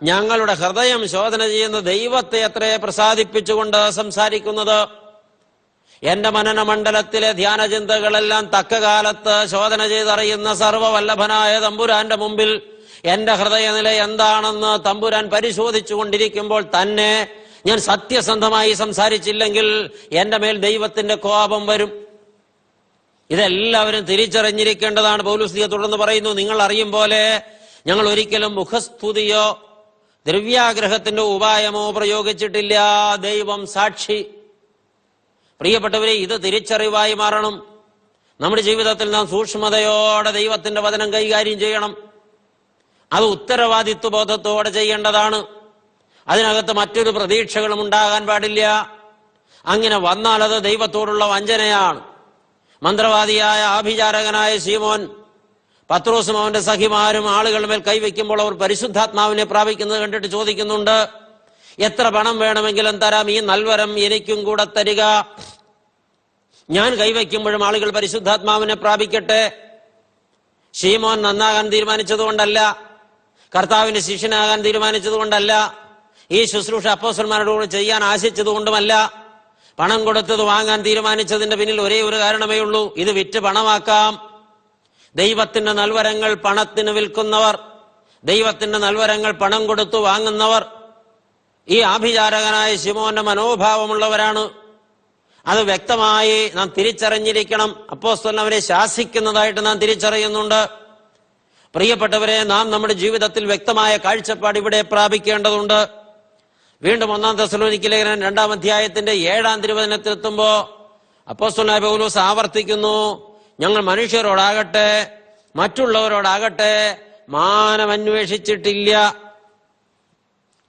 ഞങ്ങളുടെ ഹൃദയം ശോധന ചെയ്യുന്ന ദൈവത്തെ അത്രേ പ്രസാദിപ്പിച്ചുകൊണ്ട് സംസാരിക്കുന്നത്. എന്റെ മനനമണ്ഡലത്തിലെ ധ്യാനചിന്തകളെല്ലാം തക്ക കാലത്ത് ശോധന ചെയ്തറിയുന്ന സർവവല്ലഭനായ തമ്പുരാന്റെ മുമ്പിൽ എന്റെ ഹൃദയനില എന്താണെന്ന് തമ്പുരാൻ പരിശോധിച്ചു കൊണ്ടിരിക്കുമ്പോൾ തന്നെ ഞാൻ സത്യസന്ധമായി സംസാരിച്ചില്ലെങ്കിൽ എന്റെ മേൽ ദൈവത്തിന്റെ കോപം വരും. ഇതെല്ലാവരും തിരിച്ചറിഞ്ഞിരിക്കേണ്ടതാണ്. പൗലോസ് തുടർന്ന് പറയുന്നു, നിങ്ങൾ അറിയും പോലെ ഞങ്ങൾ ഒരിക്കലും മുഖസ്തുതിയോ ദ്രവ്യാഗ്രഹത്തിന്റെ ഉപായമോ പ്രയോഗിച്ചിട്ടില്ല, ദൈവം സാക്ഷി. പ്രിയപ്പെട്ടവരെ, ഇത് തിരിച്ചറിവായി മാറണം. നമ്മുടെ ജീവിതത്തിൽ നാം സൂക്ഷ്മതയോടെ ദൈവത്തിന്റെ വചനം കൈകാര്യം ചെയ്യണം. അത് ഉത്തരവാദിത്വ ബോധത്തോടെ ചെയ്യേണ്ടതാണ്. അതിനകത്ത് മറ്റൊരു പ്രതീക്ഷകളും ഉണ്ടാകാൻ പാടില്ല. അങ്ങനെ വന്നാൽ അത് ദൈവത്തോടുള്ള വഞ്ചനയാണ്. മന്ത്രവാദിയായ ആഭിചാരകനായ ശീമോൻ പത്രോസും അവന്റെ സഖിമാരും ആളുകളുടെ മേൽ കൈവയ്ക്കുമ്പോൾ അവർ പരിശുദ്ധാത്മാവിനെ പ്രാപിക്കുന്നത് കണ്ടിട്ട് ചോദിക്കുന്നുണ്ട്, എത്ര പണം വേണമെങ്കിലും തരാം, ഈ നൽവരം എനിക്കും കൂടെ തരിക. ഞാൻ കൈവയ്ക്കുമ്പോഴും ആളുകൾ പരിശുദ്ധാത്മാവിനെ പ്രാപിക്കട്ടെ. ശീമോൻ നന്നാകാൻ തീരുമാനിച്ചതുകൊണ്ടല്ല, കർത്താവിന്റെ ശിഷ്യനാകാൻ തീരുമാനിച്ചതുകൊണ്ടല്ല, ഈ ശുശ്രൂഷ അപ്പോസ്തലന്മാരോട് ചെയ്യാൻ ആശിച്ചതുകൊണ്ടുമല്ല, പണം കൊടുത്തത് വാങ്ങാൻ തീരുമാനിച്ചതിന്റെ പിന്നിൽ ഒരേ ഒരു കാരണമേ ഉള്ളൂ, ഇത് വിറ്റ് പണമാക്കാം. ദൈവത്തിന്റെ നൽവരങ്ങൾ പണത്തിന് വിൽക്കുന്നവർ, ദൈവത്തിന്റെ നൽവരങ്ങൾ പണം കൊടുത്തു വാങ്ങുന്നവർ ഈ ആഭിചാരകനായ ശിമോന്റെ മനോഭാവമുള്ളവരാണ്. അത് വ്യക്തമായി നാം തിരിച്ചറിഞ്ഞിരിക്കണം. അപ്പോസ്തലൻ അവരെ ശാസിക്കുന്നതായിട്ട് നാം തിരിച്ചറിയുന്നുണ്ട്. പ്രിയപ്പെട്ടവരെ, നാം നമ്മുടെ ജീവിതത്തിൽ വ്യക്തമായ കാഴ്ചപ്പാട് ഇവിടെ പ്രാപിക്കേണ്ടതുണ്ട്. വീണ്ടും 1 തെസ്സലോനിക്ക ലേഖനം 2-ാം അധ്യായത്തിന്റെ 7-ാം തിരുവചനത്തിലെത്തുമ്പോ അപ്പോസ്തലനായ പൗലോസ് ആവർത്തിക്കുന്നു, ഞങ്ങൾ മനുഷ്യരോടാകട്ടെ മറ്റുള്ളവരോടാകട്ടെ മാനം അന്വേഷിച്ചിട്ടില്ല.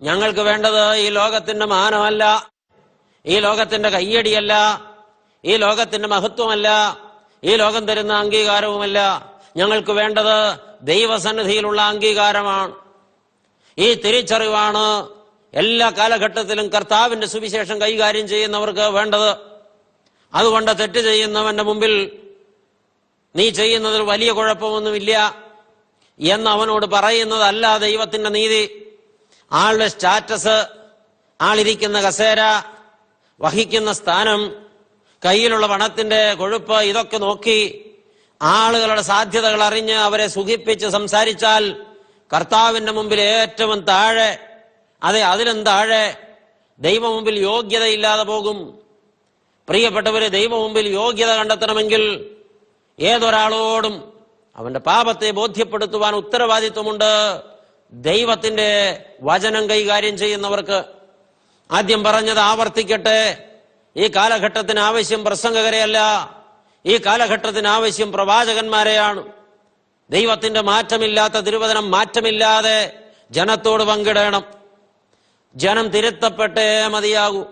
ഞങ്ങൾക്ക് വേണ്ടത് ഈ ലോകത്തിന്റെ മാനമല്ല, ഈ ലോകത്തിന്റെ കയ്യടിയല്ല, ഈ ലോകത്തിന്റെ മഹത്വമല്ല, ഈ ലോകം തരുന്ന അംഗീകാരവുമല്ല. ഞങ്ങൾക്ക് വേണ്ടത് ദൈവസന്നിധിയിലുള്ള അംഗീകാരമാണ്. ഈ തിരിച്ചറിവാണ് എല്ലാ കാലഘട്ടത്തിലും കർത്താവിന്റെ സുവിശേഷം കൈകാര്യം ചെയ്യുന്നവർക്ക് വേണ്ടത്. അതുകൊണ്ട് തെറ്റ് ചെയ്യുന്നവന്റെ മുമ്പിൽ നീ ചെയ്യുന്നതിൽ വലിയ കുഴപ്പമൊന്നുമില്ല എന്ന് അവനോട് പറയുന്നതല്ല ദൈവത്തിന്റെ നീതി. ആളുടെ സ്റ്റാറ്റസ്, ആളിരിക്കുന്ന കസേര, വഹിക്കുന്ന സ്ഥാനം, കയ്യിലുള്ള പണത്തിന്റെ കൊഴുപ്പ്, ഇതൊക്കെ നോക്കി ആളുകളുടെ സാധ്യതകൾ അറിഞ്ഞ് അവരെ സുഖിപ്പിച്ച് സംസാരിച്ചാൽ കർത്താവിന്റെ മുമ്പിൽ ഏറ്റവും താഴെ, അതെ അതിലും താഴെ ദൈവ മുമ്പിൽ യോഗ്യതയില്ലാതെ പോകും. പ്രിയപ്പെട്ടവരെ, ദൈവ മുമ്പിൽ യോഗ്യത കണ്ടെത്തണമെങ്കിൽ ഏതൊരാളോടും അവന്റെ പാപത്തെ ബോധ്യപ്പെടുത്തുവാൻ ഉത്തരവാദിത്വമുണ്ട് ദൈവത്തിന്റെ വചനം കൈകാര്യം ചെയ്യുന്നവർക്ക്. ആദ്യം പറഞ്ഞത് ആവർത്തിക്കട്ടെ, ഈ കാലഘട്ടത്തിന് ആവശ്യം പ്രസംഗകരെയല്ല, ഈ കാലഘട്ടത്തിന് ആവശ്യം പ്രവാചകന്മാരെയാണ്. ദൈവത്തിന്റെ മാറ്റമില്ലാത്ത തിരുവചനം മാറ്റമില്ലാതെ ജനത്തോട് പങ്കിടണം. ജനം തിരുത്തപ്പെട്ടേ മതിയാകൂ.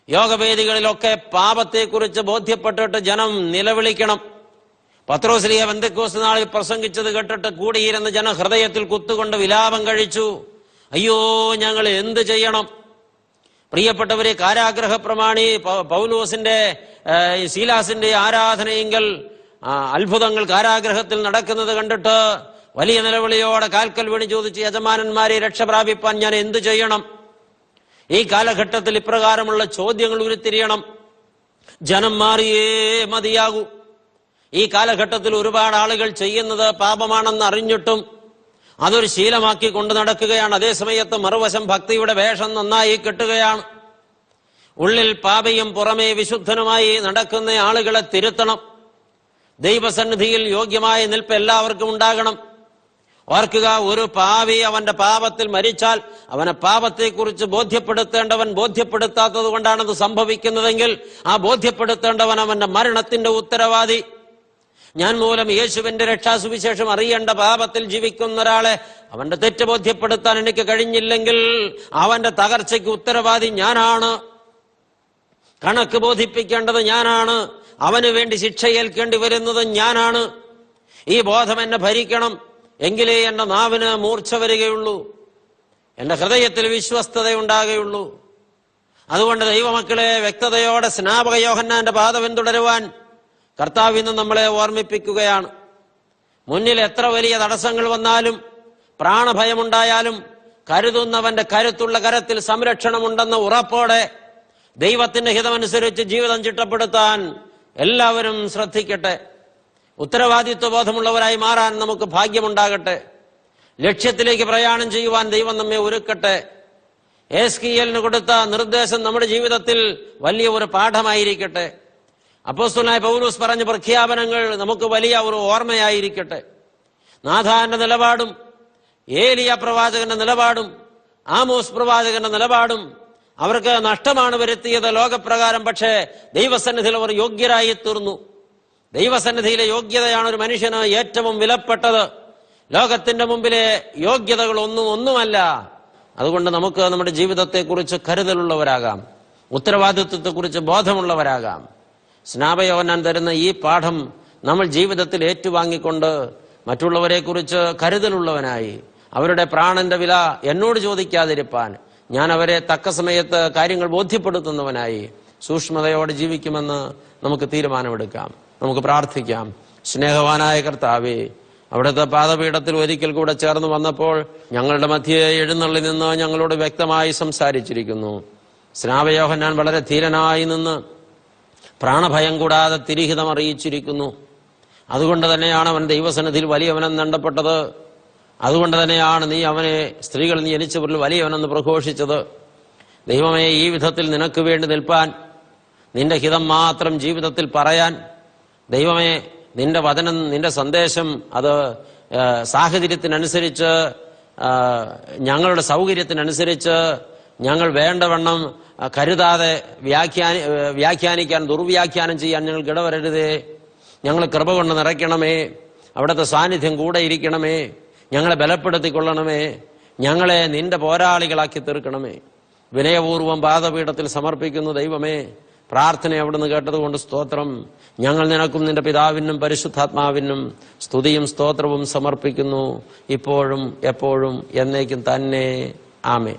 യോഗവേദികളിലൊക്കെ പാപത്തെക്കുറിച്ച് ബോധ്യപ്പെട്ടിട്ട് ജനം നിലവിളിക്കണം. പത്രോസ്ലീഹ പെന്തക്കോസ്ത് നാളിൽ പ്രസംഗിച്ചത് കേട്ടിട്ട് കൂടിയിരുന്ന ജനം ഹൃദയത്തിൽ കുത്തുകൊണ്ട് വിലാപം കഴിച്ചു, അയ്യോ ഞങ്ങൾ എന്ത് ചെയ്യണം. പ്രിയപ്പെട്ടവരെ, കാരാഗ്രഹ പ്രമാണി പൗലോസിന്റെ ശീലാസിന്റെ ആരാധനയെങ്കിൽ അത്ഭുതങ്ങൾ കാരാഗ്രഹത്തിൽ നടക്കുന്നത് കണ്ടിട്ട് വലിയ നിലവിളിയോടെ കാൽക്കൽ വീണി ചോദിച്ച്, യജമാനന്മാരെ രക്ഷ പ്രാപിപ്പാൻ ഞാൻ എന്തു ചെയ്യണം? ഈ കാലഘട്ടത്തിൽ ഇപ്രകാരമുള്ള ചോദ്യങ്ങൾ ഉരുത്തിരിയണം. ജനം മാറിയേ മതിയാകൂ. ഈ കാലഘട്ടത്തിൽ ഒരുപാട് ആളുകൾ ചെയ്യുന്നത് പാപമാണെന്ന് അറിഞ്ഞിട്ടും അതൊരു ശീലമാക്കി കൊണ്ടു നടക്കുകയാണ്. അതേസമയത്ത് മറുവശം ഭക്തിയുടെ വേഷം നന്നായി കെട്ടുകയാണ്. ഉള്ളിൽ പാപിയും പുറമേ വിശുദ്ധനുമായി നടക്കുന്ന ആളുകളെ തിരുത്തണം. ദൈവസന്നിധിയിൽ യോഗ്യമായ നിൽപ്പ് എല്ലാവർക്കും ഉണ്ടാകണം. ഓർക്കുക, ഒരു പാപി അവന്റെ പാപത്തിൽ മരിച്ചാൽ അവനെ പാപത്തെക്കുറിച്ച് ബോധ്യപ്പെടുത്തേണ്ടവൻ ബോധ്യപ്പെടുത്താത്തത് കൊണ്ടാണത് സംഭവിക്കുന്നതെങ്കിൽ ആ ബോധ്യപ്പെടുത്തേണ്ടവൻ അവന്റെ മരണത്തിന്റെ ഉത്തരവാദി. ഞാൻ മൂലം യേശുവിന്റെ രക്ഷാസുവിശേഷം അറിയേണ്ട പാപത്തിൽ ജീവിക്കുന്ന ഒരാളെ അവന്റെ തെറ്റ് ബോധ്യപ്പെടുത്താൻ എനിക്ക് കഴിഞ്ഞില്ലെങ്കിൽ അവന്റെ തകർച്ചയ്ക്ക് ഉത്തരവാദി ഞാനാണ്. കണക്ക് ബോധിപ്പിക്കേണ്ടത് ഞാനാണ്. അവന് വേണ്ടി ശിക്ഷയേൽക്കേണ്ടി വരുന്നത് ഞാനാണ്. ഈ ബോധം എന്നെ ഭരിക്കണം. എങ്കിലേ എന്റെ നാവിന് മൂർച്ച വരികയുള്ളൂ, എന്റെ ഹൃദയത്തിൽ വിശ്വസ്തത ഉണ്ടാകുകയുള്ളൂ. അതുകൊണ്ട് ദൈവമക്കളെ, വ്യക്തതയോടെ സ്നാപക യോഹന്നാന്റെ പാത പിന്തുടരുവാൻ കർത്താവ് ഇന്ന് നമ്മളെ ഓർമ്മിപ്പിക്കുകയാണ്. മുന്നിൽ എത്ര വലിയ തടസ്സങ്ങൾ വന്നാലും പ്രാണഭയമുണ്ടായാലും കരുതുന്നവന്റെ കരുത്തുള്ള കരത്തിൽ സംരക്ഷണമുണ്ടെന്ന ഉറപ്പോടെ ദൈവത്തിന്റെ ഹിതമനുസരിച്ച് ജീവിതം ചിട്ടപ്പെടുത്താൻ എല്ലാവരും ശ്രദ്ധിക്കട്ടെ. ഉത്തരവാദിത്വ ബോധമുള്ളവരായി മാറാൻ നമുക്ക് ഭാഗ്യമുണ്ടാകട്ടെ. ലക്ഷ്യത്തിലേക്ക് പ്രയാണം ചെയ്യുവാൻ ദൈവം നമ്മെ ഒരുക്കട്ടെ. എസ്കീയലിന് കൊടുത്ത നിർദ്ദേശം നമ്മുടെ ജീവിതത്തിൽ വലിയ ഒരു പാഠമായിരിക്കട്ടെ. അപ്പോസ്തലനായ പൗലോസ് പറഞ്ഞ പ്രഖ്യാപനങ്ങൾ നമുക്ക് വലിയ ഒരു ഓർമ്മയായിരിക്കട്ടെ. നാഥാന്റെ നിലപാടും ഏലിയ പ്രവാചകന്റെ നിലപാടും ആമോസ് പ്രവാചകന്റെ നിലപാടും അവർക്ക് നഷ്ടമാണ് വരുത്തിയത് ലോകപ്രകാരം. പക്ഷേ ദൈവസന്നിധിയിൽ അവർ യോഗ്യരായി തീർന്നു. ദൈവസന്നിധിയിലെ യോഗ്യതയാണ് ഒരു മനുഷ്യന് ഏറ്റവും വിലപ്പെട്ടത്. ലോകത്തിന്റെ മുമ്പിലെ യോഗ്യതകൾ ഒന്നുമല്ല. അതുകൊണ്ട് നമുക്ക് നമ്മുടെ ജീവിതത്തെക്കുറിച്ച് കരുതലുള്ളവരാകാം, ഉത്തരവാദിത്വത്തെക്കുറിച്ച് ബോധമുള്ളവരാകാം. സ്നാപയോഹന്നാൻ തരുന്ന ഈ പാഠം നമ്മൾ ജീവിതത്തിൽ ഏറ്റുവാങ്ങിക്കൊണ്ട് മറ്റുള്ളവരെ കുറിച്ച് കരുതലുള്ളവനായി, അവരുടെ പ്രാണന്റെ വില എന്നോട് ചോദിക്കാതിരിപ്പാൻ ഞാൻ അവരെ തക്ക സമയത്ത് കാര്യങ്ങൾ ബോധ്യപ്പെടുത്തുന്നവനായി സൂക്ഷ്മതയോടെ ജീവിക്കുമെന്ന് നമുക്ക് തീരുമാനമെടുക്കാം. നമുക്ക് പ്രാർത്ഥിക്കാം. സ്നേഹവാനായ കർത്താവേ, അവിടുത്തെ പാദപീഠത്തിൽ ഒരിക്കൽ കൂടെ ചേർന്ന് വന്നപ്പോൾ ഞങ്ങളുടെ മധ്യേ എഴുന്നള്ളി നിന്ന് ഞങ്ങളോട് വ്യക്തമായി സംസാരിച്ചിരിക്കുന്നു. സ്നാപയോഹന്നാൻ വളരെ ധീരനായി നിന്ന് പ്രാണഭയം കൂടാതെ തിരിഹിതം അറിയിച്ചിരിക്കുന്നു. അതുകൊണ്ട് തന്നെയാണ് അവൻ ദൈവസന്നിധിയിൽ വലിയവനെന്ന് എണ്ണപ്പെട്ടത്. അതുകൊണ്ട് തന്നെയാണ് നീ അവനെ സ്ത്രീകൾ നീ ജനിച്ചവരിൽ വലിയവനെന്ന് പ്രഘോഷിച്ചത്. ദൈവമേ, ഈ വിധത്തിൽ നിനക്ക് വേണ്ടി നിൽപ്പാൻ, നിന്റെ ഹിതം മാത്രം ജീവിതത്തിൽ പറയാൻ, ദൈവമേ, നിന്റെ വചനം, നിന്റെ സന്ദേശം അത് സാഹചര്യത്തിനനുസരിച്ച്, ഞങ്ങളുടെ സൗകര്യത്തിനനുസരിച്ച് ഞങ്ങൾ വേണ്ടവണ്ണം കരുതാതെ വ്യാഖ്യാനിക്കാൻ, ദുർവ്യാഖ്യാനം ചെയ്യാൻ ഞങ്ങൾക്ക് ഇടവരരുതേ. ഞങ്ങൾ കൃപ കൊണ്ട് നിറയ്ക്കണമേ. അവിടുത്തെ സാന്നിധ്യം കൂടെ ഇരിക്കണമേ. ഞങ്ങളെ ബലപ്പെടുത്തിക്കൊള്ളണമേ. ഞങ്ങളെ നിന്റെ പോരാളികളാക്കി തീർക്കണമേ. വിനയപൂർവ്വം പാദപീഠത്തിൽ സമർപ്പിക്കുന്നു ദൈവമേ. പ്രാർത്ഥന അവിടുന്ന് കേട്ടതുകൊണ്ട് സ്തോത്രം. ഞങ്ങൾ നിനക്കും നിന്റെ പിതാവിനും പരിശുദ്ധാത്മാവിനും സ്തുതിയും സ്തോത്രവും സമർപ്പിക്കുന്നു, ഇപ്പോഴും എപ്പോഴും എന്നേക്കും തന്നെ. ആമേൻ.